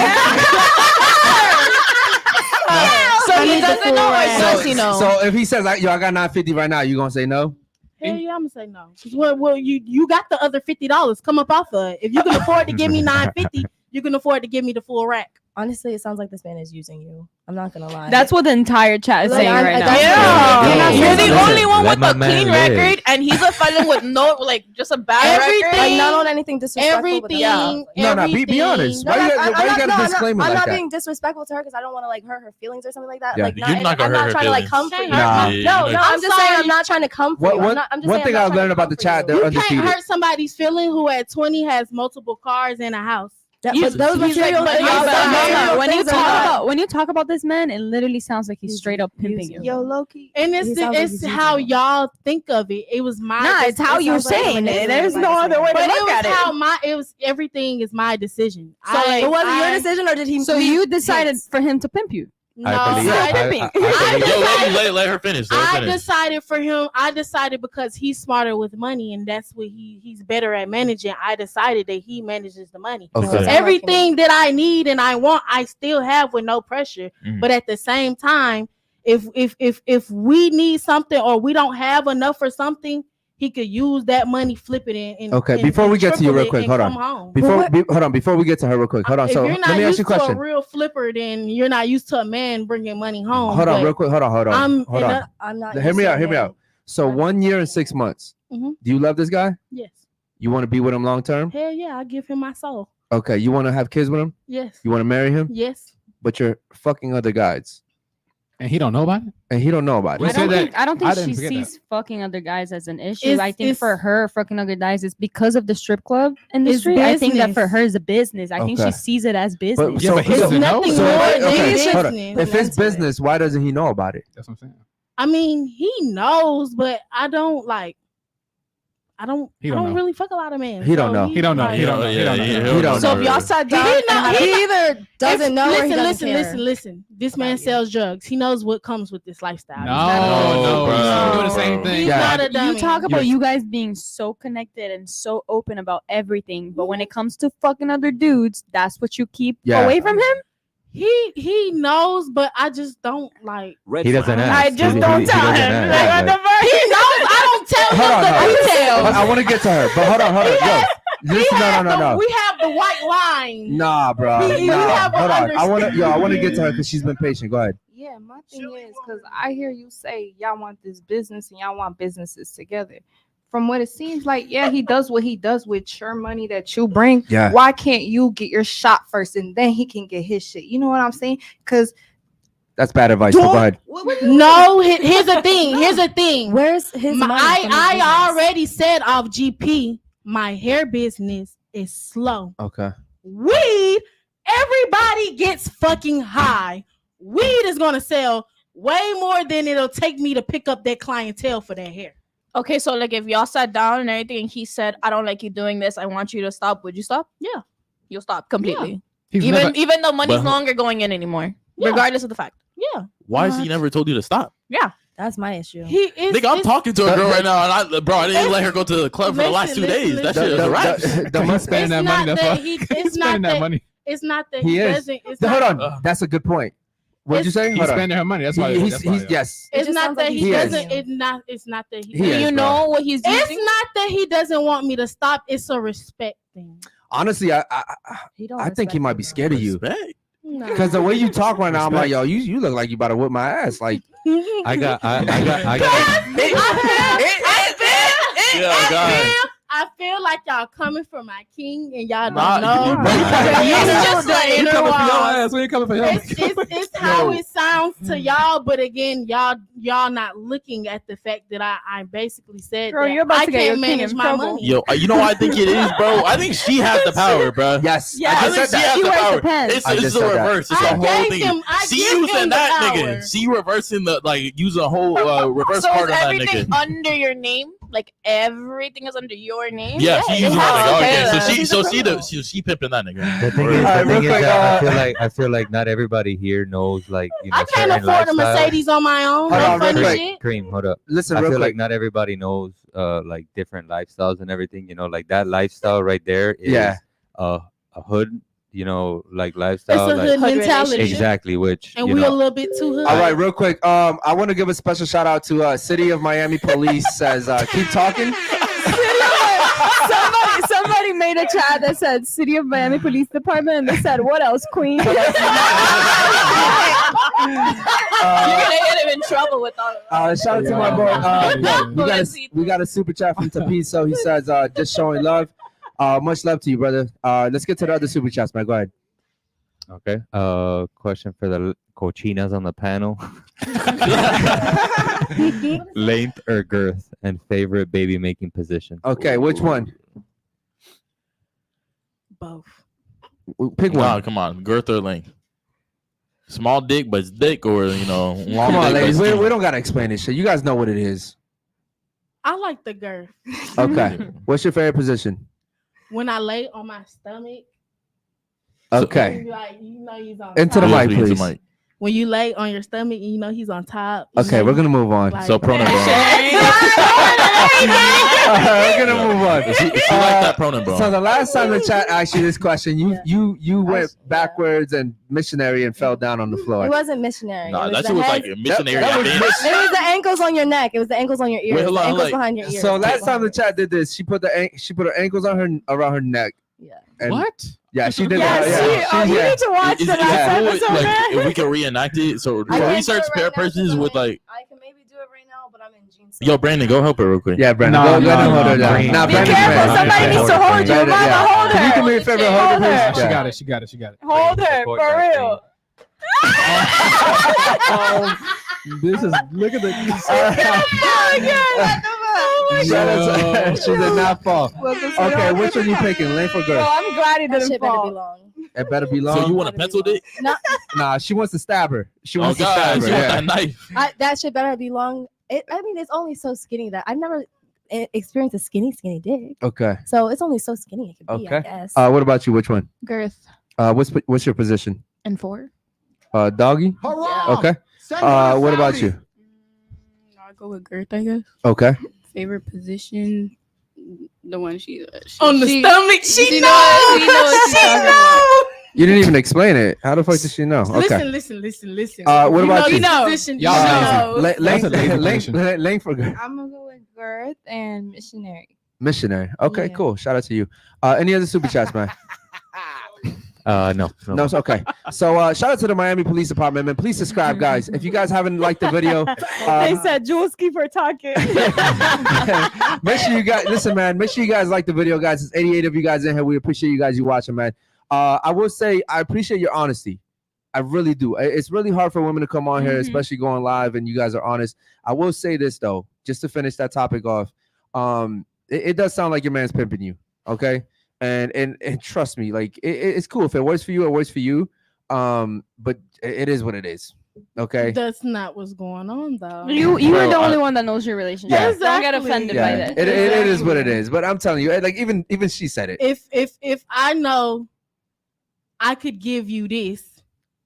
So he doesn't know, or does he know? So if he says like, yo, I got $9.50 right now, you gonna say no? Hell yeah, I'm gonna say no. Well, you got the other $50. Come up off of it. If you can afford to give me $9.50, you can afford to give me the full rack. Honestly, it sounds like this man is using you. I'm not gonna lie. That's what the entire chat is saying right now. Yeah. You're the only one with a clean record, and he's a felon with just a bad record. Like, not on anything disrespectful. Everything. Be honest. Why you got a disclaimer like that? I'm not being disrespectful to her because I don't want to like hurt her feelings or something like that. Yeah. Like, You're not gonna hurt her trying to like feelings. comfort her. Nah. No, I'm just saying I'm not trying to comfort you. One thing I've learned about the chat, they're You undefeated. can't hurt somebody's feeling who at 20 has multiple cars and a house. But those material things. When you talk about this man, it literally sounds like he's straight up pimping you. Yo, Loki. And it's how y'all think of it. It was my. It's how you're saying it. There's no other way to look at it. Everything is my decision. So it wasn't your decision, or did he? So you decided for him to pimp you? No, Let her finish. I decided for him. I decided because he's smarter with money, and that's what he's better at managing. I decided that he manages the money. Okay. Everything that I need and I want, I still have with no pressure. But at the same time, if we need something or we don't have enough for something, he could use that money, flip it in. Okay, before we get to you real quick, hold on. Before we get to her real quick, hold on. So let me ask you a question. If you're not used to a real flipper, then you're not used to a man bringing money home. Hold on, real quick. Hold on. I'm not. Hear me out. So 1 year and 6 months. Mm-hmm. Do you love this guy? Yes. You want to be with him long term? Hell yeah, I give him my soul. Okay, you want to have kids with him? Yes. You want to marry him? Yes. But you're fucking other guys. And he don't know about it? And he don't know about We it. said that. I don't I think didn't she forget sees fucking other guys as an issue. It's- I think it's- for her, fucking other guys is because of the strip club industry. I think that for business. her is a business. I think Okay. she sees it as business. Yeah, but he doesn't know. nothing So, more okay, than hold on. business. If it's business, why doesn't he know about it? That's what I'm saying. I mean, he knows, but I don't like. I don't know. really fuck a lot of men. He don't know. He don't know. like- He don't know. He don't know. He don't So know. if y'all sat He down, know- and had a- he He either doesn't know or he doesn't care. Listen. This man sells drugs. He knows what comes with this lifestyle. He's No, not a- he's doing the same thing. He's not a dummy. You talk about you guys being so connected and so open about everything, but when it comes to fucking other dudes, that's what you keep away from him. He knows, but I just don't like. He doesn't ask. I just don't tell doesn't him. ask. Like, what the fuck? He knows. I don't tell Hold on, him no. the details. I want to get to her, but hold on. No. We have the white line. Nah, bro. We Nah. have a Hold on. I want understanding. to get to her because she's been patient. Go ahead. Yeah, my thing is because I hear you say y'all want this business and y'all want businesses together. From what it seems like, yeah, he does what he does with your money that you bring. Yeah. Why can't you get your shot first and then he can get his shit? You know what I'm saying? Because That's bad advice. So go ahead. No, here's the thing. Where's his money? I already said off GP, my hair business is slow. Okay. Weed, everybody gets fucking high. Weed is gonna sell way more than it'll take me to pick up that clientele for that hair. Okay, so like if y'all sat down and everything, and he said, "I don't like you doing this. I want you to stop." Would you stop? Yeah, you'll stop completely. He's Even never- even though money's But- no longer going in anymore, Yeah. regardless of the fact. Yeah. Why has he never told you to stop? Yeah. That's my issue. He is. Nigga, I'm talking to a girl right now, and I didn't even let her go to the club for the last 2 days. That shit is a wrap. He's spending that money. That's why. It's not that money. It's not that He he is. doesn't. It's Hold not, on. That's a good point. What'd you say? He's Hold on. spending her money. That's why. He's that's why, yeah. yes. It's just not sounds that like he he is. doesn't. It's not that he. He Do is, you bro. know what he's It's using? not that he doesn't want me to stop. It's a respect thing. Honestly, I think he might be scared of you Respect. because the way you talk right now, I'm like, yo, you look like you about to whip my ass. Like, I got. Yeah, God. I feel like y'all coming for my king and y'all don't Nah, know. you- It's just the You inner coming for your wall. ass? We ain't coming for him. It's how it sounds to y'all, but again, y'all not looking at the fact that I basically said Girl, that you're about I to get your can't king manage in my trouble. money. Yo, you know what I think it is, bro? I think she has the power, bro. yes, Yeah, I I just think said she that. has She the wears power. the pants. It's I just the said that. reverse. It's I the whole gave thing. him- I See give using him that the nigga. power. See reversing the using a whole reverse So part is on that everything nigga. under your name? Like everything is under your name? Yeah, she using Oh, that nigga. Okay, then. so She's a criminal. she pimping that nigga. The thing All right, real is quick, that I feel like not everybody here knows like I can't certain afford a lifestyles. Mercedes on my own. Hold No on, real funny quick. shit. Cream, hold up. Listen, I real feel quick. like not everybody knows like different lifestyles and everything. You know, like that lifestyle right there is Yeah. a hood. You know, like It's lifestyle. a like, hood mentality. exactly. Which And you we know, a little bit too hood. All right, real quick. I want to give a special shout out to City of Miami Police. Says keep talking. Somebody made a chat that said City of Miami Police Department, and they said, "What else, Queen?" You're gonna get him in trouble with all. Shout out to my boy. We got a super chat from Tapiso. He says, just showing love. Much love to you, brother. Let's get to the other super chats, man. Go ahead. okay. Question for the cochinas on the panel: length or girth, and favorite baby making position. Okay, which one? Both. Pick one. Nah, come on, girth or length. Small dick, but it's thick, or long Come on, dick, ladies. but We skinny. don't gotta explain this shit. You guys know what it is. I like the girth. Okay. What's your favorite position? When I lay on my stomach. Okay. Like, you know he's on Into the top. mic, please. When you lay on your stomach, you know he's on top. Okay, we're gonna move on. Like- So pronoun. We're gonna move on. She like that pronoun, bro. So the last time the chat asked you this question, you went backwards and missionary and fell down on the floor. It wasn't missionary. Nah, it that was shit the was head. like a missionary. That was dance. It was the ankles on your neck. It was the ankles on your ears. Wait, hold the on, ankles like- behind your ears. So last time the chat did this, she put her ankles on her neck. Yeah. And What? Yeah, she did Yeah, that. you need to watch Is the it last cool, episode. like, man. if we can reenact it, so I for can't do research it right now purposes, 'cause with like, I can maybe do it right now, but I'm in jeans. yo, Brandon, go help her real quick. Yeah, Brandon, No, go no, ahead and hold her no, down. no. Nah, Be Brandon's careful, ready. somebody needs to hold you. Brandon, Mama, hold Can you her. do me a favor? Hold Hold her, her. please. She Yeah. got it. She got it. She got it. Hold her for real. This is look at the. She did not fall. Okay, which one you picking, length or girth? I'm glad it didn't fall. It better be long. So you want a pencil dick? Nah, she wants to stab her. She Oh wants to God, stab her. she want Yeah. that knife. That shit better be long. I mean, it's only so skinny that I've never experienced a skinny dick. Okay. So it's only so skinny it could be, I Okay. guess. What about you? Which one? Girth What's your position? and 4. Doggy. Okay. What about you? I'll go with Girth, I guess. Okay. Favorite position, the one she On the stomach. She knows. knows. She knows what she's She talking knows. You didn't even explain it. How the fuck did she know? Okay. Listen. What about you? Position, Y'all you lazy. know. That's a lazy position. Length for girth. I'm gonna go with Girth and missionary. Missionary. Okay, Yeah. cool. Shout out to you. Any other super chats, man? No. No, it's okay. So shout out to the Miami Police Department, man. Please subscribe, guys. If you guys haven't liked the video, They said, Jules, keep her talking. make sure you guys listen, man. Make sure you guys like the video, guys. There's 88 of you guys in here. We appreciate you guys watching, man. I will say I appreciate your honesty. I really do. It's really hard for women to come on here, especially going live, and you guys are honest. I will say this though, just to finish that topic off. It does sound like your man's pimping you, okay? And trust me, like it's cool if it works for you, it works for you. But it is what it is, okay? That's not what's going on, though. You are the only one that knows your relationship. Yeah. Don't get offended by Yeah, that. it is what it is. But I'm telling you, like even she said it. If I know I could give you this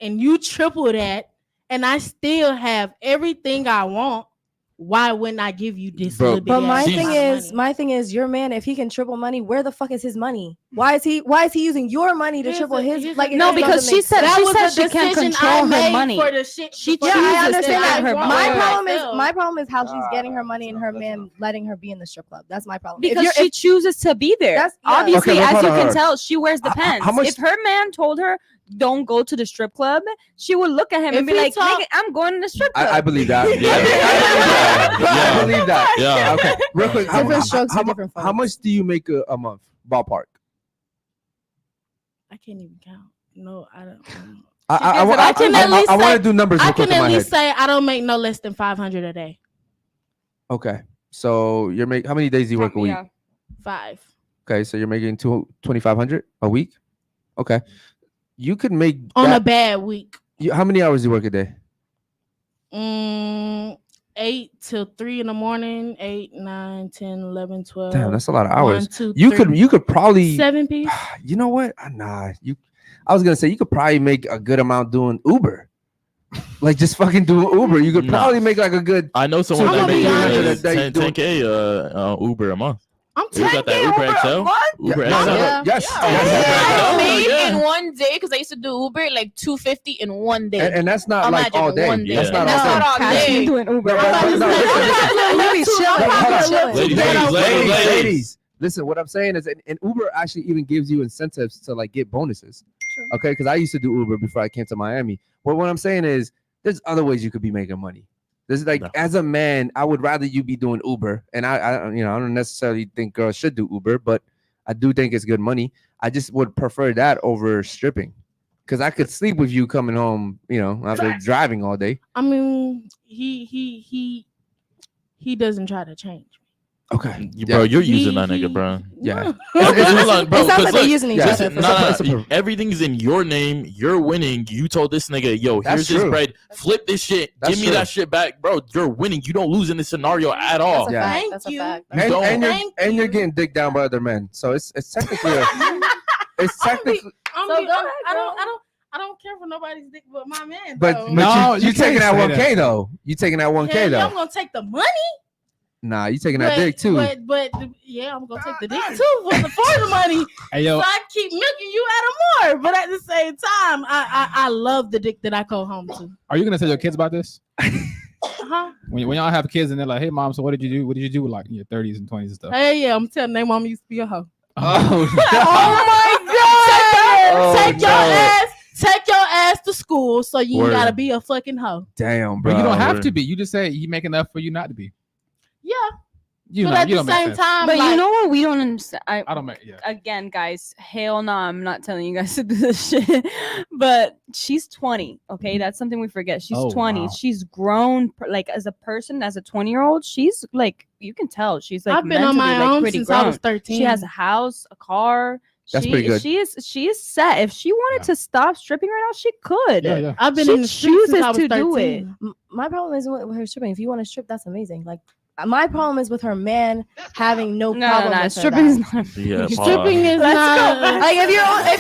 and you triple that and I still have everything I want, why wouldn't I give you this little bit? But my thing is, your man, if he can triple money, where the fuck is his money? Why is he using your money to triple his? Like, no, because she said she can't control her money. She chooses I understand to that. her My problem is how she's getting her money and her man letting her be in the strip club. That's my problem. Because she chooses to be there. Obviously, Okay, as hold you on, can hold on. tell, she wears the pants. how much- If her man told her don't go to the strip club, she would look at him and be like, "Nigga, I'm going to the strip club." I believe that. I believe that. Yeah. Okay. Real quick. Different strokes for different how much do you make a month? Ballpark. I can't even count. No, I don't. I want to do numbers. I real quick can in at my least head. say I don't make no less than 500 a day. Okay. So you're making how many days do you work a week? Yeah. 5. Okay, so you're making 2,500 a week. Okay. You could make On a bad week. How many hours do you work a day? 8 till 3 in the morning, 8, 9, 10, 11, 12. Damn, that's a lot of hours. 1, 2, you 3. could probably 7 piece. You know what? Nah, I was gonna say you could probably make a good amount doing Uber. Like just fucking doing Uber. You could probably make like a good. I know someone that makes 10K Uber a month. I'm You got that Uber XL? Uber XL? Yes. I made Yeah. in one day because I used to do Uber like $250 in one day. And that's not like all day. One day. That's not That's all not day. all day. doing Uber. Ladies, listen. What I'm saying is, and Uber actually even gives you incentives to like get bonuses. Okay, because I used to do Uber before I came to Miami. But what I'm saying is, there's other ways you could be making money. This is like, as a man, I would rather you be doing Uber, and I don't necessarily think girls should do Uber, but I do think it's good money. I just would prefer that over stripping, because I could sleep with you coming home, after driving all day. I mean, he doesn't try to change. Okay, Bro, you're using that nigga, bro. Yeah. It sounds like they're using each other. Everything's in your name. You're winning. You told this nigga, yo, That's here's this true. bread. Flip this shit. That's Give me true. that shit back, bro. You're winning. You don't lose in this scenario at all. That's a fact. That's a fact. And you're getting dicked down by other men, so it's technically I don't care for nobody's dick but my man. But though. you taking that 1K though. You taking that 1K Hell yeah, though. I'm gonna take the money. Nah, you taking that dick too. But yeah, I'm gonna take the dick too for the money. Hey, yo. So I keep milking you out of more. But at the same time, I love the dick that I go home to. Are you gonna tell your kids about this? Huh? When y'all have kids and they're like, "Hey, mom, so what did you do? What did you do like in your 30s and 20s and stuff?" Hey, yeah, I'm telling their mama used to be a hoe. Oh, Take your ass to school so you Word. gotta be a fucking hoe. Damn, bro. but you don't have to be. You just say you make enough for you not to be. Yeah. You but know, at you the don't make same sense. time, But like, you know what? We don't understand. I don't make. Yeah. Again, guys, hell no, I'm not telling you guys to do this shit. But she's 20. Okay, that's something we forget. She's 20. Wow. She's grown, like as a person, as a 20-year-old. She's like, you can tell she's like I've been on mentally, my like, own pretty since grown. I was 13. She has a house, a car. That's pretty good. She is set. If she wanted to stop stripping right now, she could. Yeah. I've been She in the streets since chooses I was to do 13. it. My problem is with her stripping. If you want to strip, that's amazing. Like my problem is with her man having no problem with stripping is her. not. Stripping is Let's not. go. Like if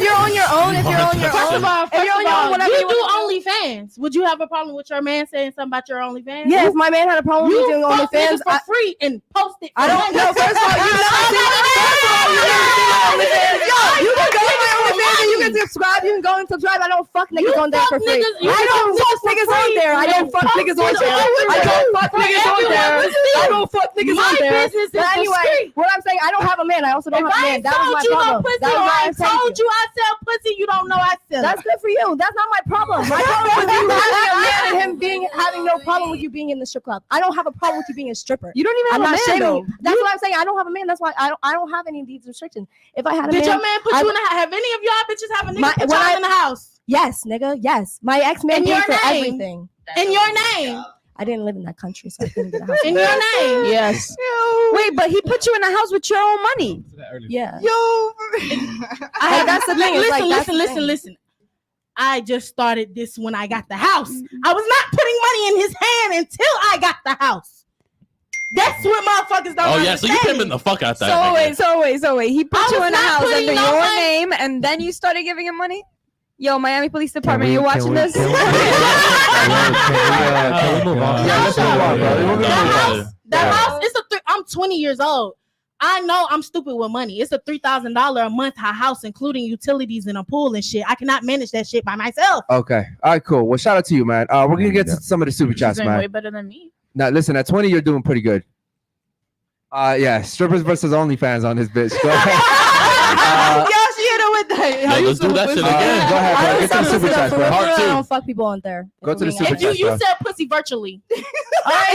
you're on your own, if you're on your First own, of all, if you're on your own, whatever you you do want. OnlyFans. Would you have a problem with your man saying something about your OnlyFans? Yeah, if my man had a problem with you doing fuck OnlyFans, niggas for free and post it. I don't know. First of all, you can go on my OnlyFans and you can subscribe. You can go and subscribe. I don't fuck niggas on there for free. I don't fuck niggas on there. I don't fuck niggas on there. I don't fuck niggas on there. I don't fuck niggas on there. But anyway, what I'm saying, I don't have a man. I also don't have a man. That was my problem. That was why I told you I sell pussy. You don't know I sell. That's good for you. That's not my problem. My problem was you having a man and him having no problem with you being in the strip club. I don't have a problem with you being a stripper. You don't even I'm have not a man, shaming though. you. That's what I'm saying. I don't have a man. That's why I don't have any of these restrictions. If I had a Did man, your man put you in the house? Have any of y'all bitches have a nigga put when y'all in the house? Yes, nigga. Yes. My ex-man In paid your for name. everything. In your name. I didn't live in that country, so I couldn't get a house. In your name. Yes. Wait, but he put you in a house with your own money. Yeah. That's the thing. It's like, that's the Listen. thing. I just started this when I got the house. I was not putting money in his hand until I got the house. That's what motherfuckers don't Oh yeah, so you understand. pimping the fuck out that. So wait. He I put you was in a not house putting under no your money. name, and then you started giving him money. Yo, Miami Police Department, you're watching this? Can we move on? Yeah, let's move on, bro. The house, I'm 20 years old. I know I'm stupid with money. It's a $3,000 a month house, including utilities and a pool and shit. I cannot manage that shit by myself. Okay. All right, cool. Well, shout out to you, man. We're gonna get to some of the super chats, She's doing way man. better than me. Now, listen, at 20, you're doing pretty good. Yeah, strippers versus OnlyFans on this bitch. Go ahead. She hit her with that. Let's do that shit again. Go ahead, bro. Get to the super chats, bro. I don't fuck people on there. Go to the super If you chats, bro. sell pussy virtually. All right,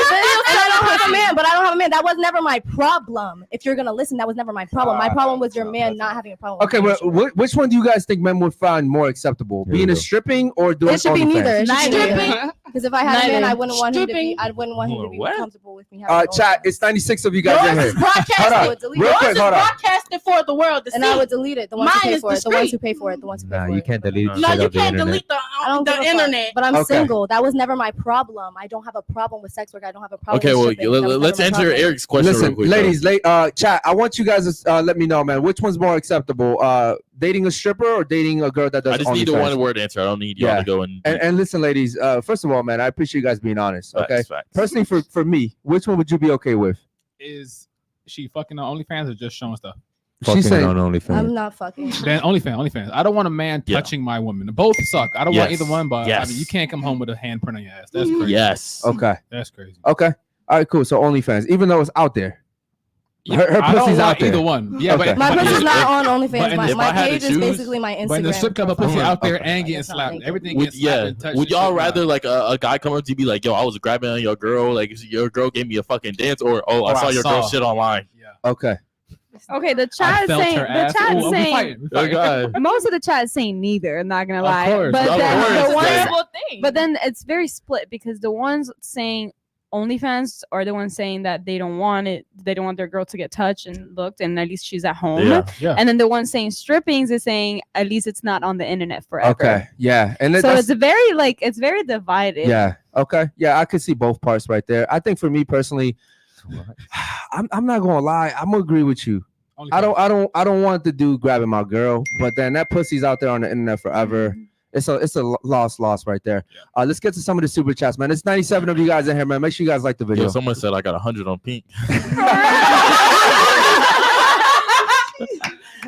I don't have a man, but I don't have a man. That was never my problem. If you're gonna listen, that was never my problem. My problem was your man not having a problem. Okay, with well, which one do you guys think men would find more acceptable? Being a stripping or doing it should be OnlyFans? neither. It should be neither. Because if I had a man, Neither. I wouldn't want him to be. I wouldn't want him to be comfortable with me. Chat, it's 96 of you guys in here. Yours is broadcasted. Hold on. Real quick, hold on. Broadcasted for the world to see. And I would delete it. The ones who Mine pay is for it. The ones who discreet. pay for it. The ones who pay Nah, for you it. can't delete No, shit you off the can't internet. delete I don't the give a fuck. internet. But I'm Okay. single. That was never my problem. I don't have a problem with sex work. I don't have a problem. Okay, with well, stripping. That was let's never my answer problem. Eric's question Listen, real quick. ladies, chat, I want you guys to let me know, man. Which one's more acceptable? Dating a stripper or dating a girl that does I just need a OnlyFans? one-word answer. I don't need y'all Yeah. to go and. And listen, ladies, first of all, man, I appreciate you guys being honest. Okay, Facts. personally, for me, which one would you be okay with? Is she fucking on OnlyFans or just showing stuff? Fucking She's saying on OnlyFans. I'm not fucking. Then OnlyFans. I don't want a man touching my woman. Both suck. I don't want Yes. either one, but I Yes. mean, you can't come home with a handprint on your ass. That's crazy. Yes. Okay, That's crazy. okay, all right, cool. So OnlyFans, even though it's out there, her I don't pussy's want out there. either one. Yeah, Okay. but My pussy's not on but OnlyFans. in My, the- my if I had page to is choose- basically my Instagram. But in the strip club, a pussy profile. out there Okay. and getting slapped. Everything Would, gets slapped and touched. would y'all and shit. rather like a guy come up to you be like, yo, I was grabbing on your girl, like your girl gave me a fucking dance, or I saw your girl shit online. Okay. Okay, the I chat is felt saying her ass. Ooh, we saying fighting. We Oh, fighting. God. most of the chat is saying neither. I'm not gonna Of lie, course, but of then course. the ones, Terrible but then it's very split because the ones saying OnlyFans are the ones saying that they don't want it, they don't want their girl to get touched and looked, and at least she's at home. Yeah. And then the ones saying strippings is saying at least it's not on the internet forever. Okay. Yeah. And So that's, it's very it's very divided. yeah. Okay. Yeah, I could see both parts right there. I think for me personally, I'm not gonna lie. I'm gonna agree with you. I don't want the dude grabbing my girl, but then that pussy's out there on the internet forever. It's a loss right there. Let's get to some of the super chats, man. It's 97 of you guys in here, man. Make sure you guys like the video. Yo, someone said I got 100 on pink.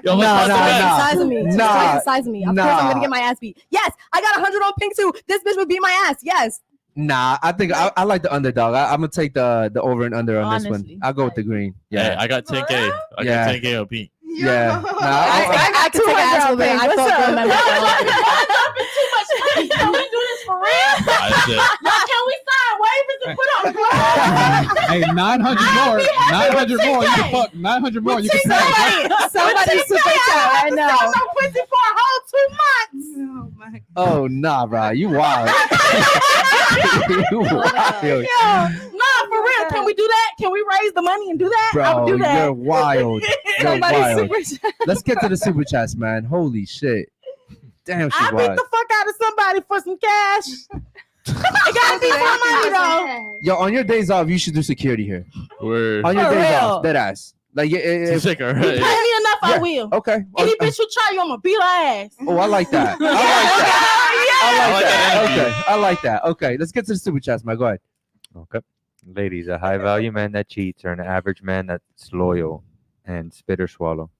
Yo, let's Size of me. Nah. Size of me. Of course, I'm gonna get my ass beat. Yes, I got 100 on pink too. This bitch would beat my ass. Yes. Nah, I think I like the underdog. I'm gonna take the over and under on this Honestly. one. I'll go with the green. Yeah, Yeah. I got 10K. I Yeah. got 10K on pink. Yeah. Nah, I could take an ass whooping. I What's fuck up? with my Too much money. Can we do this for real? I said, Y'all, can we sign waivers and put on gloves? Hey, 900 more. 900 more. You can fuck. 900 more. You can fuck. Somebody super chat right now. I'm pussy for a whole 2 months. Oh my. Oh nah, bro, you wild. You wild. Yo, nah, for real. Can we do that? Can we raise the money and do that? I'll Bro, do that. you're wild. You're Somebody wild. super chat. Let's get to the super chats, man. Holy shit. Damn, she's I beat wild. the fuck out of somebody for some cash. It gotta be some money though. Yo, on your days off, you should do security here. Word. On your For days real. off, dead ass. Like, if, Sick, all You right. pay me enough, I will. okay. Any bitch who try you, I'm gonna beat her ass. Oh, I like that. I like that. Okay, I like that. Okay, let's get to the super chats, man. Go ahead. Okay. Ladies, a high value man that cheats or an average man that's loyal and spit or swallow.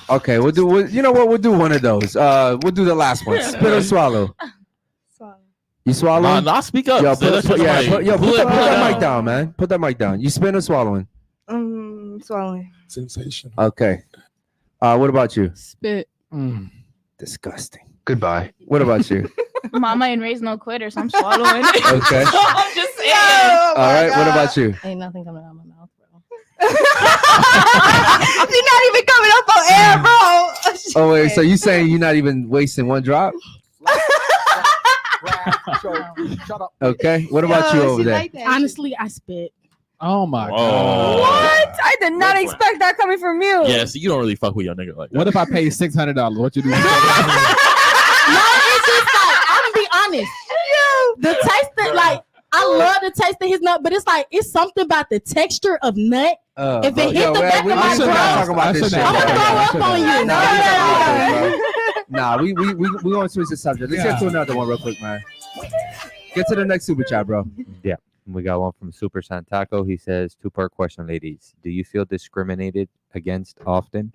Okay, we'll do. You know what? We'll do one of those. We'll do the last one. Spit or swallow. You swallow? Nah, speak up. Yo, Say put that that down. mic down, man. Put that mic down. You spitting or swallowing? Swallowing. Sensation. Okay. What about you? Spit. Disgusting. Goodbye. What about you? Mama ain't raised no quitters. I'm swallowing. Okay. I'm just saying. All right. What about you? Ain't nothing coming out of my mouth, bro. You're not even coming up on air, bro. Oh wait. So you saying you're not even wasting one drop? Shut up. Okay. What about you over there? Honestly, I spit. Oh my Oh. god. What? I did not expect that coming from you. Yeah, so you don't really fuck with your nigga like that. What if I pay $600? What you do? No, it's just like I'm gonna be honest. The taste that like I love the taste of his nut, but it's like it's something about the texture of nut. If it hit the back of my should not talk throat, about this shit. I'm gonna throw up on you. Nah, we gonna switch the subject. Let's get to another one real quick, man. Get to the next super chat, bro. Yeah. We got one from Super Santaco. He says, 2-part question, ladies. Do you feel discriminated against often?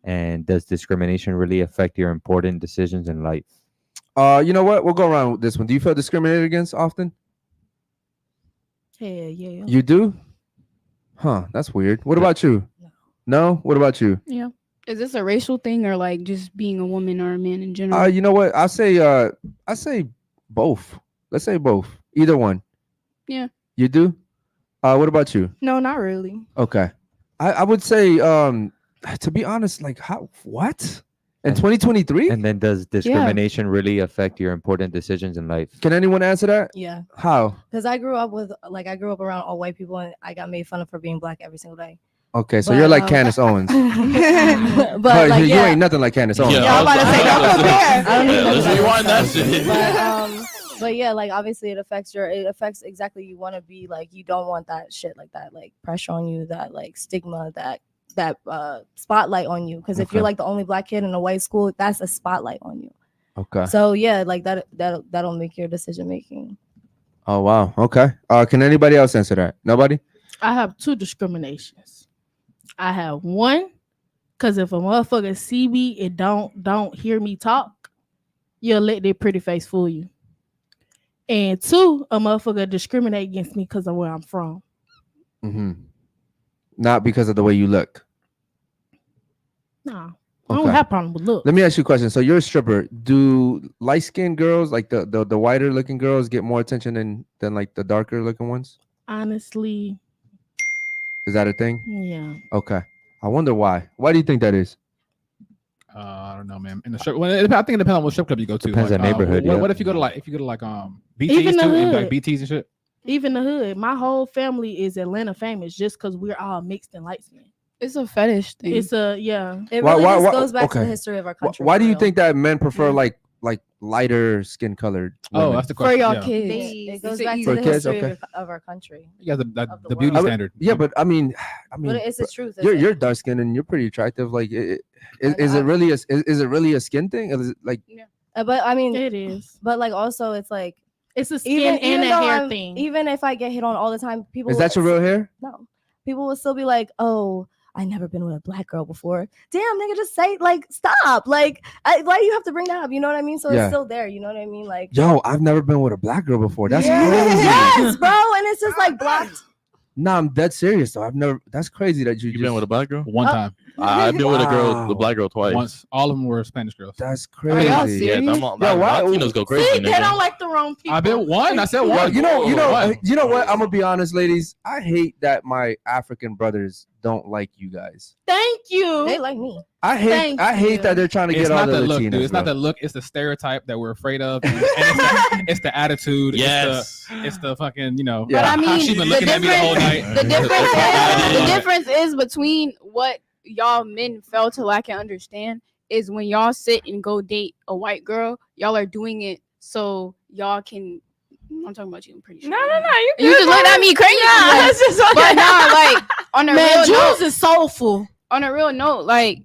And does discrimination really affect your important decisions in life? You know what? We'll go around with this one. Do you feel discriminated against often? Hell yeah. You do? Huh, that's weird. What about you? No? What about you? Yeah. Is this a racial thing or like just being a woman or a man in general? You know what? I say both. Let's say both. Either one. Yeah. You do? What about you? No, not really. Okay. I would say to be honest, like what? In 2023? And then does discrimination really affect your important decisions in life? Can anyone answer that? Yeah. How? Because I grew up around all white people and I got made fun of for being black every single day. Okay, so But, you're like Candace Owens. but like, you ain't nothing like Candace Owens. Yeah, I'm about to say don't compare. I don't even know let's who that rewind that is. shit. But yeah, like obviously it affects exactly you want to be like you don't want that shit like that, like pressure on you, that like stigma, that spotlight on you. Because if Okay. you're like the only black kid in a white school, that's a spotlight on you. Okay. So yeah, like that'll make your decision making. Oh wow. Okay. Can anybody else answer that? Nobody? I have two discriminations. I have one, because if a motherfucker see me and don't hear me talk, you'll let their pretty face fool you. And two, a motherfucker discriminate against me because of where I'm from. Mm-hmm. Not because of the way you look. No, I don't have problem with look. Let me ask you a question. So you're a stripper. Do light-skinned girls, like the whiter looking girls, get more attention than like the darker looking ones? Honestly, Is that a thing? yeah. Okay. I wonder why. Why do you think that is? I don't know, man. In the strip, I think it depends on what strip club you go to. Depends like, on neighborhood, What, yeah. what if you go to like BTs Even the too, and, hood. like BTs and shit? Even the hood. My whole family is Atlanta famous just because we're all mixed and light skinned. It's a fetish thing. It's a yeah. It Why- really why- just why- goes back to okay. the history of our country. Why for do you real. think that men prefer like lighter skin colored women? Oh, that's the for question. y'all yeah. kids. It goes It's back easy. to For the kids, history okay. of our country. You got Of the the beauty world. standard. Yeah, but I mean, But it's the truth. you're dark skinned and you're pretty attractive. Like, is it really a skin thing? Is it like But I mean, It is. but like also it's like It's a skin and a though hair thing. Even if I get hit on all the time, people is that your real hair? No, people will still be like, "Oh, I never been with a black girl before." Damn, nigga, just say like, stop. Like, why do you have to bring that up? You know what I mean? So Yeah. it's still there. You know what I mean? Like, Yo, I've never been with a black girl before. That's yes, crazy. yes, bro, and it's just like blocked. Nah, I'm dead serious though. I've never. That's crazy that You been with a black girl? One time. I've been with a girl, the black girl, twice. Once. All of them were Spanish girls. That's Are y'all crazy. serious? Latinos go crazy. See, they nigga. don't like the wrong people. I've been one. I said Well, one. you know One. what? I'm gonna be honest, ladies. I hate that my African brothers don't like you guys. Thank you. They like me. I hate that they're trying to It's get all not the the look, Latinas. dude. It's not bro. the look. It's the stereotype that we're afraid of. And it's the attitude. Yes. It's the fucking, you know. Yeah. But I how mean, she been the looking at me the whole night. the difference is between what y'all men fail to lack and understand is when y'all sit and go date a white girl, y'all are doing it so y'all can. I'm talking about you. I'm pretty sure. No, You just looked at me crazy. Yeah, that's just like- but nah, like on a Man, real Jules note, is soulful. on a real note, like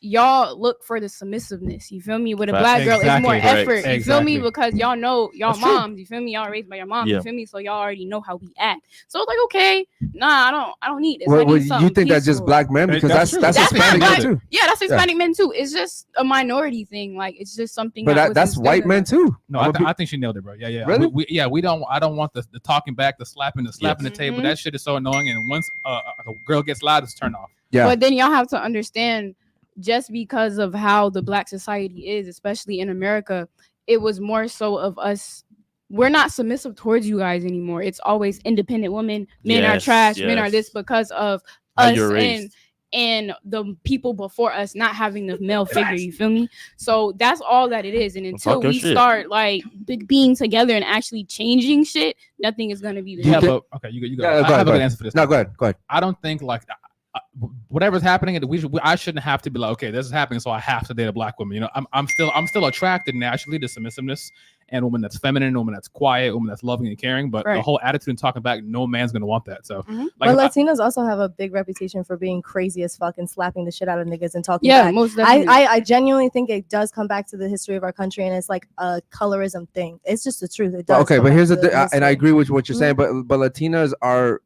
y'all look for the submissiveness. You feel me? With a black girl, it's more Exactly. effort. You feel me? Exactly. Because y'all know y'all That's true. moms. You feel me? Y'all raised by your mom. Yeah. You feel me? So y'all already know how we act. So it's like, okay, nah, I don't need this. I Well, need you something think that's just peaceful. black men? Because That's that's true. That's Hispanic not men black. too. Yeah, that's Hispanic men too. It's just a minority thing. Like it's just something. But was that's instilled white in men us. too. No, I think she nailed it, bro. Yeah. Really? I don't want the talking back, the slapping the table. Mhm. That shit is so annoying. And once a girl gets loud, it's turn off. Yeah. But then y'all have to understand, just because of how the black society is, especially in America, it was more so of us. We're not submissive towards you guys anymore. It's always independent women. Men are Yes, trash. Men are yes. this because of How us you're raised. and the people before us not having the male figure. You feel me? So that's all that it is. And until Fuck your we shit. start like being together and actually changing shit, nothing is gonna be the Yeah, same. but okay, you go. Yeah, I go have ahead, a go good ahead. answer for this. No, go ahead. I don't think like whatever's happening, I shouldn't have to be like, okay, this is happening, so I have to date a black woman. You know, I'm still attracted naturally to submissiveness and a woman that's feminine, a woman that's quiet, a woman that's loving and caring. But the Right. whole attitude and talking back, no man's gonna want that. So, Mhm. like, But Latinos also have a big reputation for being crazy as fuck and slapping the shit out of niggas and talking Yeah, back. most definitely. I genuinely think it does come back to the history of our country, and it's like a colorism thing. It's just the truth. It does. Okay, come but back here's to the thing, and I history. agree with what you're saying. Mhm. But Latinas are,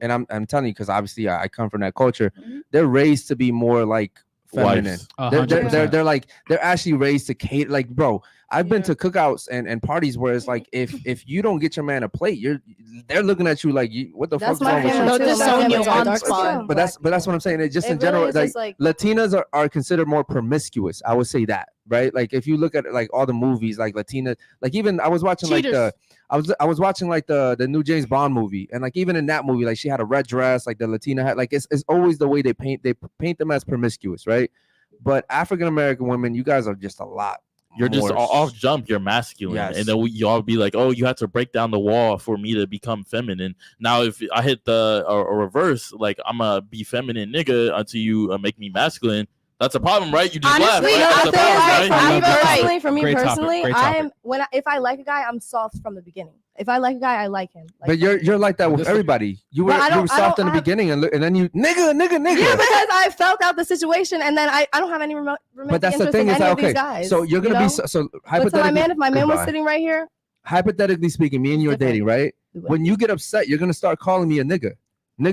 and I'm telling you because obviously I come from that culture. Mhm. They're raised to be more like feminine. Wives. They're like they're actually raised to cater. Like, bro, I've been to cookouts and parties where it's like if you don't get your man a plate, they're looking at you like, what the That's fuck's wrong my with you? family too. Just My sewing family's you all on dark spot. skin, But black that's what I'm saying. It's just It in general, really is like, just like- Latinas are considered more promiscuous. I would say that, right? Like if you look at like all the movies, like Latina, like even I was watching Cheaters. I was watching like the new James Bond movie, and like even in that movie, like she had a red dress, like the Latina had, like it's always the way they paint them as promiscuous, right? But African American women, you guys are just a lot. You're just more off jump. You're masculine, Yes. and then y'all be like, "Oh, you have to break down the wall for me to become feminine." Now, if I hit the a reverse, like I'm a be feminine nigga until you make me masculine. That's a problem, right? You just laugh. Honestly, Right? That's a problem, right? for me Great topic, personally, great topic. I'm if I like a guy, I'm soft from the beginning. If I like a guy, I like him. Like, But you're like that with This- everybody. You were But I you were don't- I soft in don't the have- beginning, and then you nigga. yeah, because I felt out the situation, and then I don't have any romantic But that's the interest thing in is any that of these okay. guys. So you're gonna you be know? so But to hypothetically. my man, if my man was Goodbye. sitting right here, Hypothetically speaking, me and you are Different. dating, right? When you get upset, you're gonna start calling me a nigga, and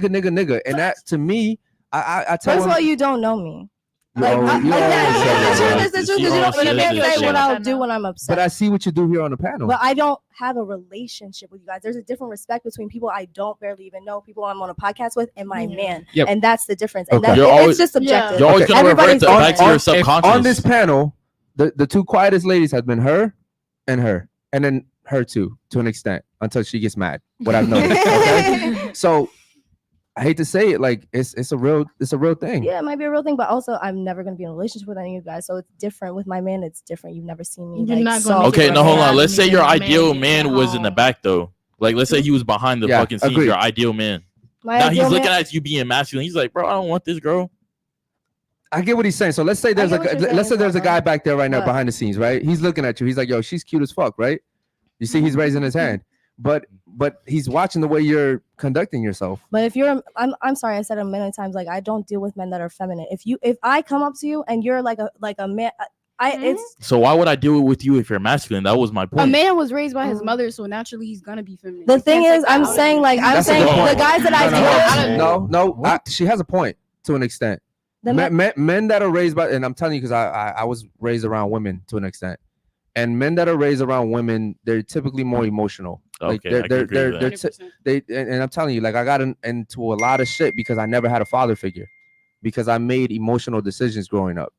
that to me, I tell first of him, all, you don't know me. You Like, always- you yeah, always say the that, truth right? is the truth. She is You always don't says you can't that say shit. what I'll do when I'm upset. but I see what you do here on the panel. But I don't have a relationship with you guys. There's a different respect between people I don't barely even know, people I'm on a podcast with, and my man. Yep. And that's the difference. And Okay. that, You're it's always- just subjective. You're always gonna revert Everybody's back to your different. subconscious. On this panel, the two quietest ladies have been her, and then her too, to an extent, until she gets mad. What I've noticed. Okay? So I hate to say it, like it's a real thing. Yeah, it might be a real thing, but also I'm never gonna be in a relationship with any of you guys. So it's different with my man. It's different. You've never seen me. You're like, not gonna soft Okay, or no, hold anything. on. Let's say your ideal man man was in the back though. Like, let's say he was behind the Yeah, fucking scenes. agreed. Your ideal man. My Now he's ideal looking man- at you being masculine. He's like, bro, I don't want this girl. I get what he's saying. So let's say there's get what you're saying, let's say there's a guy back there right now What? behind the scenes, right? He's looking at you. He's like, yo, she's cute as fuck, right? You see, he's raising his hand, but he's watching the way you're conducting yourself. But if you're, I'm sorry, I said it many times. Like I don't deal with men that are feminine. If I come up to you and you're like a man, it's So why would I deal with you if you're masculine? That was my A point. man was raised by his mother, so naturally he's gonna be feminine. the You thing can't is, take that I'm out. saying like I'm That's a saying good the point. guys that I deal with. No, she has a point to an extent. The Men that are raised by, and I'm telling you because I was raised around women to an extent, and men that are raised around women, they're typically more emotional. Like Okay, I can agree with that. and I'm telling you, like I got into a lot of shit because I never had a father figure. because I made emotional decisions growing up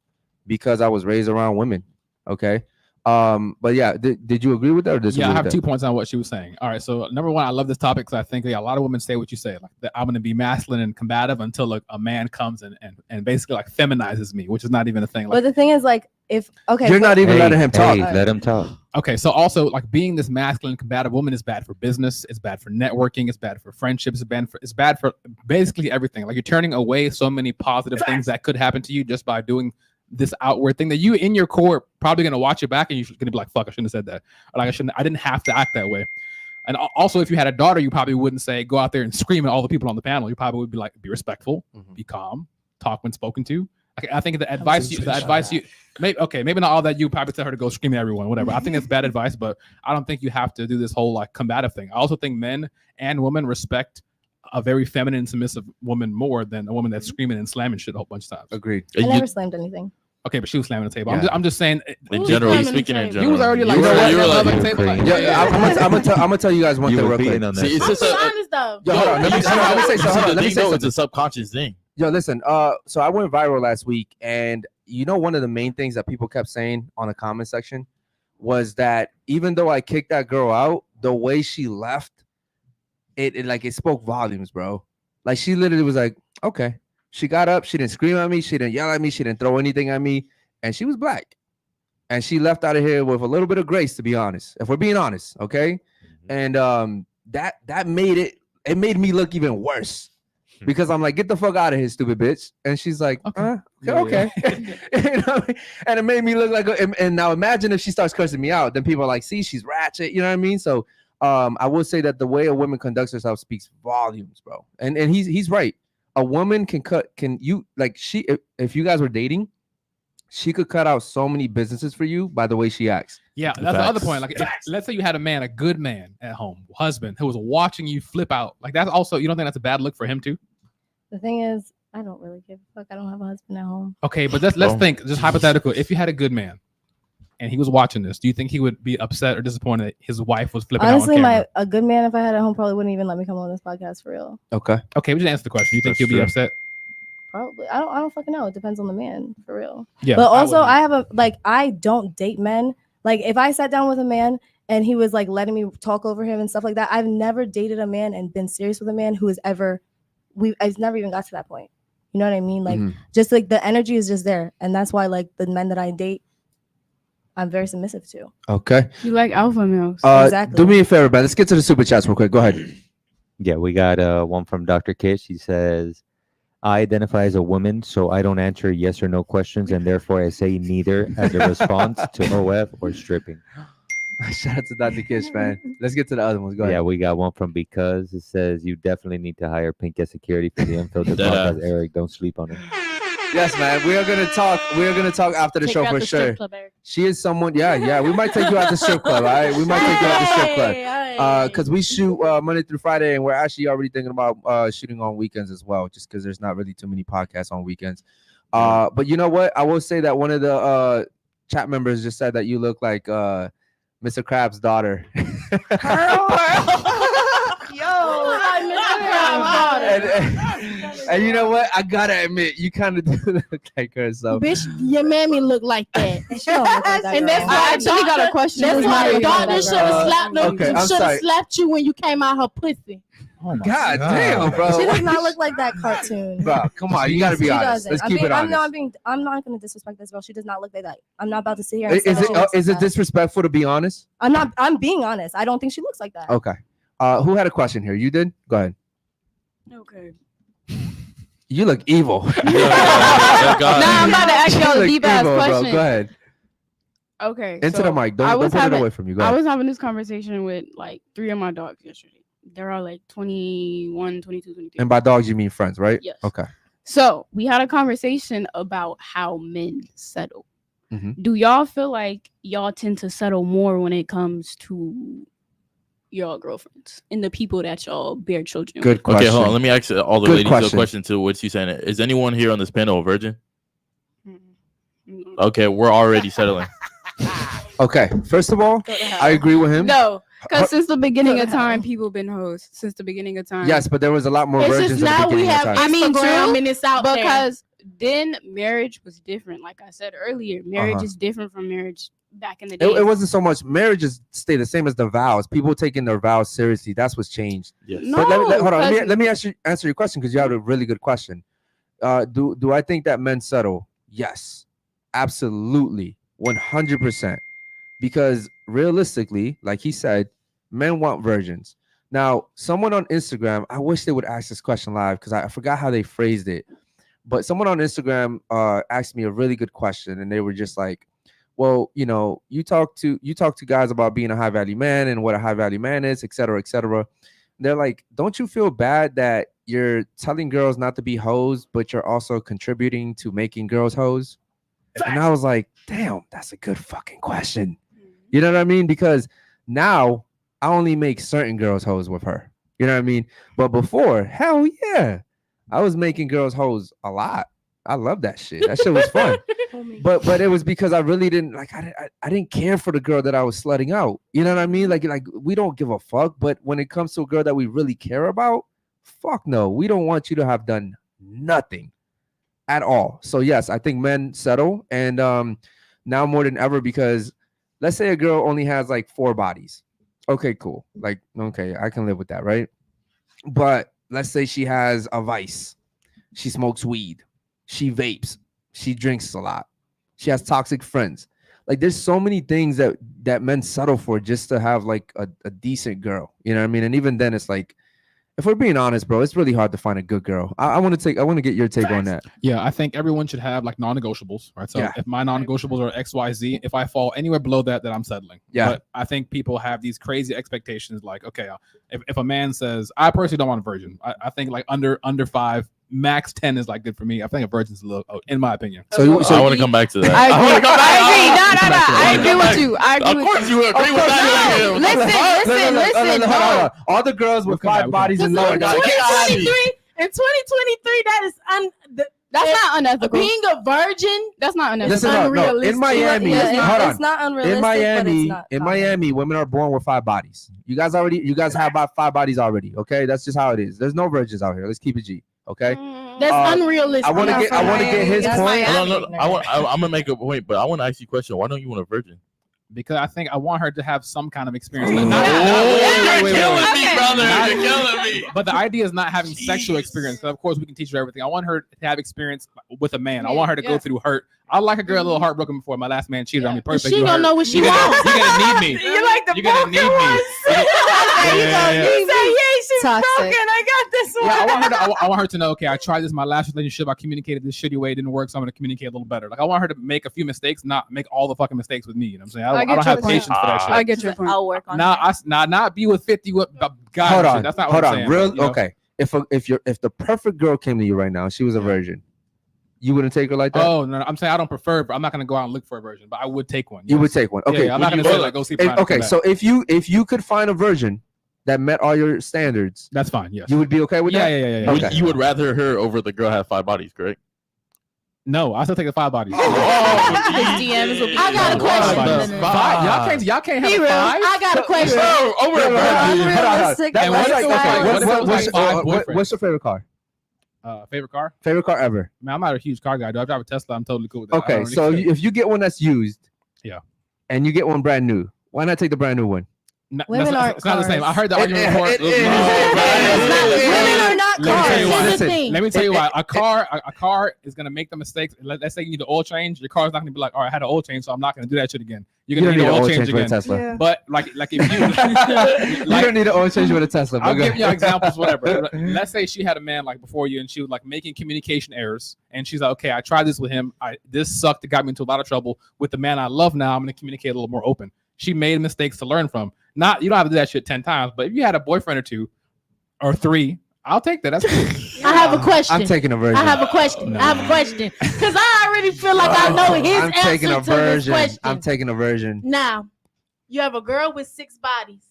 because I was raised around women. Okay. But yeah, did you agree with that or disagree? Yeah, I have with 2 points on what she was saying. All right, so number one, I love this topic because I think a lot of women say what you say, like that I'm going to be masculine and combative until a man comes and basically like feminizes me, which is not even a thing. Like, But the thing is, like, if you're not even letting him talk. Let him talk. Okay, so also like being this masculine combative woman is bad for business, it's bad for networking, it's bad for friendships, it's bad for basically everything. Like you're turning away so many positive things that could happen to you just by doing this outward thing that you in your core probably gonna watch it back and you're gonna be like, fuck, I shouldn't have said that. Or like I didn't have to act that way. And also if you had a daughter, you probably wouldn't say go out there and scream at all the people on the panel. You probably would be like, be respectful, be calm, talk when spoken to. I think the advice you maybe not all that. You probably tell her to go scream at everyone, whatever. I think that's bad advice, but I don't think you have to do this whole like combative thing. I also think men and women respect a very feminine, submissive woman more than a woman that's screaming and slamming shit a whole bunch of times. Agreed. I never slammed anything. Okay, but she was slamming the table. Yeah. I'm just saying. In general, he's speaking in general. You was already like, you were like, I'm gonna tell you guys one thing real quick. See, it's just honest though. Yo, hold on. Let me say something. It's a subconscious thing. Yo, listen. So I went viral last week, and you know, one of the main things that people kept saying on the comment section was that even though I kicked that girl out, the way she left, it spoke volumes, bro. Like she literally was like, okay. She got up. She didn't scream at me. She didn't yell at me. She didn't throw anything at me. And she was black. And she left out of here with a little bit of grace, to be honest. If we're being honest, okay? And that made it made me look even worse. Because I'm like, get the fuck out of here, stupid bitch. And she's like, okay. You know? And it made me look like and now imagine if she starts cursing me out, then people are like, see, she's ratchet. You know what I mean? So I will say that the way a woman conducts herself speaks volumes, bro. And he's right. A woman if you guys were dating, she could cut out so many businesses for you by the way she acts. Yeah, that's the other point. Like, let's say you had a good man at home, husband, who was watching you flip out. Like, that's also, you don't think that's a bad look for him too? The thing is, I don't really give a fuck. I don't have a husband at home. Okay, but let's think, just hypothetical. If you had a good man and he was watching this, do you think he would be upset or disappointed that his wife was flipping Honestly, out on camera? a good man, if I had at home, probably wouldn't even let me come on this podcast for real. Okay, we just answered the question. You think he'll be upset? Probably. I don't fucking know. It depends on the man, for real. Yeah. But also, I don't date men. Like, if I sat down with a man and he was like letting me talk over him and stuff like that, I've never dated a man and been serious with a man who has I've never even got to that point. You know what I mean? Like, just like the energy is just there, and that's why like the men that I date, I'm very submissive to. Okay. You like alpha males. Exactly. Do me a favor, man. Let's get to the super chats real quick. Go ahead. Yeah, we got one from Dr. Kish. He says, I identify as a woman, so I don't answer yes or no questions, and therefore I say neither as a response to OF or stripping. Shout out to Dr. Kish, man. Let's get to the other ones. Go ahead. Yeah, we got one from Because. It says, you definitely need to hire Pink as security for the Unfiltered Podcast. Eric, don't sleep on it. Yes, man. We are gonna talk. After the show for sure. She is someone. Yeah. We might take you out the strip club. All right. We might take you out the strip club. Because we shoot Monday through Friday, and we're actually already thinking about shooting on weekends as well. Just because there's not really too many podcasts on weekends. But you know what? I will say that one of the chat members just said that you look like Mr. Krabs' daughter. And you know what? I gotta admit, you kind of do look like her. So, bitch, your mammy look like that. And that's why I actually got a question. That's why your daughter should have slapped them. Okay, I'm should have sorry. slapped you when you came out her pussy. Oh my God damn, bro. She does not look like that cartoon. Bro, come on, you gotta be honest. Let's keep it honest. I'm not gonna disrespect this girl. She does not look like that. I'm not about to sit here. Is it disrespectful to be honest? I'm being honest. I don't think she looks like that. Okay. Who had a question here? You did? Go ahead. Okay. You look evil. Nah, I'm about to ask y'all a deep ass question. Go ahead. Okay. Into the mic. Don't put it away from you. Go ahead. I was having this conversation with like 3 of my dogs yesterday. They're all like 21, 22, 23. And by dogs, you mean friends, right? Yes. Okay. So we had a conversation about how men settle. Do y'all feel like y'all tend to settle more when it comes to y'all girlfriends and the people that y'all bear children Good with? question. Okay, hold on. Let me ask all the Good ladies question. a question to what she's saying. Is anyone here on this panel a virgin? Okay, we're already settling. Okay. First of all, I agree with him. No, because since the beginning of time, people been hoes. Since the beginning of time. Yes, but there was a lot more It's virgins just at the now we beginning of have time. I mean, Instagram true, and it's out because then marriage was different. Like I said earlier, marriage Uh-huh. is different from marriage back in the day. It wasn't so much marriages stay the same as the vows. People taking their vows seriously. That's what's changed. Yes. But hold on. because- Let me answer your question because you had a really good question. Do I think that men settle? Yes, absolutely, 100%. Because realistically, like he said, men want virgins. Now, someone on Instagram, I wish they would ask this question live because I forgot how they phrased it. But someone on Instagram asked me a really good question, and they were just like, well, you know, you talk to guys about being a high value man and what a high value man is, et cetera, et cetera. They're like, don't you feel bad that you're telling girls not to be hoes, but you're also contributing to making girls hoes? And I was like, damn, that's a good fucking question. You know what I mean? Because now I only make certain girls hoes with her. You know what I mean? But before, hell yeah, I was making girls hoes a lot. I love that shit. That shit was fun. But it was because I really didn't like I didn't care for the girl that I was slutting out. You know what I mean? Like we don't give a fuck. But when it comes to a girl that we really care about, fuck no. We don't want you to have done nothing at all. So yes, I think men settle, and now more than ever, because let's say a girl only has like 4 bodies. Okay, cool. Like, okay, I can live with that, right? But let's say she has a vice. She smokes weed. She vapes. She drinks a lot. She has toxic friends. Like, there's so many things that men settle for just to have like a decent girl. You know what I mean? And even then, it's like, if we're being honest, bro, it's really hard to find a good girl. I want to get your take on that. Yeah, I think everyone should have like non-negotiables, right? So Yeah. if my non-negotiables are XYZ, if I fall anywhere below that, then I'm settling. Yeah. But I think people have these crazy expectations, like, okay, if a man says, I personally don't want a virgin. I think like under 5, max 10 is like good for me. I think a virgin's a little, in my opinion. So I want to come back to that. I agree. I agree with you. I agree Of with course you would agree with that. Listen. Hold on. All the girls with 5 bodies and lower. In 2023, that is That's not unethical. Being a virgin, That's not unethical. Listen up, no, in Miami, Yeah, hold it's not on. unrealistic. In but Miami, it's not common. Miami, women are born with 5 bodies. You guys have about 5 bodies already. Okay, that's just how it is. There's no virgins out here. Let's keep it G. Okay. that's unrealistic. I want to get his That's point. Miami. I'm gonna make a point, but I want to ask you a question. Why don't you want a virgin? Because I think I want her to have some kind of experience. You're killing me, brother. You're killing me. But the idea is not having sexual experience. So of course, we can teach her everything. I want her to have experience with a man. I want her to go through hurt. I like a girl a little heartbroken before. My last man cheated on me. Perfect. She You don't hurt. know what she You're gonna- wants. You're gonna need me. You like the You're gonna need me. You say, yeah, she's Toxic. broken. I got this one. Yeah, I want her to know. Okay, I tried this in my last relationship. I communicated this shitty way. It didn't work, so I'm gonna communicate a little better. Like I want her to make a few mistakes, not make all the fucking mistakes with me. You know what I'm saying? I don't have patience for that shit. I get your point. I'll work on Not be with 50 guys. Hold and on. shit. That's not Hold what on. I'm saying. Real you know? okay. If the perfect girl came to you right now, she was a virgin, you wouldn't take her like that? Oh no, I'm saying I don't prefer, but I'm not gonna go out and look for a virgin, but I would take one. You yes. would take one. Okay. Yeah, I'm not gonna say like go sleep around. Okay, so if you could find a virgin that met all your standards, that's fine. Yes. you would be okay with that? Yeah. Okay. You would rather her over the girl have 5 bodies, correct? No, I still take the 5 bodies. DMs will be I got a question. Y'all can't Be have real. 5. I got a question. Over a virgin. Unrealistic. And what That's if- why- okay, what if it was like 5 boyfriends? What's your favorite car? Favorite car? Favorite car ever? Man, I'm not a huge car guy. Do I drive a Tesla? I'm totally cool with that. I Okay, don't really so care. if you get one that's used, Yeah. and you get one brand new, why not take the brand new one? Women aren't it's not the same. I heard the It- argument it- before. it- it- Women are not Let me tell you cars. why. Here's the thing. Let me tell you why. A car is gonna make the mistakes. Let's say you need an oil change. Your car's not gonna be like, all right, I had an oil change, so I'm not gonna do that shit again. You're You gonna don't need an oil change with a again. Tesla. Yeah. But like if you, You don't need an oil change with a Tesla. I'll but go give you ahead. examples, whatever. Let's say she had a man like before you, and she was like making communication errors, and she's like, okay, I tried this with him. This sucked. It got me into a lot of trouble. With the man I love now, I'm gonna communicate a little more open. She made mistakes to learn from. You don't have to do that shit 10 times, but if you had a boyfriend or 2 or 3, I'll take that. That's cool. I have a question. I'm taking a virgin. I have a question. Because I already feel like I know his I'm taking a answer to this virgin. question. I'm taking a virgin. Now, you have a girl with 6 bodies,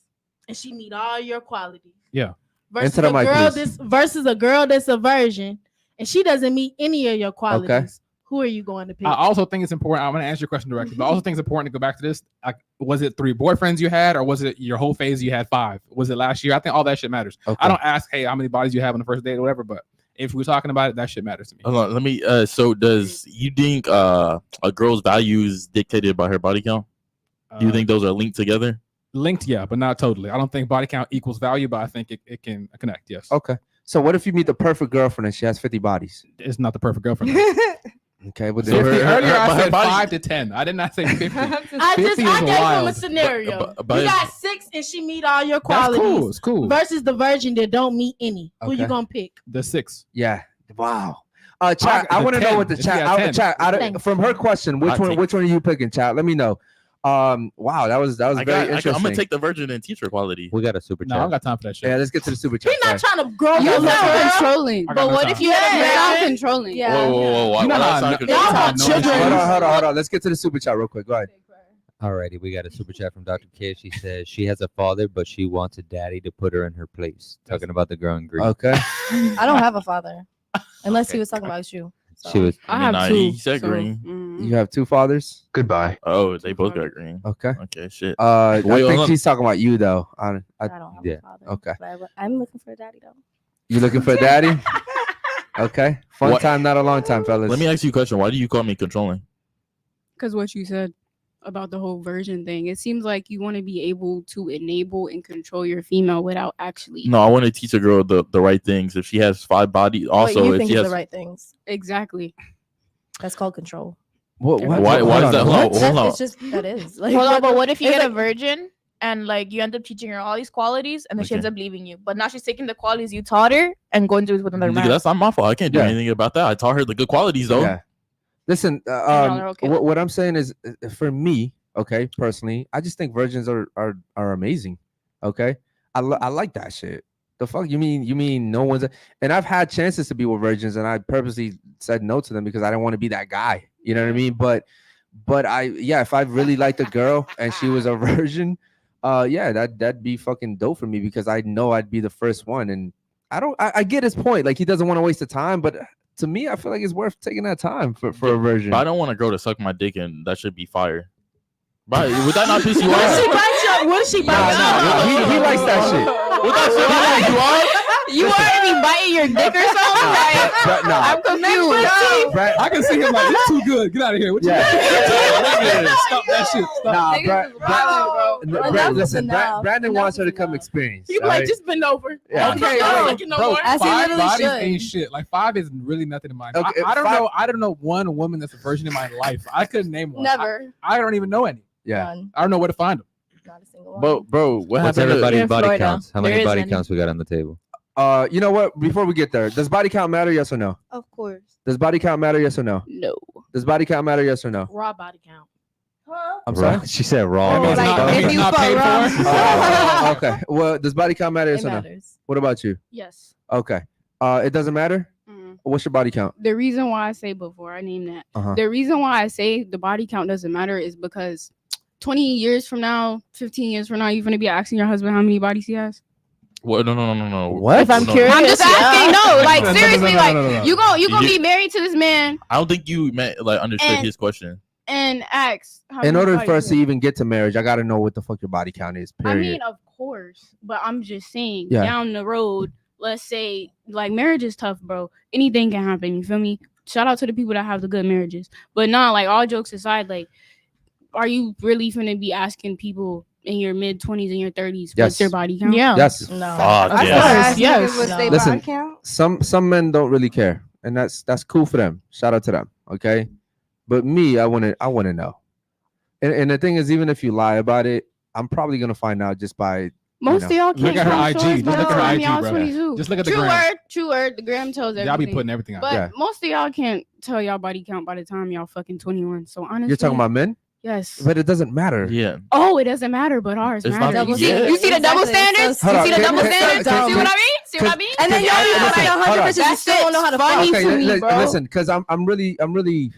and she meet all your qualities. Yeah. Versus Into the a mic, girl please. versus a girl that's a virgin, and she doesn't meet any of your qualities. Okay. Who are you going to pick? I also think it's important. I'm going to answer your question directly, but I also think it's important to go back to this. Was it 3 boyfriends you had, or was it your whole phase you had 5? Was it last year? I think all that shit matters. Okay. I don't ask, hey, how many bodies you have on the first date or whatever, but if we're talking about it, that shit matters to me. Hold on, let me. So, does you think a girl's value is dictated by her body count? Do you think those are linked together? Linked, yeah, but not totally. I don't think body count equals value, but I think it can connect. Yes. Okay. So what if you meet the perfect girlfriend and she has 50 bodies? It's not the perfect girlfriend. Okay, but So earlier I said body- 5 to 10. I did not say 50. I 50 gave is him a wild. scenario. but- you got 6 and she meet all your That's qualities. cool. It's cool. Versus the virgin that don't meet any. Who Okay. you gonna pick? The 6. Yeah. Wow. Chat. I the want to know 10. what the If chat. you got 10. Chat. From her question, which I'll one? take- Which one are you picking? Chat. Let me know. Wow, that was very interesting. I'm gonna take the virgin and teacher quality. We got a super No, chat. I don't got time for that shit. Yeah, let's get to the super chat. He's not trying to grow You your sound love. controlling. I got But no what time. if you had a Yeah. sound controlling? Yeah. Whoa. You know how Why- I know- Y'all got no, children. Hold on. Let's get to the super chat real quick. Go ahead. Alrighty, we got a super chat from Dr. K. She says she has a father, but she wants a daddy to put her in her place. Talking about the girl in green. Okay. I don't have a father, unless he was talking about you. So. She was. I have Nah, two. he said so, green. You have 2 fathers. Goodbye. Oh, they both got green. Okay. Okay, shit. I Wait, think hold on. she's talking about you though. I I don't have yeah. a father. Okay. But I'm looking for a daddy though. You looking for a daddy? Okay. Fun What- time, not a long time, fellas. Let me ask you a question. Why do you call me controlling? Because what you said about the whole virgin thing, it seems like you want to be able to enable and control your female without actually. No, I want to teach a girl the right things. If she has 5 bodies, also what you if think she is has the right things. Exactly. That's called control. What? Why is that? Hold on. It's just that is. Like, Hold on, but what if you it's get a like- virgin and like you end up teaching her all these qualities and then she Okay. ends up leaving you? But now she's taking the qualities you taught her and going to it with another Nigga, man. that's not my fault. I can't do Yeah. anything about that. I taught her the good qualities though. Yeah. Listen, y'all are okay with what I'm saying is, for me, okay, personally, I just think virgins are amazing. Okay, I like that shit. The fuck you mean no one's and I've had chances to be with virgins and I purposely said no to them because I didn't want to be that guy. You know what I mean? But if I really liked a girl and she was a virgin, that'd be fucking dope for me because I know I'd be the first one. And I get his point. Like he doesn't want to waste the time, but to me, I feel like it's worth taking that time for a virgin. But I don't want a girl to suck my dick and that should be fire. Right? Would that not piss you What if she off? bites you? What if she bites you? He likes that shit. Would that shit piss you off? You already biting your dick or something? Like, Brett, nah. I'm confused. Brett, I can see him like, it's too good. Get out of here. What you Yeah. doing? Stop that shit. Stop. Nah, Niggas Brett, is wild, bro. Brett, Enough is listen, enough. Brandon Enough wants her is to come enough. experience. You be like, alright? just bend over. Yeah. Okay, Okay, I'm bro, looking no bro, more. As he 5 literally bodies should. ain't shit. Like 5 is really nothing in mind. Okay, I don't 5 know. I don't know one woman that's a virgin in my life. I couldn't name one. Never. I don't even know any. Yeah. None. I don't know where to find them. Not a single one. But bro, what What's happened? everybody's in body Florida. counts? How There many is body any. counts we got on the table? You know what? Before we get there, does body count matter? Yes or no? Of course. Does body count matter? Yes or no? No. Does body count matter? Yes or no? Raw body count. I'm sorry. Raw. She said raw. That means like, not, that if means you not fuck paid raw. for. Okay. Well, does body count matter? Yes It or no? matters. What about you? Yes. Okay. It doesn't matter. What's your body count? The reason why I say before I name that, Uh-huh. the reason why I say the body count doesn't matter is because 20 years from now, 15 years from now, you're gonna be asking your husband how many bodies he has. What? No. What? If I'm No. curious, I'm just asking. No, like seriously, like no. you gonna You- be married to this man I don't think you understood And- his question. and ask. How In many order bodies for us he to has. even get to marriage, I gotta know what the fuck your body count is. I Period. mean, of course, but I'm just saying Yeah. down the road, let's say like marriage is tough, bro. Anything can happen. You feel me? Shout out to the people that have the good marriages. But nah, like all jokes aside, like, are you really gonna be asking people in your mid 20s and your 30s Yes. what's their body count? Yeah. Yes. No. Fuck I yeah. started asking Yes. niggas what's No. they Listen. body count. Some men don't really care, and that's cool for them. Shout out to them. Okay. But me, I want to know. And the thing is, even if you lie about it, I'm probably gonna find out just by Most of y'all Look can't at her show IG. stories Just by look the at her time IG, y'all bro. 22. Just look at the True gram. word, true word. The gram tells everything. Y'all be putting everything out. But Yeah. most of y'all can't tell y'all body count by the time y'all fucking 21. So honestly, you're talking about men, yes. but it doesn't matter. Yeah. Oh, it doesn't matter, but ours It's not- matters. Double Yeah. You see the double Exactly. standards? So Hold on, You see the can- double can- standards? can- See what I mean? See what I mean? And then y'all be Listen, like hold on. 100% That still don't know how to shit's funny fuck. to me, bro. Listen, because I'm really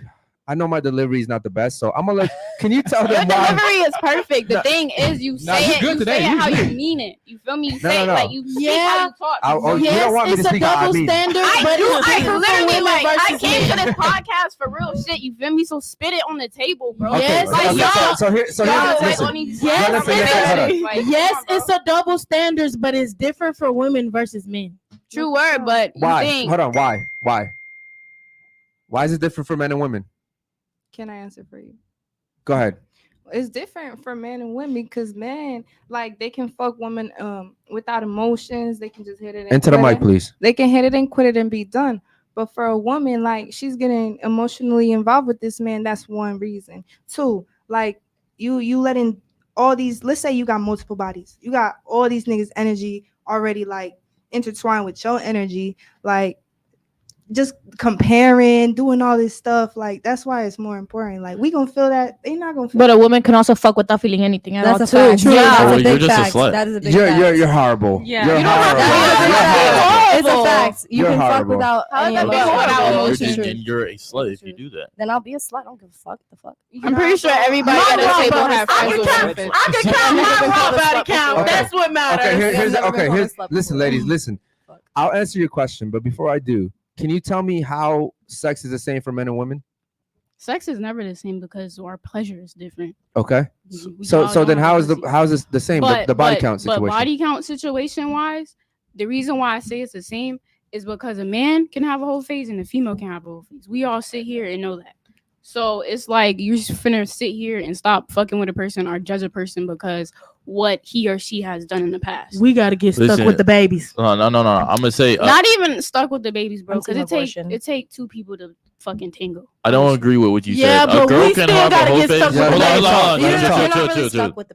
I know my delivery is not the best, so I'm gonna let. Can you tell Your them why? delivery is perfect. The thing is, you say it how you mean it. You feel me? You say it like you speak how you talk. You don't want me to speak how I mean. I literally like I came to this podcast for real shit. You feel me? So spit it on the table, bro. Okay, so here, listen. Yes, it's a double standards, but it's different for women versus men. True word, but Why? Hold on. Why? Why is it different for men and women? Can I answer for you? Go ahead. It's different for men and women because men, like, they can fuck women without emotions. They can just hit it. Into the mic, please. They can hit it and quit it and be done. But for a woman, like, she's getting emotionally involved with this man. That's one reason. Two, like, you letting all these. Let's say you got multiple bodies. You got all these niggas' energy already, like, intertwined with your energy, like. Just comparing, doing all this stuff, like that's why it's more important. Like we gonna feel that they not gonna feel. But a woman can also fuck without feeling anything at all too. Fact. Yeah, that's a big fact. That is a big fact. You're horrible. Yeah, you're horrible. It's a fact. You can fuck horrible. without any emotion. And you're a slut if you do that. Then I'll be a slut. I don't give a fuck. The fuck. I'm pretty sure everybody at the table has friends with women. I can count my raw body count. Okay. That's what matters. Here's listen, ladies, listen. I'll answer your question, but before I do, can you tell me how sex is the same for men and women? Sex is never the same because our pleasure is different. Okay. So then how is this the same? The body count situation. But body count situation wise, the reason why I say it's the same is because a man can have a whole phase and a female can have a whole phase. We all sit here and know that. So it's like you're just finna sit here and stop fucking with a person or judge a person because what he or she has done in the past. We gotta get stuck with the babies. No. I'm gonna say not even stuck with the babies, bro. Because it take two people to fucking tango. I don't agree with what you said. A girl can have a whole phase.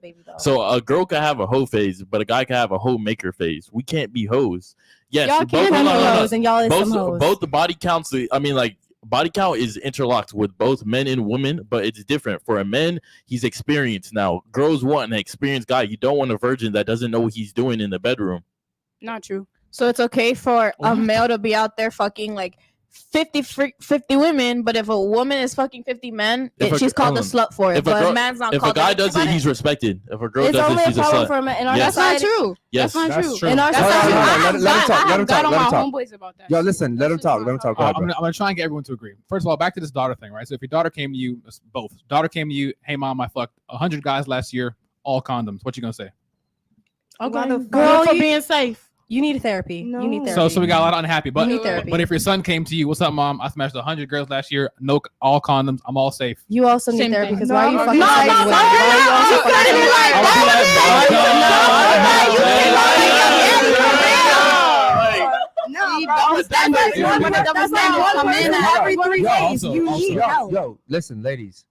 Hold So a girl can have a hoe phase, but a guy can have a hoe maker phase. We can't be hoes. Yes, y'all can't have hoes, and y'all is some hoes. Both the body counts. I mean, like. Body count is interlocked with both men and women, but it's different. For a man, he's experienced now. Girls want an experienced guy. You don't want a virgin that doesn't know what he's doing in the bedroom. Not true. So it's okay for a male to be out there fucking like 50 women, but if a woman is fucking 50 men, she's called a slut for it. But a man's not. If a guy does it, he's respected. If a girl does it, she's a slut. For a man. In our Yes. society, That's not true. Yes. That's not true. In our society, Let him talk. Homeboys about that. Yo, listen, let him talk. Go ahead, I'm gonna try and get everyone to agree. First of all, back to this daughter thing, right? So if your daughter came to you, both daughter came to you, hey mom, I fucked 100 guys last year, all condoms. What you gonna say? Okay, girl, for being safe. You need therapy. No. You need therapy. So we got a lot of unhappy. But You need therapy. but if your son came to you, what's up, mom? I smashed 100 girls last year. No, all condoms. I'm all safe. You also need Same therapy thing. because why are you fucking No, saying no, women? no, Why are you also you fucking gotta be saying like, Yo, listen, ladies.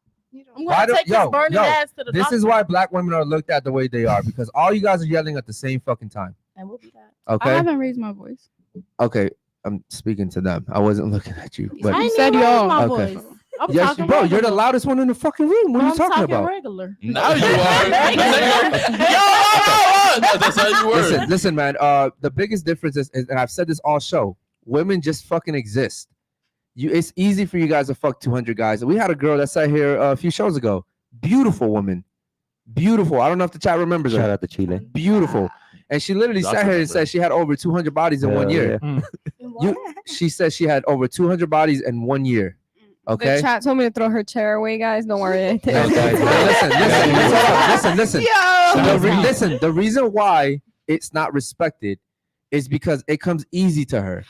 I'm gonna take this burning ass to the This is why black women are looked at the way they are because all you guys are yelling at the same fucking time. And we'll be that. Okay. I haven't raised my voice. Okay. I'm speaking to them. I wasn't looking at you. But I said y'all. okay. Yes, bro, you're the loudest one in the fucking room. What are you talking about? Regular. Now you are. That's how you were. Listen, man. The biggest difference is, and I've said this all show, women just fucking exist. It's easy for you guys to fuck 200 guys. We had a girl that sat here a few shows ago. Beautiful woman. Beautiful. I don't know if the chat remembers her. Shout out to Chile. Beautiful. And she literally sat here and said she had over 200 bodies in 1 year. Yeah. She said she had over 200 bodies in 1 year. Okay. The chat told me to throw her chair away, guys. Don't worry. Listen. The reason why it's not respected is because it comes easy to her.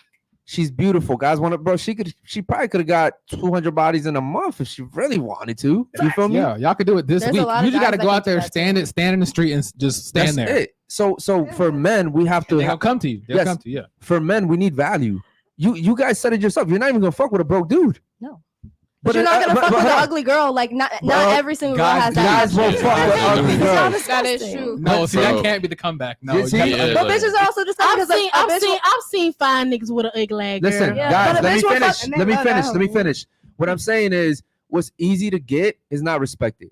She's beautiful. Guys want to, bro. She probably could have got 200 bodies in a month if she really wanted to. You feel me? Yeah, y'all could do it this week. You just got to go out there, stand in the street, and just stand That's there. it. So for men, we have to. They'll come to you. They'll come to you. Yeah. For men, we need value. You guys said it yourself. You're not even gonna fuck with a broke dude. No. But you're not gonna fuck with an ugly girl. Like not every single girl has that. Guys won't fuck with ugly girls. That is true. No, see, that can't be the comeback. No, But bitches are also just I've seen fine niggas with an ugly girl. Listen, guys, let me finish. What I'm saying is, what's easy to get is not respected.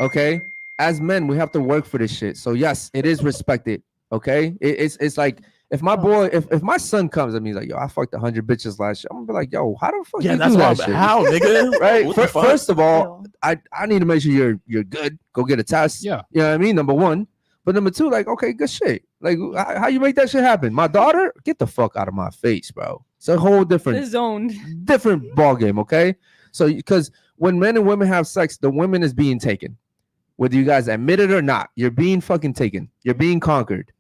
Okay, as men, we have to work for this shit. So yes, it is respected. Okay, it's like If my boy, if my son comes at me like, yo, I fucked 100 bitches last year, I'm gonna be like, yo, how the fuck Yeah, you that's do why. that shit? How, nigga? Right. What the fuck? First of all, I need to make sure you're good. Go get a test. Yeah. You know what I mean? Number one. But number two, like, okay, good shit. Like, how you make that shit happen? My daughter, get the fuck out of my face, bro. It's a whole different ball game. Okay. So because when men and women have sex, the woman is being taken, whether you guys admit it or not. You're being fucking taken. You're being conquered.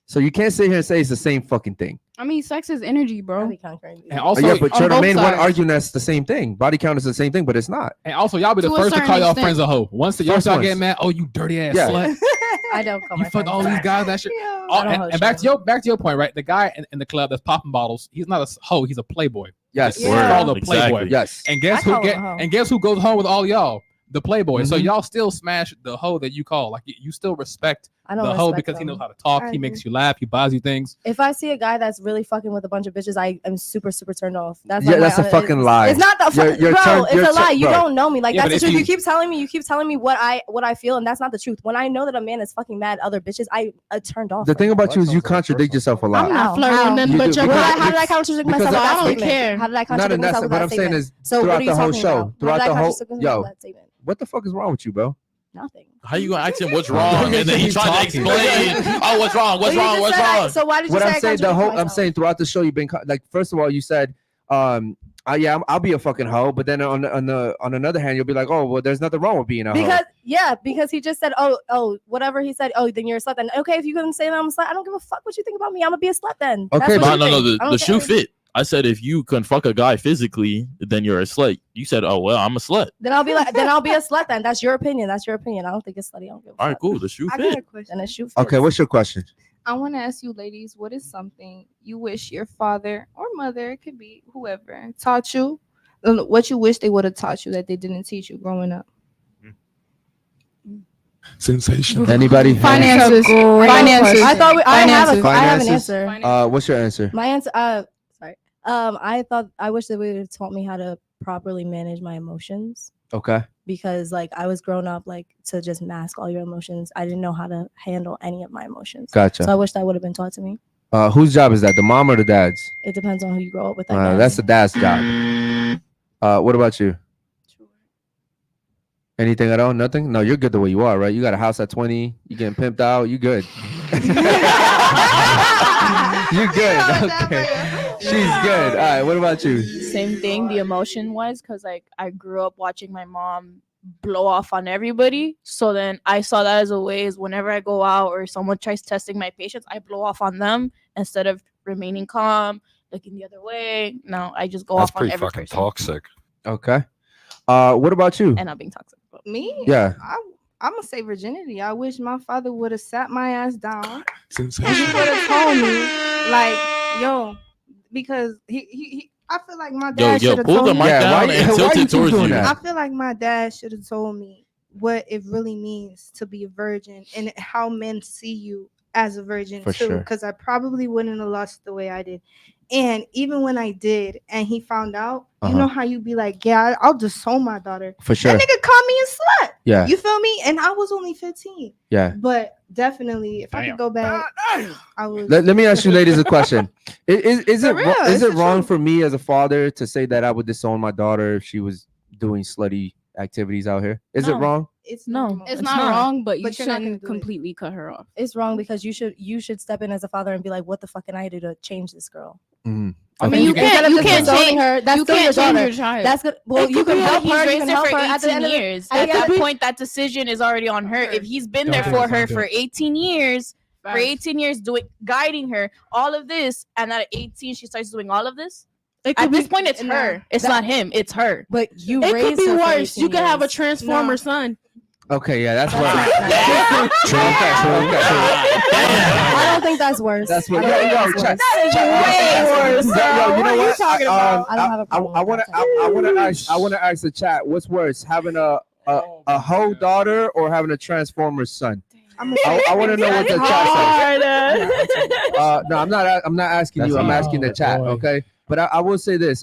So you can't sit here and say it's the same fucking thing. I mean, sex is energy, bro. And also, yeah, but you're the both main one sides. arguing that's the same thing. Body count is the same thing, but it's not. And also, y'all be the To a first to certain call y'all extent. friends a hoe. Once y'all First start ones. getting mad, oh, you dirty ass Yeah. slut. I don't call You my fucked all friends these guys. That shit. I Oh, don't and host back to your point, right? The guy in the club that's popping bottles, he's not a hoe. He's a playboy. Yes. He's Yeah. called a playboy. Exactly. Yes. And guess I who call him a hoe. and guess who goes home with all y'all? The playboy. So Mhm. y'all still smash the hoe that you call. Like you still respect I don't the hoe respect because he them. knows how to talk. I He makes you laugh. He buys you things. If I see a guy that's really fucking with a bunch of bitches, I am super turned off. That's Yeah, like that's a fucking lie. It's not the You're- fucking you're bro. turned- you're It's a lie. You bro. don't know me. Like Yeah, but that's the if truth. you- You keep telling me what I feel, and that's not the truth. When I know that a man is fucking mad at other bitches, I turned off. The from thing that. about you is you contradict yourself a I'm lot. not flirting How? with nothing You but do, your because- body. How did I contradict because myself? I with that don't statement? care. How did I Not in contradict that myself sense, with but that I'm saying statement? is So what throughout are you the whole talking show, about? How throughout did I the whole, contradict myself yo, with that statement? what the fuck is wrong with you, bro? Nothing. How you gonna ask him what's wrong, and then he Keep trying to talking. explain? Oh, what's wrong? What's So you wrong? just What's said wrong? So why did you What say I'm I saying, the contradicted whole, I'm myself? saying throughout the show, you've been like, first of all, you said, yeah, I'll be a fucking hoe, but then on another hand, you'll be like, oh, well, there's nothing wrong with being a hoe. Because he just said, oh, whatever he said. Oh, then you're a slut. Then okay, if you couldn't say that I'm a slut, I don't give a fuck what you think about me. I'm gonna be a slut then. Okay, That's what No, you no, think. I no. don't The shoe care. fit. I said if you can fuck a guy physically, then you're a slut. You said, oh well, I'm a slut. Then I'll be a slut then. That's your opinion. That's your opinion. I don't think it's slutty. I don't give a All right, fuck. cool. The shoe I got a fit. question. And a shoe fits. Okay, what's your question? I want to ask you, ladies, what is something you wish your father or mother, it could be whoever, taught you? What you wish they would have taught you that they didn't teach you growing up? Sensational. Anybody? Finances. Finances. I thought I have an Finances? answer. What's your answer? My answer. Sorry. I wish that we would have taught me how to properly manage my emotions. Okay. Because like I was grown up like to just mask all your emotions. I didn't know how to handle any of my emotions. Gotcha. So I wish that would have been taught to me. Whose job is that? The mom or the dad's? It depends on who you grow up with. I guess. That's the dad's job. What about you? Anything at all? Nothing? No, you're good the way you are, right? You got a house at 20. You getting pimped out. You good. You good. Okay. She's good. All right. What about you? Same thing, the emotion was because like I grew up watching my mom blow off on everybody. So then I saw that as a way is whenever I go out or someone tries testing my patience, I blow off on them instead of remaining calm, looking the other way. No, I just go That's off on pretty every fucking person. toxic. Okay. What about you? And not being toxic. Me? Yeah. I'm gonna say virginity. I wish my father would have sat my ass down and he Sensational. would have told me, like, yo, because he I feel like my dad Yo, should have pull told the me. mic Yeah, down why- and why tilt you it keep towards doing you. that? I feel like my dad should have told me what it really means to be a virgin and how men see you as a virgin For too. sure. Because I probably wouldn't have lost the way I did. And even when I did, and he found out, you know how you be like, yeah, I'll disown my daughter. For sure. That nigga called me a slut. Yeah. You feel me? And I was only 15. Yeah. But definitely, if I could go back, I would. Let me ask you ladies a question. Is For it real, is it's it the wrong truth. for me as a father to say that I would disown my daughter if she was doing slutty activities out here? Is it No. wrong? It's No, normal. It's not wrong, but you But you're not gonna shouldn't do it. completely cut her off. It's wrong because you should step in as a father and be like, what the fuck can I do to change this girl? Mhm. I mean, Okay. you Instead can't. of You just can't disowning change her. That's You still your can't change daughter. your child. That's good. Well, It you could can be help like he's her. You raised can her help for her at the 18 end of the years. I At get that it. point, that decision is already on her. If he's been there Don't for do it, her don't do for it. 18 years, for Facts. 18 years guiding her, all of this, and at 18 she starts doing all of this. It could At be, this point, it's her. It's not him. It's her. But you it raised could be her for worse. 18 You could have a years. transformer No. son. Okay, yeah, that's worse. True. I don't think that's worse. That's what. I don't think Yo, that's check. worse. Way worse. Yo, you know What are you what? talking about? I don't have a problem I with want that. to. I want to ask the chat. What's worse, having a hoe daughter or having a transformer son? I want to know what the chat says. No, I'm not. I'm not asking That's you. I'm hard. asking the chat. Boy. Okay, but I will say this.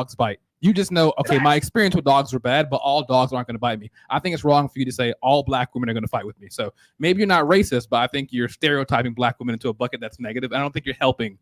dogs bite. You just know, okay, my experience with dogs were bad, but all dogs aren't going to bite me. I think it's wrong for you to say all black women are going to fight with me. So maybe you're not racist, but I think you're stereotyping black women into a bucket that's negative. I don't think you're helping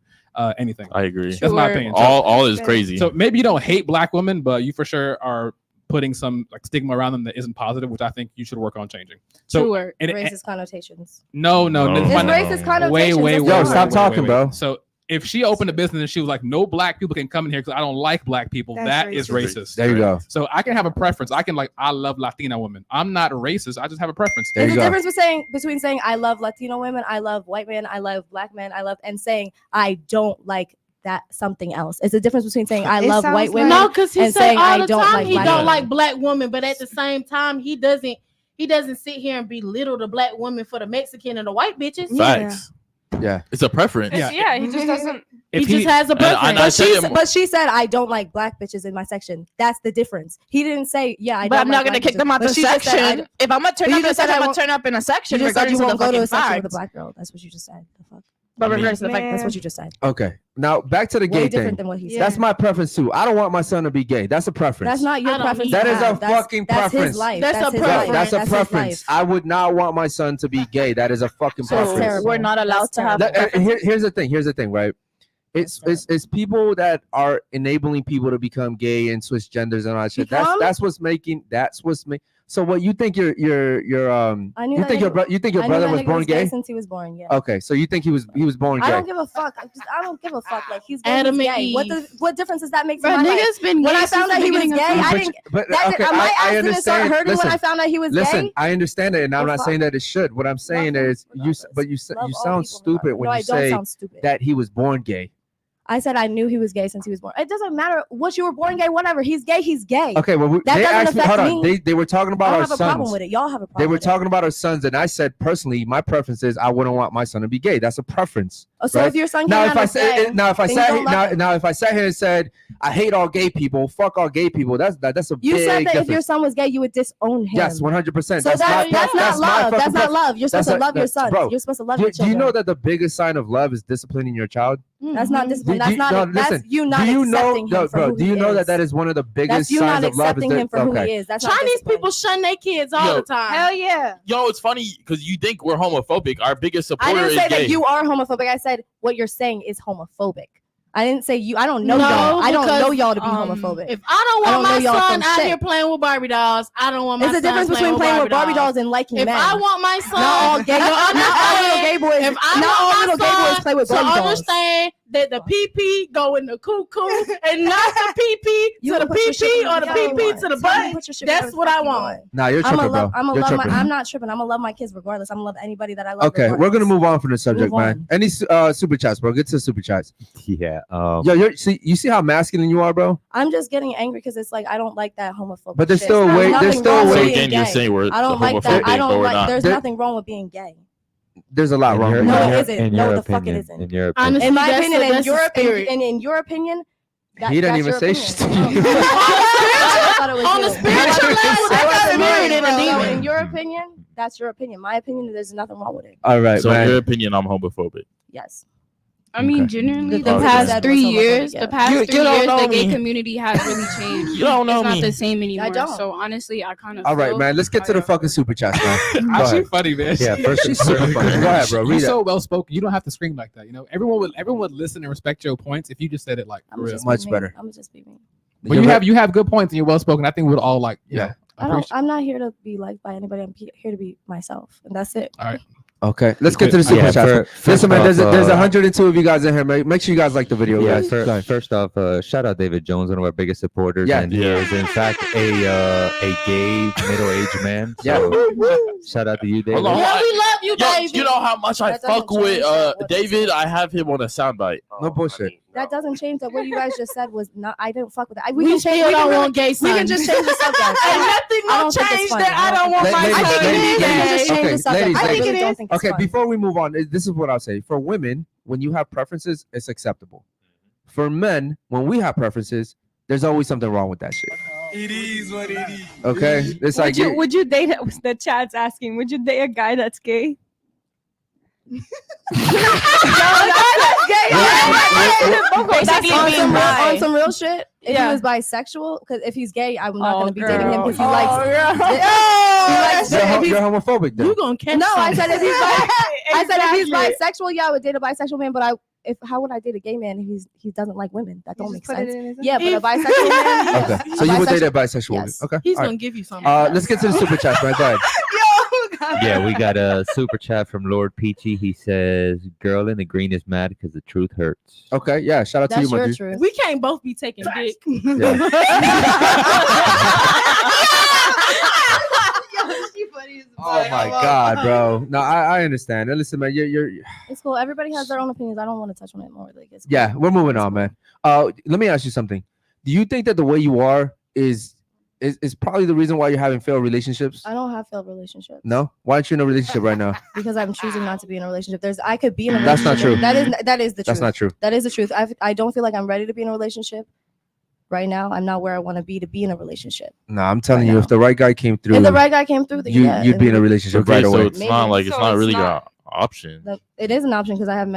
anything. I agree. That's my opinion. So, All is crazy. So maybe you don't hate black women, but you for sure are putting some like stigma around them that isn't positive, which I think you should work on changing. So Truer. Racist connotations. No. It's racist connotations. Way. Yo, stop talking, bro. So if she opened a business and she was like, no black people can come in here because I don't like black people, that is racist. There you go. So I can have a preference. I love Latina women. I'm not racist. I just have a preference. There's a difference between saying I love Latino women, I love white men, I love black men, and saying I don't like that something else. It's a difference between saying I love white women. No, because he say all the time he don't like like black women, but at the same time he doesn't sit here and belittle the black woman for the Mexican and the white bitches. Facts. Yeah, it's a preference. Yeah, he just doesn't. He just has a preference. But she said I don't like black bitches in my section. That's the difference. He didn't say I. But I'm not gonna kick them out the section. If I'm gonna turn up in a section, I'm gonna turn up in a section. You just said you won't go to a section fact. with a black girl. That's what you just said. The fuck. But reverse the fact. That's what you just said. Okay, now back to the gay thing. Than what he said. That's my preference too. I don't want my son to be gay. That's a preference. That's not your preference. That is a fucking preference. That's his life. That's a preference. That's a preference. I would not want my son to be gay. That is a fucking preference. We're not allowed to have. Here's the thing, right? It's people that are enabling people to become gay and switch genders and all that shit. That's what's making. So what you think your you think your brother was born gay since he was born? Yeah. Okay, so you think he was born gay? I don't give a fuck. I don't give a fuck. Like he's gay. He's gay. What difference does that make? Bro, niggas been when gay I found out he was gay, I didn't. My ass didn't start hurting when I found out he was gay. Listen, I understand it, and I'm not saying that it should. What I'm saying is you sound stupid when you say that he was born gay. I said I knew he was gay since he was born. It doesn't matter what you were born gay, whatever. He's gay. He's gay. Okay, well, that doesn't affect me. They were talking about our sons. I have a problem with it. Y'all have a problem. They were talking about our sons, and I said personally, my preference is I wouldn't want my son to be gay. That's a preference. Oh, so if your son came out if I sat here and said I hate all gay people, fuck all gay people, that's a you big said that difference. If your son was gay, you would disown him. Yes, 100%. So that's not love. That's not love. You're supposed to love your son. You're supposed to love your children. Do you know that the biggest sign of love is disciplining your child? That's not discipline. That's not. That's you not accepting him for who he is. Do you know that is one of the biggest signs of love? That's you not accepting him for who he is. That's Chinese people shun their kids all the time. Hell yeah. Yo, it's funny because you think we're homophobic. Our biggest supporter I didn't say is gay. that you are homophobic. I said what you're saying is homophobic. I didn't say you. I don't know y'all. I don't know y'all to be homophobic. If I don't want my son out here playing with Barbie dolls, I don't want my son. There's a difference between playing with Barbie dolls and liking men. If I want my son, not all little gay boys. If I not all little gay boys play with Barbie dolls. Understand that the PP go in the cuckoo and not the PP to the PP or the PP to the butt. That's what I want. Nah, you're tripping, bro. I'm not tripping. I'm gonna love my kids regardless. I'm gonna love anybody that I love. Okay, we're gonna move on from the subject, man. Any super chats, bro? Get to the super chats. Yeah. Yo, you see how masculine you are, bro? I'm just getting angry because it's like I don't like that homophobic. But there's still a way. There's still a way. Again, you're saying we're I don't like that. I don't like. There's nothing wrong with being gay. There's a lot wrong. No, it isn't. No, the fuck it isn't. In your opinion. In my opinion, in your opinion, he didn't even say shit to you. On the spiritual level, that's married in a demon. In your opinion, that's your opinion. My opinion, there's nothing wrong with it. All right, so in your opinion, I'm homophobic. Yes. I mean, genuinely, the past 3 years, the gay community has really changed. You don't know it's me. not the same anymore. I don't. So honestly, I kind of. All right, man. Let's get to the fucking super chats, man. She's funny, man. Yeah, first she's super funny. Go ahead, bro. You're so well spoken. You don't have to scream like that. You know, everyone would listen and respect your points if you just said it like real. Much better. I'm just be me. But you have good points and you're well spoken. I think we'd all like. Yeah. I'm not here to be liked by anybody. I'm here to be myself, and that's it. All right. Okay, let's get to the super chat. Listen, man, there's 102 of you guys in here. Make sure you guys like the video. Yeah, guys. First off, shout out David Jones, one of our biggest supporters, and he is in fact a gay middle-aged man. So shout out to you, David. Yeah, we love you, David. You know how much I fuck with David? I have him on a soundbite. No bullshit. That doesn't change that what you guys just said was not. I didn't fuck with that. We still don't want gay sons. We can just change the subject. And nothing will change that. I don't want my son to be gay. I think it is. Okay, before we move on, this is what I'll say. For women, when you have preferences, it's acceptable. For men, when we have preferences, there's always something wrong with that shit. It is what it is. Okay, it's like would you date? The chat's asking, would you date a guy that's gay? On some real shit. If he was bisexual, because if he's gay, I'm not gonna be dating him because he likes. You're homophobic then. You gonna catch? No, I something. said if he's bisexual, yeah, I would date a bisexual man. But how would I date a gay man if he doesn't like women? That don't make sense. Yeah, but a bisexual man. Yes. Okay, so you would date a bisexual woman. Yes. Okay, He's all gonna right. give you something. Let's get to the super chat, man. Go ahead. Yeah, we got a super chat from Lord Peachy. He says, "Girl in the green is mad because the truth hurts." Okay, yeah. Shout out to you, my dude. truth. We can't both be taking dick. Oh my God, bro. No, I understand. And listen, man, you're. It's cool. Everybody has their own opinions. I don't want to touch on it more. Like, it's cool. Yeah, we're moving on, man. Let me ask you something. Do you think that the way you are is probably the reason why you're having failed relationships? I don't have failed relationships. No? Why aren't you in a relationship right now? Because I'm choosing not to be in a relationship. I could be in a That's relationship. not true. That is the truth. That's not true. That is the truth. I don't feel like I'm ready to be in a relationship right now. I'm not where I want to be in a relationship. No, I'm telling you, if the right guy came through, If the right guy came through, then yeah, you'd be in a relationship right so away. it's not like it's not really your option. It is an option because I have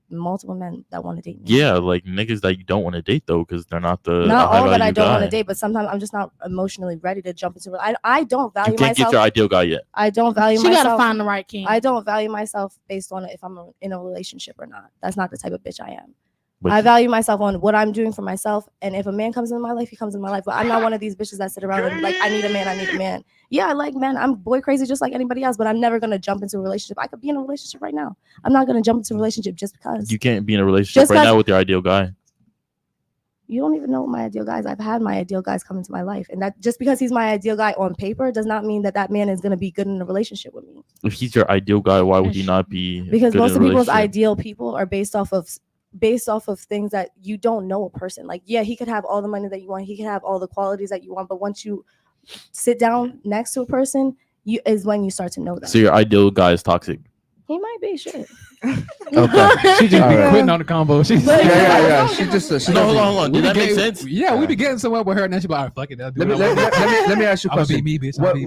multiple men that want to date me. Yeah, like niggas that you don't want to date though, because they're not the Not all that I don't want to guy. date, but sometimes I'm just not emotionally ready to jump into. I don't value You can't myself. get your ideal guy yet. I don't value She myself. gotta find the right king. I don't value myself based on if I'm in a relationship or not. That's not the type of bitch I am. But I value myself on what I'm doing for myself. And if a man comes into my life, he comes in my life. But I'm not one of these bitches that sit around and like, I need a man. Yeah, I like men. I'm boy crazy just like anybody else, but I'm never going to jump into a relationship. I could be in a relationship right now. I'm not going to jump into a relationship just because. You can't be in a relationship right now with your ideal guy. You don't even know what my ideal guy is. I've had my ideal guys come into my life. And that just because he's my ideal guy on paper does not mean that man is going to be good in a relationship with me. If he's your ideal guy, why would he not be? Because good most in of a people's relationship? ideal people are based off of things that you don't know a person. Like, yeah, he could have all the money that you want, he could have all the qualities that you want, but once you sit down next to a person, is when you start to know them. So your ideal guy is toxic. He might be shit. Okay. She just All be right. quitting on the combo. She's Yeah. She just. Hold on. Did that make sense? Yeah, we be getting somewhere with her, and then she be like, "All right, fuck it." Let me ask you a I'ma question. be me, bitch. I'ma be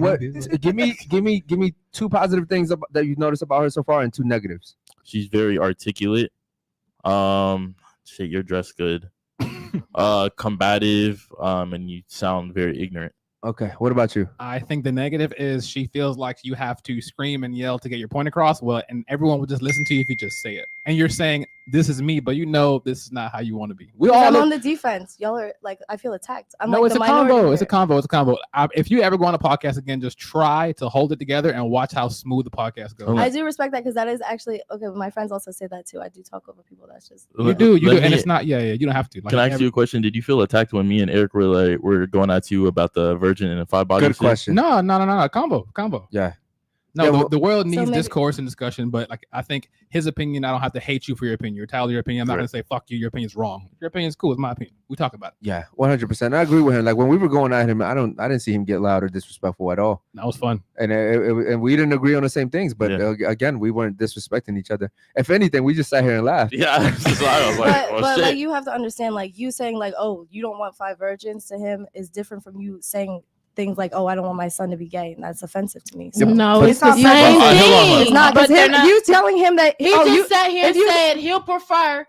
me, bitch. Give me two positive things that you've noticed about her so far, and two negatives. She's very articulate. Shit, you're dressed good. Combative. And you sound very ignorant. Okay. What about you? I think the negative is she feels like you have to scream and yell to get your point across. Well, and everyone would just listen to you if you just say it. And you're saying this is me, but you know this is not how you want to be. I'm on the defense. Y'all are like, I feel attacked. No, like it's a combo. It's a combo. If you ever go on a podcast again, just try to hold it together and watch how smooth the podcast goes. I do respect that because that is actually okay. My friends also say that too. I do talk over people. That's just You do, and it's not. Yeah. You don't have to. Like, Can I ask you a question? Did you feel attacked when me and Eric were going at you about the virgin and the 5 body? Good question. No. Combo. Yeah. No, Yeah, well- the world needs maybe- discourse and discussion, but like I think his opinion, I don't have to hate you for your opinion. You're entitled to your opinion. I'm not Right. gonna say fuck you. Your opinion's wrong. Your opinion's cool. It's my opinion. We talk about it. Yeah, 100%. I agree with him. Like when we were going at him, I didn't see him get loud or disrespectful at all. That was fun. And we didn't agree on the same things, but again, we weren't disrespecting each other. If anything, we just sat here and laughed. Yeah, I was like, oh, but shit. like you have to understand, like you saying like, oh, you don't want 5 virgins to him is different from you saying things like, oh, I don't want my son to be gay, and that's offensive to me. So No, But- it's the same thing. It's not But because they're not- you telling him that He just sat here and said he'll prefer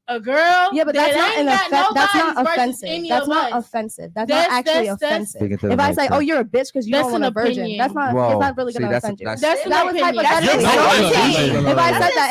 a girl. Yeah, but that's that not ain't got that's not nobody's versus offensive. any That's of not us. offensive. That's not actually offensive. Take it to the If I next say, step. "Oh, you're a bitch because you That's don't want an a virgin," opinion. that's not. Whoa. It's not really See, gonna that's- offend you. that's- That's an that was opinion. hypothetical. That's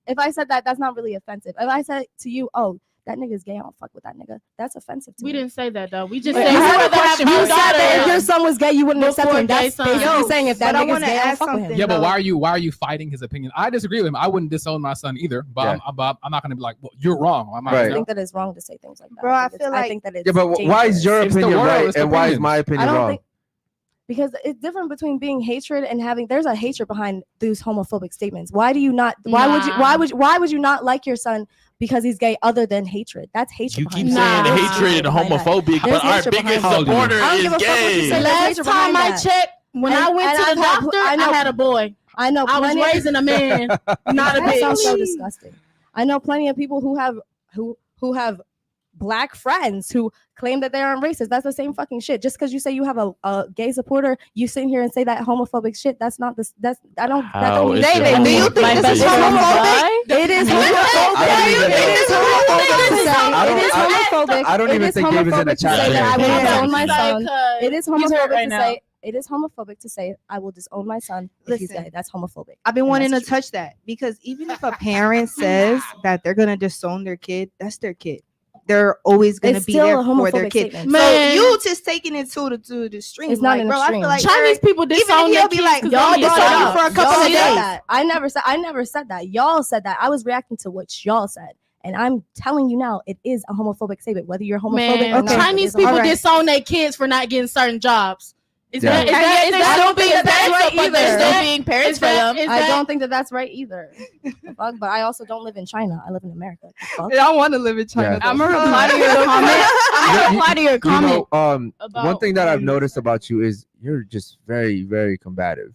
If I said that, that's not really offensive. If I said to you, "Oh, that nigga's gay, I don't fuck with that nigga," that's offensive to We me. didn't say that though. We just Wait, said I you have a rather have question. You two said that if your daughters son was gay, you wouldn't accept before him. gay That's son. basically saying if that but I nigga's wanna gay, I don't ask fuck with him. something. Yeah, but though. why are you fighting his opinion? I disagree with him. I wouldn't disown my son either, but Yeah. I'm not gonna be like, well, you're wrong. I'm not, Right. I think that it's wrong to say things like that. Bro, I think feel it's- like- think that it's Yeah, but why is your It's the opinion world, right it's the and why is opinions. my I opinion don't wrong? think because it's different between being hatred and there's a hatred behind those homophobic statements. Why do you not? Why would you not like your son because he's gay other than hatred? That's hatred. You keep behind saying that. hatred and homophobic, There's but our hatred biggest behind that. supporter I don't is give a fuck what you gay. say. Last time I checked, when I went to the doctor, I had a boy. I know. I was plenty- raising a man, not a That sounds so bitch. disgusting. I know plenty of people who have black friends who claim that they aren't racist. That's the same fucking shit. Just because you say you have a gay supporter, you sit here and say that homophobic shit. That's not this. That's I don't. That How don't is mean it anything. Do you think homophobic? this is Is it homophobic? It is homophobic. I don't even It is homophobic to say. I It is don't- homophobic. I don't even think David's in the chat. I will disown my son. It is He's hurt homophobic right to now. say. It is homophobic to say I will disown my son if he's Listen. gay. That's homophobic. I've been And wanting to that's true. touch that because even if a parent says that they're gonna disown their kid, that's their kid. They're always gonna It's be still there a for their homophobic kid. statement. Man. So you just taking it to the extreme. It's not like, an bro, extreme. I feel like Chinese people even disown if their he'll be kids like, 'cause y'all they get disown shot you up. for a couple Y'all of said days. that. I never said that. Y'all said that. I was reacting to what y'all said. And I'm telling you now, it is a homophobic statement. Whether you're homophobic Man, or not, Chinese it is people homophobic. disown their kids for not getting certain jobs. Is Yeah. that I don't think that's right either. They're still being parents for them. I don't think that's right either. The fuck? But I also don't live in China. I live in America. The fuck? I want to live in China. Yeah. though. I'm gonna reply to your comment. I'm gonna reply to your comment. One about thing that I've women. noticed about you is you're just very, very combative.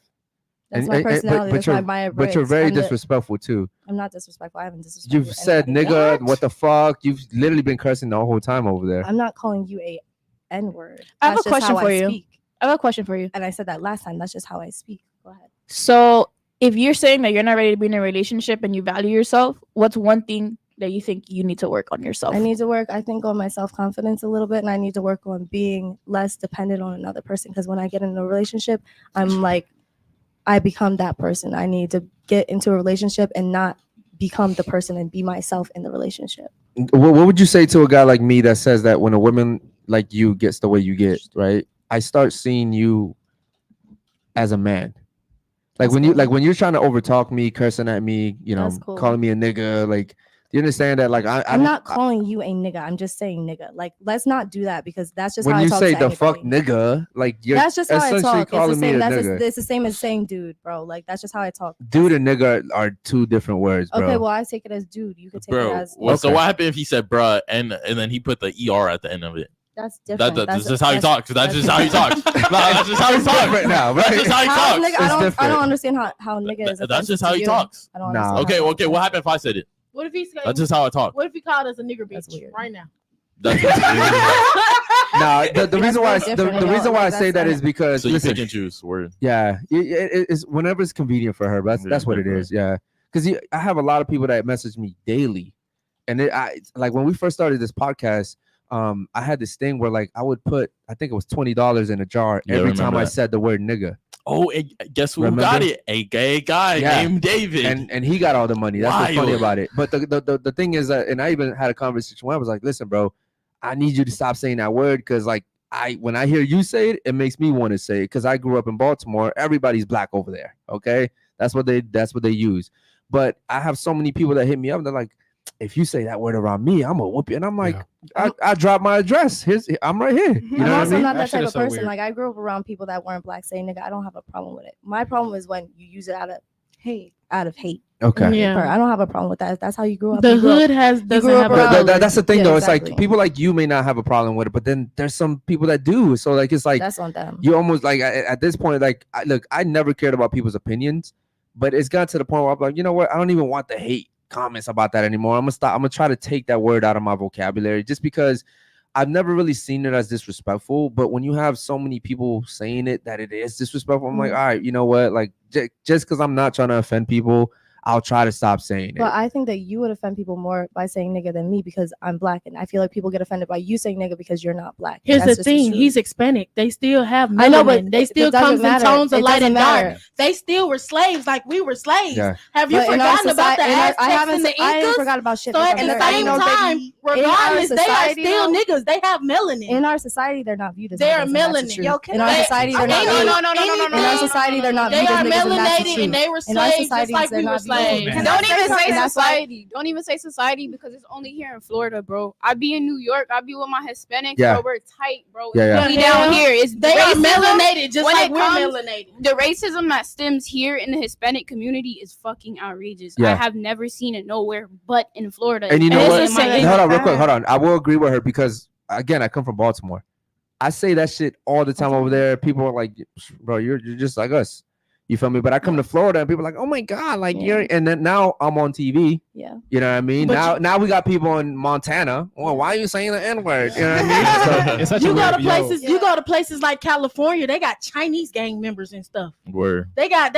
That's my personality. That's my but you're race. very I'm disrespectful too. I'm not disrespectful. I haven't disrespected You've said anybody. nigga, what the fuck? You've literally been cursing the whole time over there. I'm not calling you a N-word. I have That's a just question how for I you. speak. I have a question for you. And I said that last time. That's just how I speak. Go ahead. So, if you're saying that you're not ready to be in a relationship and you value yourself, what's one thing that you think you need to work on yourself? I need to work, I think, on my self-confidence a little bit, and I need to work on being less dependent on another person. Because when I get in a relationship, I'm like, I become that person. I need to get into a relationship and not become the person and be myself in the relationship. What would you say to a guy like me that says that when a woman like you gets the way you get, right? I start seeing you as a man. Like That's when you cool. like when you're trying to overtalk me, cursing at me, you know, That's cool. calling me a nigga, like do you understand that? Like I'm not calling you a nigga. I'm just saying nigga. Like, let's not do that because that's just when how I you talk say to the fuck anybody. nigga, like you're That's just how I essentially talk. It's the calling me same. a That's nigga. it's the same as saying dude, bro. Like that's just how I talk. Dude and nigga are two different words, bro. Okay, well I take it as dude. You could take it Bro, as well, so Okay. what happened if he said bruh and then he put the ER at the end of it? that's different. That's just how he talks. That's just how he talks. No, that's just how he It's talks. different now, That's right? just how he How, talks. nigga, It's I different. don't understand how nigga is. That's just offensive how to he you. talks. I don't Nah. understand Okay, how okay. What happened if I said it? What if he said? That's just how I talk. What if he called us a nigger That's bitch weird. right now? That's Nah, the reason why very different, the y'all. reason why I Like, say that that's- is because so you listen, pick and choose. Word. yeah, it's whenever it's convenient for her. But that's what it is. Yeah, because I have a lot of people that message me daily, and I like when we first started this podcast. I had this thing where like I would put, I think it was $20 in a jar Yeah, every remember time I that. said the word nigga, Oh, and guess who Remember? got it? A gay guy Yeah. named David. and he got all the money. That's what's funny Wild. about it. But the thing is that, and I even had a conversation where I was like, listen, bro, I need you to stop saying that word because like when I hear you say it, it makes me want to say it because I grew up in Baltimore. Everybody's black over there. Okay, that's what they use. But I have so many people that hit me up. And they're like, if you say that word around me, I'm gonna whoop you. And I'm like, I dropped my address. I'm right here. You know I'm what I also mean? not that That shit type is of so person. weird. Like I grew up around people that weren't black saying nigga. I don't have a problem with it. My problem is when you use it out of hate. Okay. Yeah. I don't have a problem with that. If that's how you grew up. The you grew up- hood doesn't grew up have a around- color. That's the thing, Yeah, though. It's like exactly. people like you may not have a problem with it, but then there's some people that do. So like it's like That's on them. you almost like at this point, like look, I never cared about people's opinions, but it's got to the point where I'm like, you know what? I don't even want the hate comments about that anymore. I'm gonna stop. I'm gonna try to take that word out of my vocabulary just because I've never really seen it as disrespectful. But when you have so many people saying it that it is disrespectful, I'm like, all right, you know what? Like just because I'm not trying to offend people, I'll try to stop saying But it. I think that you would offend people more by saying nigga than me because I'm black, and I feel like people get offended by you saying nigga because you're not black. Here's That's the just thing: truth. he's Hispanic. They still have melanin. I know, but they it still doesn't comes in matter. tones of It light doesn't and dark. matter. They still were slaves, like we were slaves. Yeah. Have you But in our forgotten about the society- in our- Aztecs and the I ain't Incas? forgot about shit. So like at I'm the very- same I know they time, be- regardless, they are society, still though, niggas. They have melanin. in our society, they're not viewed as They're niggas, and that's the melanin. truth. Yo, can in our they- society, they're okay, not no, viewed. no, no, no, no, no, In our no. society, they're not They viewed as are niggas, and that's the melanated truth. and they were In our slaves just society, like they're we were not viewed as slaves. niggas. Man. Don't even say And that's why- society. Don't even say society because it's only here in Florida, bro. I be in New York. I be with my Hispanics, Yeah. bro. We're tight, bro. Yeah, yeah. We down here. It's They are racism. melanated just When like it we're comes- melanated. The racism that stems here in the Hispanic community is fucking outrageous. Yeah. I have never seen it nowhere but in Florida. And you know especially what? in Miami. Hold on, real quick. Hold on. I will agree with her because again, I come from Baltimore. I say that shit all the time over there. People are like, bro, you're just like us. You feel me? But I come to Florida and people are like, oh my God, like Yeah. you're, and then now I'm on TV. Yeah. You know what I mean? But Now we got people in Montana. Well, why are you saying the N-word? You know what I mean? So, It's such a You go weird- to yo. places. You go to places like California. They got Chinese gang members and stuff. Word. They got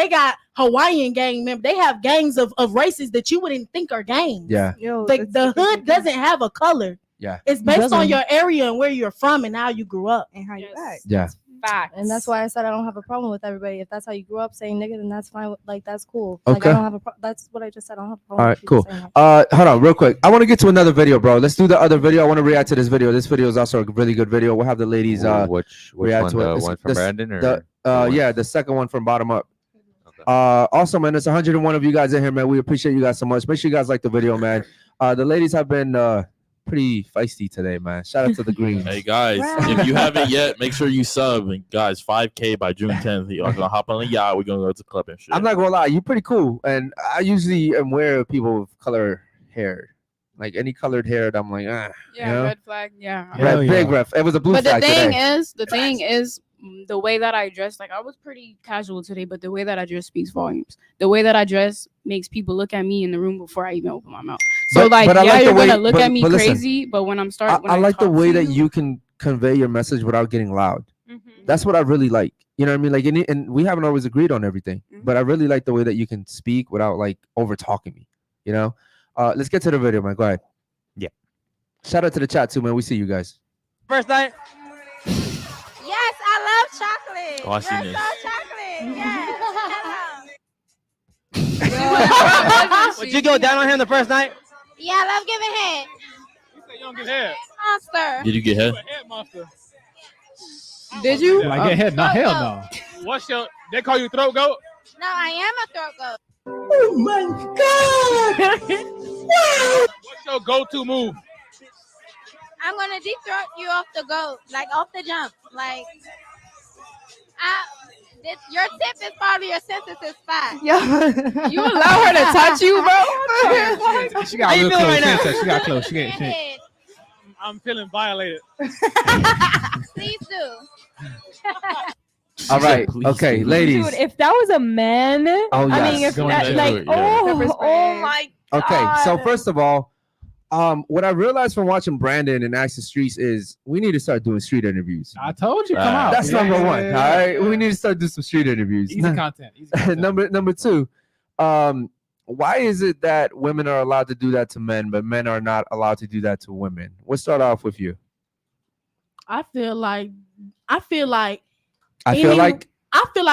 Hawaiian gang members. They have gangs of races that you wouldn't think are gangs. yeah. Yo, The hood doesn't have a color. Yeah. It's based on your area and where you're from and how you grew up and how you act. Yeah. Facts. And that's why I said I don't have a problem with everybody. If that's how you grew up saying nigga, then that's fine. Like that's cool. Like Okay. I don't have a that's what I just said. I don't have a problem. All right, with people cool. saying that. Hold on, real quick. I want to get to another video, bro. Let's do the other video. I want to react to this video. This video is also a really good video. We'll have the ladies which react one? to it. The It's- one from this- Brandon or yeah, the second one from bottom up. Also, man, there's 101 of you guys in here, man. We appreciate you guys so much. Make sure you guys like the video, man. The ladies have been pretty feisty today, man. Shout out to the Greens. Hey guys, if you haven't yet, make sure you sub. And guys, 5K by June 10th. Y'all gonna hop on the yacht. We're gonna go to the club and shit. I'm not gonna lie, you're pretty cool, and I usually am aware of people with color hair. Like any colored hair, I'm like, Yeah, you know? red flag. Yeah. Big ref. It was a blue But flag the thing today. is, the way that I dress, like I was pretty casual today, but the way that I dress speaks volumes. The way that I dress makes people look at me in the room before I even open my mouth. So But I yeah, like the you're way- gonna look but- at me but listen, crazy, but when I'm starting, I like the way that you can convey your message without getting loud. That's what I really like. You know what I mean? Like, and we haven't always agreed on everything, but I really like the way that you can speak without like over talking me. You know? Let's get to the video, man. Go ahead. Yeah. Shout out to the chat too, man. We see you guys. First night. Yes, I love chocolate. Oh, I seen You're this. so chocolate. Yes. Would you go down on him the first night? Yeah, I love giving head. You don't get head. Monster. Did you get head? Head monster. Did you? Like get head? No, hell no. What's your? They call you throat goat? No, I am a throat goat. Oh my God! What's your go-to move? I'm gonna deep throat you off the goat, like off the jump. Like, your tip is probably your sensitive spot. You allow her to touch you, bro? She got How you real feeling close. right now? She got close. She ain't. I'm feeling violated. Please do. All right. Okay, ladies. Dude, if that was a man, Oh, I mean, yes. if Going that, into like, it, yeah. oh my God. Okay, so first of all, what I realized from watching Brandon and Ask the Streets is we need to start doing street interviews. I told you, come out. That's Yeah, number yeah, one. yeah, All right, yeah. we need to start doing some street interviews. Easy content. Easy content. number two, why is it that women are allowed to do that to men, but men are not allowed to do that to women? We'll start off with you. I feel like I feel like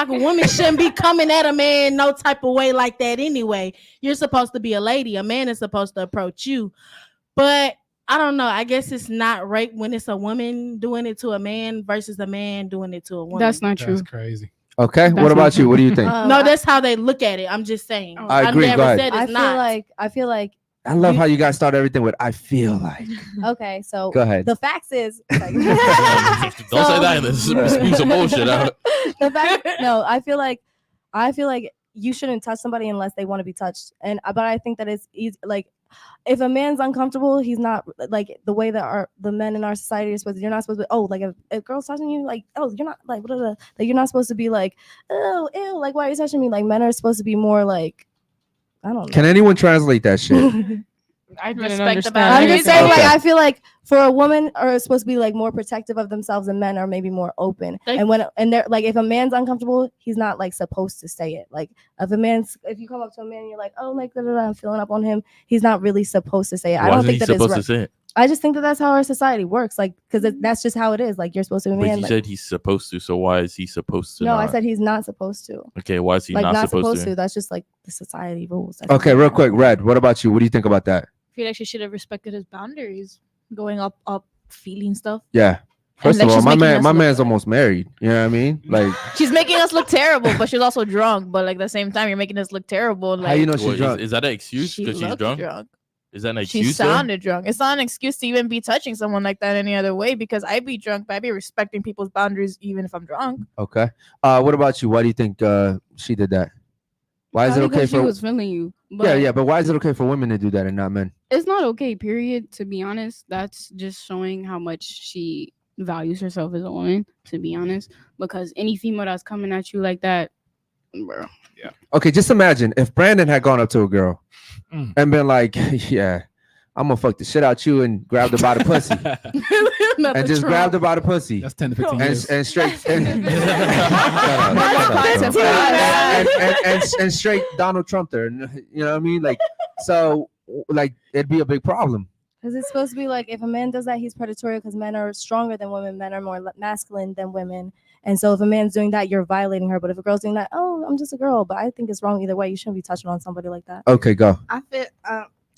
a woman shouldn't be coming at a man no type of way like that anyway. You're supposed to be a lady. A man is supposed to approach you. But I don't know. I guess it's not right when it's a woman doing it to a man versus a man doing it to a woman. That's not true. That's crazy. Okay, what about you? What do you think? No, that's how they look at it. I'm just saying. I agree. never Go ahead. said it's not. I feel like I love how you guys start everything with "I feel like." okay, so Go ahead. the facts is Don't say that. This spew some bullshit out. the fact, no, I feel like you shouldn't touch somebody unless they want to be touched. And but I think that it's easy. Like if a man's uncomfortable, he's not like the way that the men in our society are supposed to. You're not supposed to. Oh, like if a girl's touching you, like you're not like blah, blah, blah. Like you're not supposed to be like ew, like why are you touching me? Like men are supposed to be more like I don't know. Can anyone translate that shit? I didn't respect the understand. boundaries. I'm just saying, like, Okay. I feel like for a woman are supposed to be like more protective of themselves, and men are maybe more open. And they're like, if a man's uncomfortable, he's not like supposed to say it. Like, if you come up to a man and you're like, oh, like, I'm feeling up on him, he's not really supposed to say it. I don't think that it's supposed right. to say it? I just think that that's how our society works. Like, because that's just how it is. Like, you're supposed to be a But man. you like- said he's supposed to, so why is he supposed to? no, I not? said he's not supposed to. Okay, why is he Like, not supposed to? That's just like the society rules. That's Okay, real quick, Red. What about you? What do you think about that? I feel like she should have respected his boundaries, going up, feeling stuff. Yeah. First like of all, she's my making us man's look almost married. You know what I mean? Like, She's making us look terrible, but she's also drunk. But like at the same time, you're making us look terrible. Like, how you know she's What, drunk? Is that an excuse She because she's looked drunk? drunk. Is that an She excuse? though? sounded drunk. It's not an excuse to even be touching someone like that any other way because I'd be drunk, but I'd be respecting people's boundaries even if I'm drunk. Okay. What about you? Why do you think she did that? Why is it okay she for? was feeling you? Yeah, but why is it okay for women to do that and not men? It's not okay. Period. To be honest, that's just showing how much she values herself as a woman. To be honest, because any female that's coming at you like that, bro. Yeah. Okay, just imagine if Brandon had gone up to a girl and been like, "Yeah, I'm gonna fuck the shit out you," and grabbed her by the pussy, and just grabbed her by the pussy. That's 10 to 15 years. And straight and straight Donald Trump there. You know what I mean? Like, so like it'd be a big problem. Because it's supposed to be like if a man does that, he's predatory because men are stronger than women, men are more masculine than women. And so if a man's doing that, you're violating her. But if a girl's doing that, oh, I'm just a girl. But I think it's wrong either way. You shouldn't be touching on somebody like that. Okay, go.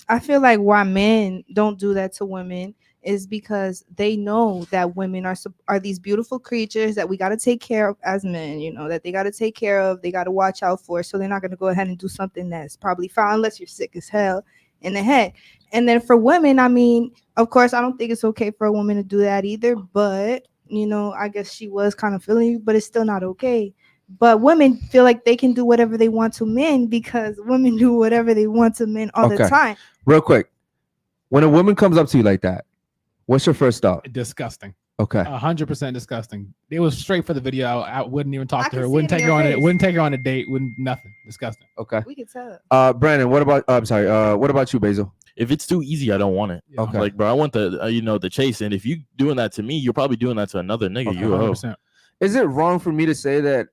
I feel like why men don't do that to women is because they know that women are these beautiful creatures that we got to take care of as men, you know, that they got to take care of, they got to watch out for. So they're not going to go ahead and do something that's probably foul unless you're sick as hell in the head. And then for women, I mean, of course, I don't think it's okay for a woman to do that either. But, you know, I guess she was kind of feeling you, but it's still not okay. But women feel like they can do whatever they want to men because women do whatever they want to men all the time. Real quick, when a woman comes up to you like that, what's your first thought? Disgusting. Okay. 100% disgusting. It was straight for the video. I wouldn't even talk to her. can Wouldn't see it take in her your on it. face. Wouldn't take her on a date. Wouldn't nothing. Disgusting. Okay. We can tell. Brandon, what about? I'm sorry. What about you, Basil? If it's too easy, I don't want it. Okay. Like, bro, I want the the chase. And if you doing that to me, you're probably doing that to another nigga. Okay. You a hoe. 100%. Is it wrong for me to say that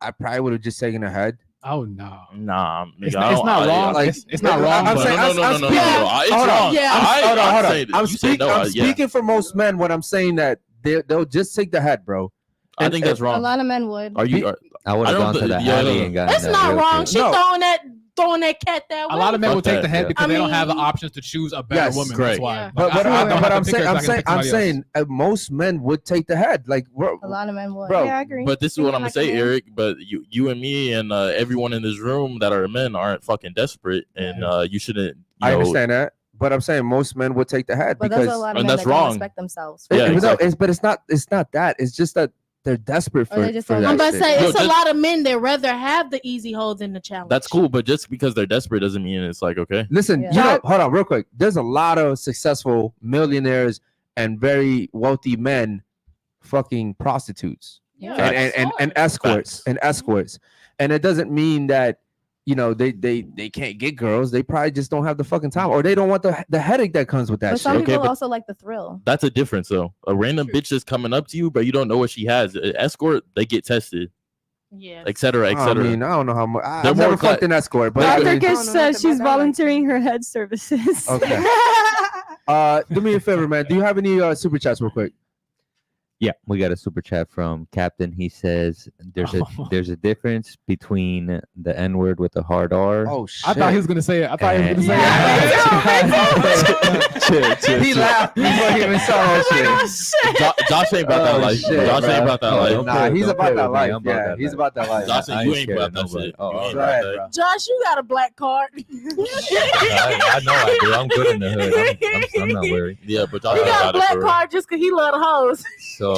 I probably would have just taken her head? Oh no. Nah, It's nigga, not wrong. Like, It's not wrong. I'm but- saying, No. It's hold wrong. on. Yeah. Hold I'm on. saying that I'm you say no, yeah. speaking for most men when I'm saying that they'll just take the head, bro. I think that's A wrong. lot of men would. Are you? I would have gone to the alley and gotten It's that not real wrong. quick. She throwing that cat that way. A lot of men Fuck will take that, the head yeah. because I they don't have the mean- options to choose a better Yes, woman. correct. That's why. Yeah. But Like, I don't have I'm to pick her, so I can pick somebody else. saying most men would take the head. Like, A lot of men would. Bro, Yeah, I agree. But this is what I'm gonna Like say, a man. Eric. But you and me and everyone in this room that are men aren't fucking desperate, and you shouldn't. I understand that, but I'm saying most men would take the head But because there's a lot of and men that's that wrong. don't respect themselves. Yeah, No, exactly. but it's not that. It's just that they're desperate Or for, they just for don't that I'm about to shit. say No, it's a just- lot of men that rather have the easy hold than the challenge. That's cool, but just because they're desperate doesn't mean it's like okay. Listen, Yeah. you know, hold on real quick. There's a lot of successful millionaires and very wealthy men fucking prostitutes Yeah. and escorts. And it doesn't mean that, you know, they can't get girls. They probably just don't have the fucking time, or they don't want the headache that comes with that But some shit. Okay, people but- also like the thrill. That's a difference though. A random bitch that's coming up to you, but you don't know what she has. An escort, they get tested, Yeah. et cetera, et I cetera. mean, I don't know how much. They're I've more never fucked an escort, but I Dr. mean, Gish know says nothing she's about that. volunteering her head services. okay. Do me a favor, man. Do you have any super chats, real quick? Yeah, we got a super chat from Captain. He says there's a difference between the N word with the hard R. Oh shit! I thought he was gonna say it. I thought he was gonna say it. He laughed before he even saw that shit. Josh ain't about that life. shit, Josh bro. ain't about that life. Nah, he's Don't about play that with me. life. I'm about Yeah, that he's life. about that life. Josh, I you ain't ain't scared about of that nobody. shit. Oh, You all ain't Go about ahead, that. bro. Josh, you got a black card. I know I do. I'm good in the hood. I'm not worried. Yeah, but Josh He ain't got a about it black for real. card just because he love the hoes. So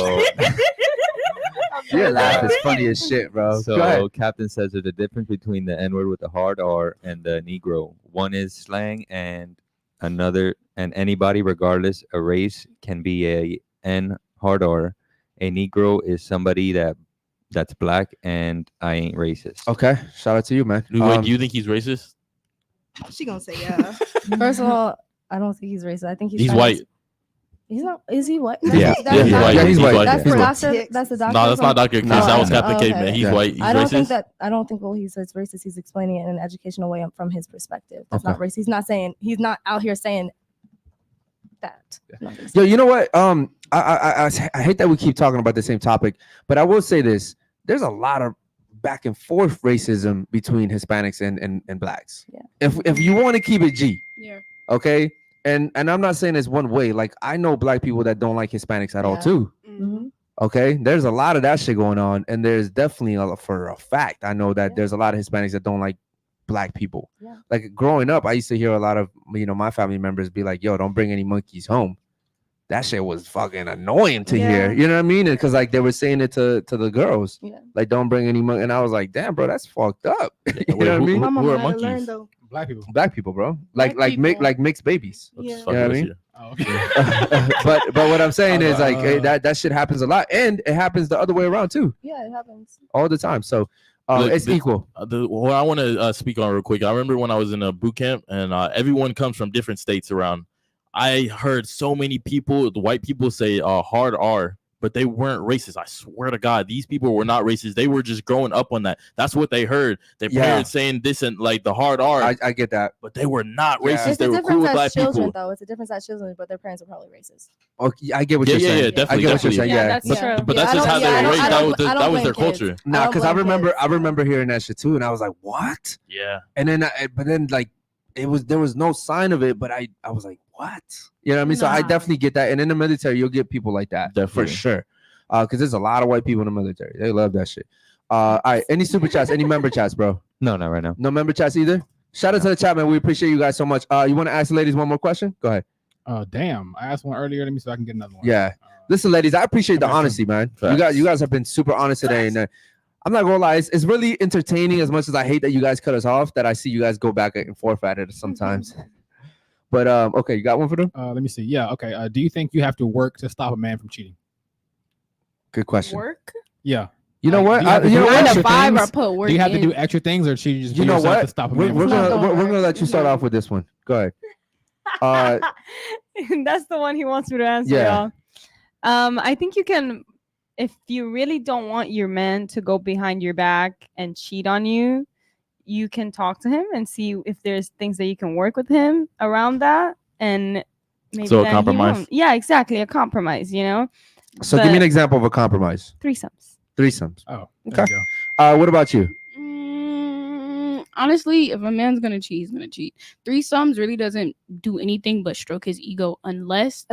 Your laugh is funny as shit, bro. Go ahead. So Captain says there's a difference between the N word with the hard R and the Negro. One is slang, and another, and anybody, regardless of race, can be a N hard R. A Negro is somebody that's black, and I ain't racist. Okay, shout out to you, man. Wait, do you think he's racist? She gonna say yeah. First of all, I don't think he's racist. I think he's He's trying white. to- He's not. Is he white? Yeah. That's Yeah, he's not- white. Yeah, he's white. That's He's the white. doctor. That's the doctor. No, that's not Dr. Chris. No, That was no. Captain Caveman. He's Yeah. white. He's I don't racist. think that. I don't think what he says racist. He's explaining it in an educational way from his perspective. That's not racist. He's not saying. He's not out here saying that. Yo, you know what? I hate that we keep talking about the same topic, but I will say this: there's a lot of back and forth racism between Hispanics and blacks. Yeah. If you want to keep it G, Yeah. okay. And I'm not saying it's one way. Like I know black people that don't like Hispanics at all Yeah. too. Mhm. Okay, there's a lot of that shit going on, and there's definitely for a fact I know that Yeah. there's a lot of Hispanics that don't like black people. Yeah. Like growing up, I used to hear a lot of my family members be like, "Yo, don't bring any monkeys home." That shit was fucking annoying to hear. Yeah. You know what I mean? Because like they were saying it to the girls, Yeah. like don't bring any monkey. And I was like, damn, bro, that's fucked up. You Wait, know what I who- mean? who- My who are mama had to learn monkeys? though. Black people. Black people, bro. Black people. Like mixed babies. What the Yeah. fuck You know what I is mean? it? Oh, okay. but what I'm saying is like that shit happens a lot, and it happens the other way around too, Yeah, it happens. all the time. So Look, it's equal. What I want to speak on real quick. I remember when I was in a boot camp, and everyone comes from different states around. I heard so many people, the white people, say hard R, but they weren't racist. I swear to God, these people were not racist. They were just growing up on that. That's what they heard. Their parents saying this and like the hard R. I get that, but they were not racist. It's They a were cool difference with as black children, people. though. It's a difference as children, but their parents are probably racist. Okay, I get what you're saying. Yeah, definitely. I get what you're saying. Yeah, that's true. But that's just how they were raised. That was their culture. Nah, because I remember hearing that shit too, and I was like, what? Yeah. And then, but then like there was no sign of it, but I was like, what? You know what I mean? So I definitely get that. And in the military, you'll get people like that. Definitely. For sure. Because there's a lot of white people in the military. They love that shit. All right. Any super chats? Any member chats, bro? No, not right now. No member chats either? Shout out to the chat, man. We appreciate you guys so much. You want to ask the ladies one more question? Go ahead. Damn. I asked one earlier. Let me see if I can get another one. Yeah. Listen, ladies, I appreciate the honesty, man. You guys have been super honest today. And I'm not gonna lie, it's really entertaining as much as I hate that you guys cut us off, that I see you guys go back and forth at it sometimes. But okay, you got one for them? Let me see. Yeah, okay. Do you think you have to work to stop a man from cheating? Good question. Work? Yeah. You know what? Do you have to You do know what? extra Five or things? put work Do you have to in. do extra things, or should you just You do know yourself what? to stop a We're man? gonna let you start off with this one. Go ahead. That's the one he wants me to answer, Yeah. y'all. I think you can, if you really don't want your man to go behind your back and cheat on you, you can talk to him and see if there's things that you can work with him around that, and maybe So a then he compromise? won't. Yeah, exactly, a compromise. So give me an example of a compromise. Threesomes. Oh, okay. What about you? Honestly, if a man's gonna cheat, he's gonna cheat. Threesomes really doesn't do anything but stroke his ego, unless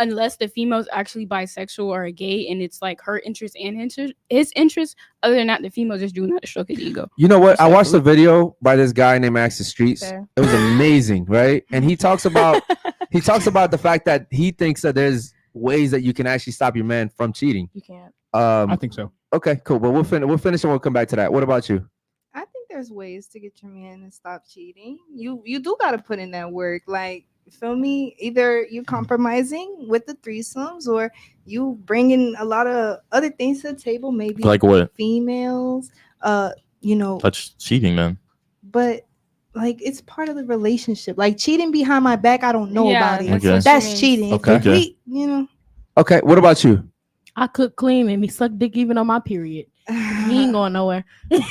unless the female's actually bisexual or gay, and it's like her interest and his interest. Other than that, the female's just doing that to stroke his ego. You know what? I watched a video by this guy named Max the Streets. Fair. It was amazing, right? And he talks about the fact that he thinks that there's ways that you can actually stop your man from cheating. You can't. I think so. Okay, cool. But we'll finish and we'll come back to that. What about you? I think there's ways to get your man to stop cheating. You do got to put in that work. Like, feel me? Either you compromising with the threesomes, or you bringing a lot of other things to the table. Maybe Like what? Females. That's cheating, man. But like, it's part of the relationship. Like, cheating behind my back, I don't know about it. Okay. That's cheating. Okay. If you cheat, you know. Okay, what about you? I cook clean and he suck dick even on my period. He ain't going nowhere. Okay.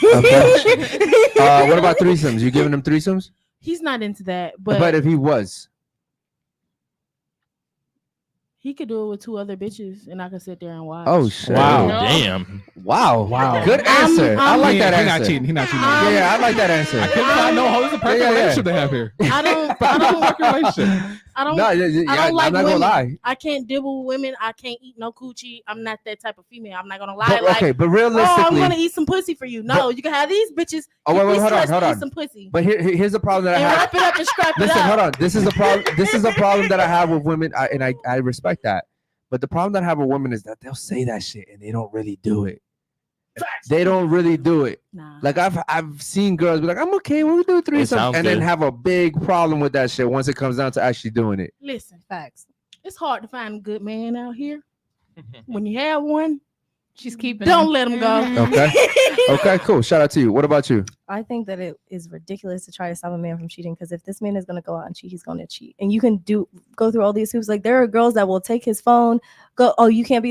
What about threesomes? You giving him threesomes? He's not into that, but But if he was, he could do it with 2 other bitches, and I could sit there and watch. oh shit! Wow. Damn. Wow! Good answer. I like that answer. He's not cheating. He's not cheating. Yeah, I like that answer. I couldn't find no hoes. It's a perfect Yeah. relationship they have here. I don't Perfect relationship. I don't. No, I don't like I'm not women. gonna lie. I can't dibble with women. I can't eat no coochie. I'm not that type of female. I'm not gonna lie. But, like, okay, but oh, I'm realistically, gonna eat some pussy for you. No, you can have these bitches. Oh, wait, Eat hold sluts on. to eat some pussy. But here's the problem that I And have. wrap it up and scrap it Listen, up. hold on. This is a problem. This is a problem that I have with women, and I respect that. But the problem that I have with women is that they'll say that shit and they don't really do it. They don't really do it. Nah. Like I've seen girls be like, I'm okay, we'll do threesome, sounds and then good. have a big problem with that shit once it comes down to actually doing it. Listen, facts. It's hard to find a good man out here. When you have one, she's keeping. Don't let him go. Okay. Okay, cool. Shout out to you. What about you? I think that it is ridiculous to try to stop a man from cheating, because if this man is going to go out and cheat, he's going to cheat. And you can go through all these hoops. Like, there are girls that will take his phone, you can't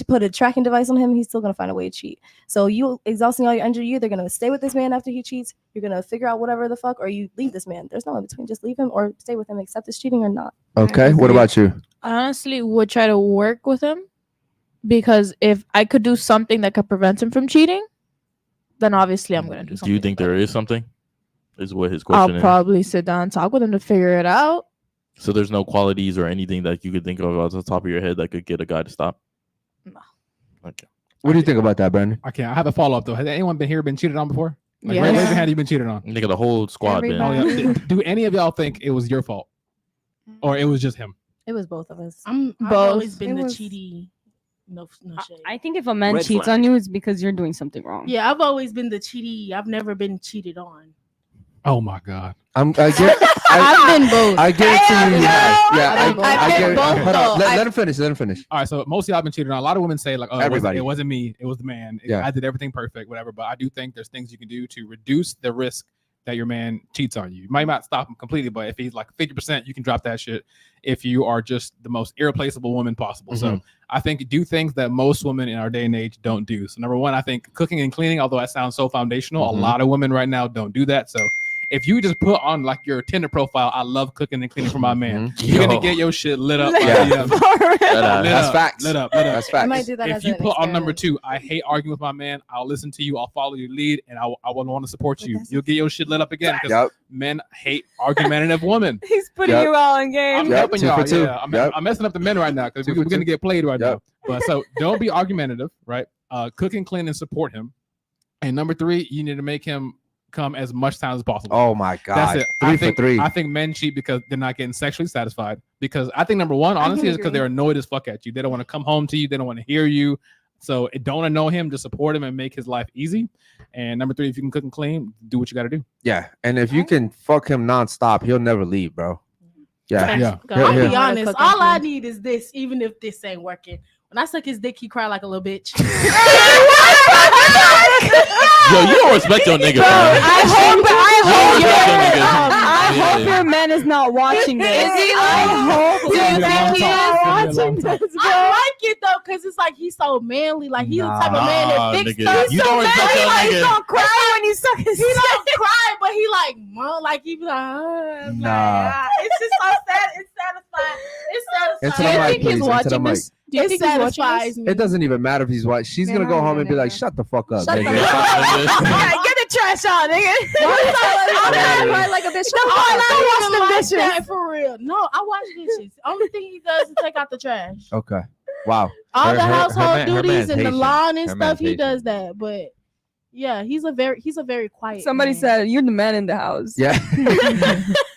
put a tracking device on him. He's still going to find a way to cheat. So you exhausting all your energy. You're either going to stay with this man after he cheats, you're going to figure out whatever the fuck, or you leave this man. There's no in between. Just leave him or stay with him, accept his cheating or not. Okay. What about you? I honestly would try to work with him, because if I could do something that could prevent him from cheating, then obviously I'm gonna do something. Do you think there is something? Is what his question I'll is. probably sit down and talk with him to figure it out. So there's no qualities or anything that you could think of off the top of your head that could get a guy to stop? No. Okay. What do you think about that, Brandon? Okay, I have a follow up though. Has anyone been cheated on before? Like, Yes. raise your hand. You've been cheated on. Nigga, the whole squad, man. Oh, yeah. Do any of y'all think it was your fault, or it was just him? It was both of us. I've Both. always been It the was- cheaty. No shade. I think if a man Red cheats flag. on you, it's because you're doing something wrong. Yeah, I've always been the cheaty. I've never been cheated on. Oh my god. I've been both. I guarantee you. Yeah, I've been both, hold though. on. Let him finish. Let him finish. All right, so most of y'all been cheated on. A lot of women say like, "Oh, Everybody. it wasn't me. It was the man. Yeah. I did everything perfect, whatever." But I do think there's things you can do to reduce the risk that your man cheats on you. You might not stop him completely, but if he's like 50%, you can drop that shit if you are just the most irreplaceable woman possible. So I think do things that most women in our day and age don't do. So number one, I think cooking and cleaning, although that sounds so foundational, a lot of women right now don't do that. So if you just put on like your Tinder profile, I love cooking and cleaning for my man, you're gonna get your shit lit up. That's facts. Lit up. That's facts. I might do that If as you an put on number experiment. 2, I hate arguing with my man. I'll listen to you. I'll follow your lead, and I will want to support you. You'll get your shit lit up again because men hate argumentative women. He's putting you all in game. I'm helping y'all. 2 for 2. Yeah, I'm messing up the men right now because we're gonna get played right now. But so don't be argumentative, right? Cook and clean and support him. And number 3, you need to make him come as much time as possible. Oh my God. That's it. 3 for 3. I think men cheat because they're not getting sexually satisfied. Because I think number 1, honestly, is because they're annoyed as fuck at you. They don't want to come home to you. They don't want to hear you. So don't annoy him. Just support him and make his life easy. And number 3, if you can cook and clean, do what you got to do. Yeah, and if you can fuck him nonstop, he'll never leave, bro. Yeah. I'll be honest. All I need is this, even if this ain't working. When I suck his dick, he cry like a little bitch. Yo, you don't respect your nigga, bro. I hope your man is not watching this. Is he I hope I watching this, bro. like it though, because it's like he's so manly. Like he's the type of man that fix stuff. You don't respect your He nigga. don't cry when you suck his He don't cry, but he like mom, like he be like, it's just so sad. It's satisfying. It's Into satisfying. the mic, please. Into the mic. Do you think it satisfies me? It doesn't even matter if he's white. She's gonna go home and be like, "Shut the fuck up, nigga." Get the trash on, nigga. Cry like a bitch. I watch the dishes for real. No, I wash dishes. Only thing he does is take out the trash. Okay. Wow. All the household her duties man's and the Haitian. lawn and Her man's stuff, he does that. But yeah, he's a very quiet. Somebody man. said you're the man in the house. Yeah.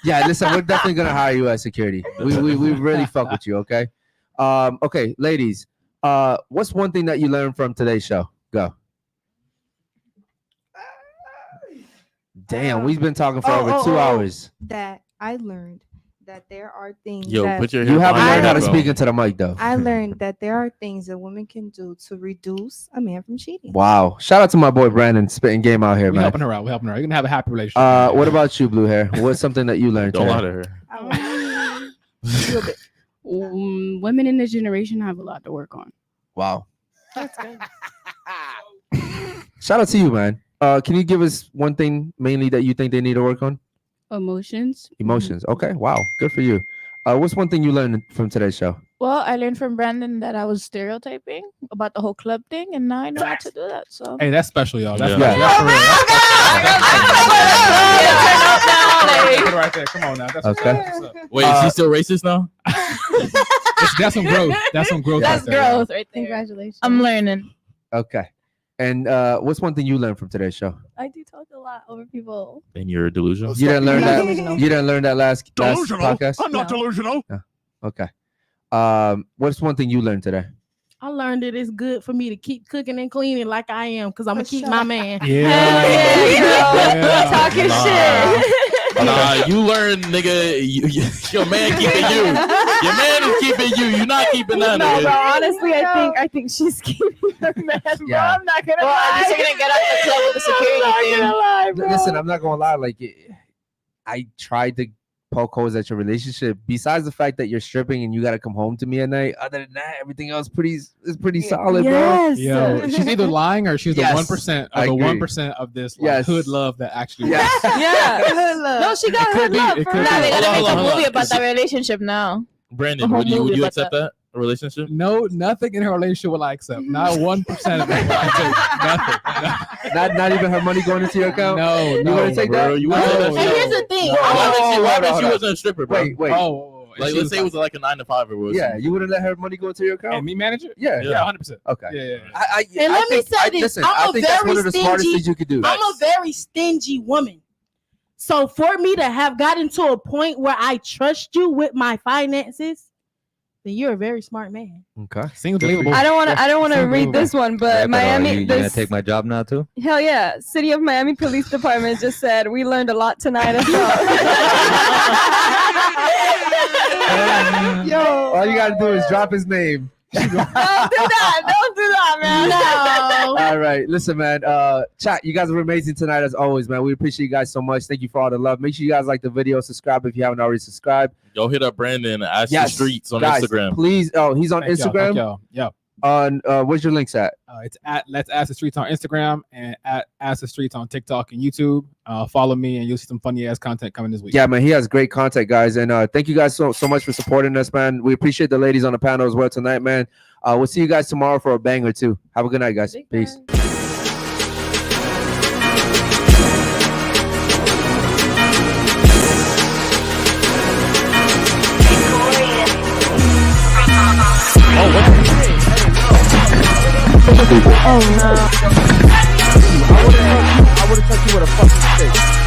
Yeah. Listen, we're definitely gonna hire you as security. We really fuck with you. Okay. Okay, ladies. What's one thing that you learned from today's show? Go. Damn, we've been talking for over 2 hours. That I learned that there are things. Yo, that put your You haven't learned how to bro. speak into the mic, though. I learned that there are things that women can do to reduce a man from cheating. Wow. Shout out to my boy Brandon, spitting game out here, We're man. helping her out. You're gonna have a happy relationship. What about you, Blue Hair? What's something that you learned Don't today? lie to her. Women in this generation have a lot to work on. Wow. That's good. Shout out to you, man. Can you give us one thing mainly that you think they need to work on? Emotions. Emotions. Okay. Wow. Good for you. What's one thing you learned from today's show? Well, I learned from Brandon that I was stereotyping about the whole club thing, and now I know how to do that. So Hey, that's special, y'all. That's Yeah. special. That's for real. Right there. Come on now. That's Okay. what's up. Wait, is he still racist now? That's some growth. That's some growth. that's right there. growth right there. Congratulations. I'm learning. Okay. And what's one thing you learned from today's show? I do talk a lot over people. And you're delusional. You didn't learn Not that. delusional. You didn't learn that last Delusional. podcast. I'm not delusional. Okay. What's one thing you learned today? I learned that it's good for me to keep cooking and cleaning like I am, because I'm gonna keep my man. Yeah. Talking Nah. shit. Nah, you learn, nigga. Your man keeping you. Your man is keeping you. You're not keeping that, No, nigga. bro. Honestly, I think she's keeping her man. Bro, Yeah. I'm not gonna lie. I'm just gonna get out the club with the security I'm thing. not gonna lie, bro. Listen, I'm not gonna lie. Like, I tried to poke holes at your relationship. Besides the fact that you're stripping and you gotta come home to me at night, other than that, everything else is pretty solid, Yes. Yo, she's either lying or she's Yes, the 1% I of the agree. 1% of this like, Yes. hood love that actually. Yes. Yeah. No, she got It her could be, love. it for could real. be. Now they gotta Hold make on, a hold movie on. about that relationship now. Brandon, A whole would you movie accept about that? A relationship? No, nothing in her relationship will I accept. Not 1% of it. Will I take. Nothing. Not even her money going into your account. No, You no. want to take bro, that? you wanna take that And shit? here's the thing. Why if hold she on. wasn't a stripper, bro? Wait. Oh, Like, let's say it was like a 9 to 5 or what? Yeah, you wouldn't let her money go into your account? And me manage it? Yeah. Yeah, 100%. Okay. Yeah. And let me say this, Listen, I'm I a think that's very one of the smartest stingy- things you could do. I'm a very stingy woman. So for me to have gotten to a point where I trust you with my finances, then you're a very smart man. Okay. Seems believable. I don't want to read this one, but Miami. You gonna This, take my job now too? hell yeah, City of Miami Police Department just said we learned a lot tonight. Yo, all you gotta do is drop his name. Don't do that. Don't do that. man. No. All right, listen, man. Chat, you guys are amazing tonight as always, man. We appreciate you guys so much. Thank you for all the love. Make sure you guys like the video, subscribe if you haven't already subscribed. Go hit up Brandon at the streets on guys, Instagram. Please. Oh, he's on Thank Instagram. y'all. Yep. On where's your links at? It's at Let's Ask the Streets on Instagram and at Ask the Streets on TikTok and YouTube. Follow me and you'll see some funny ass content coming this week. Yeah, man, he has great content, guys. And thank you guys so much for supporting us, man. We appreciate the ladies on the panel as well tonight, man. We'll see you guys tomorrow for a banger too. Have a good night, guys. Peace. Oh no. I would have touched you with a fucking stick.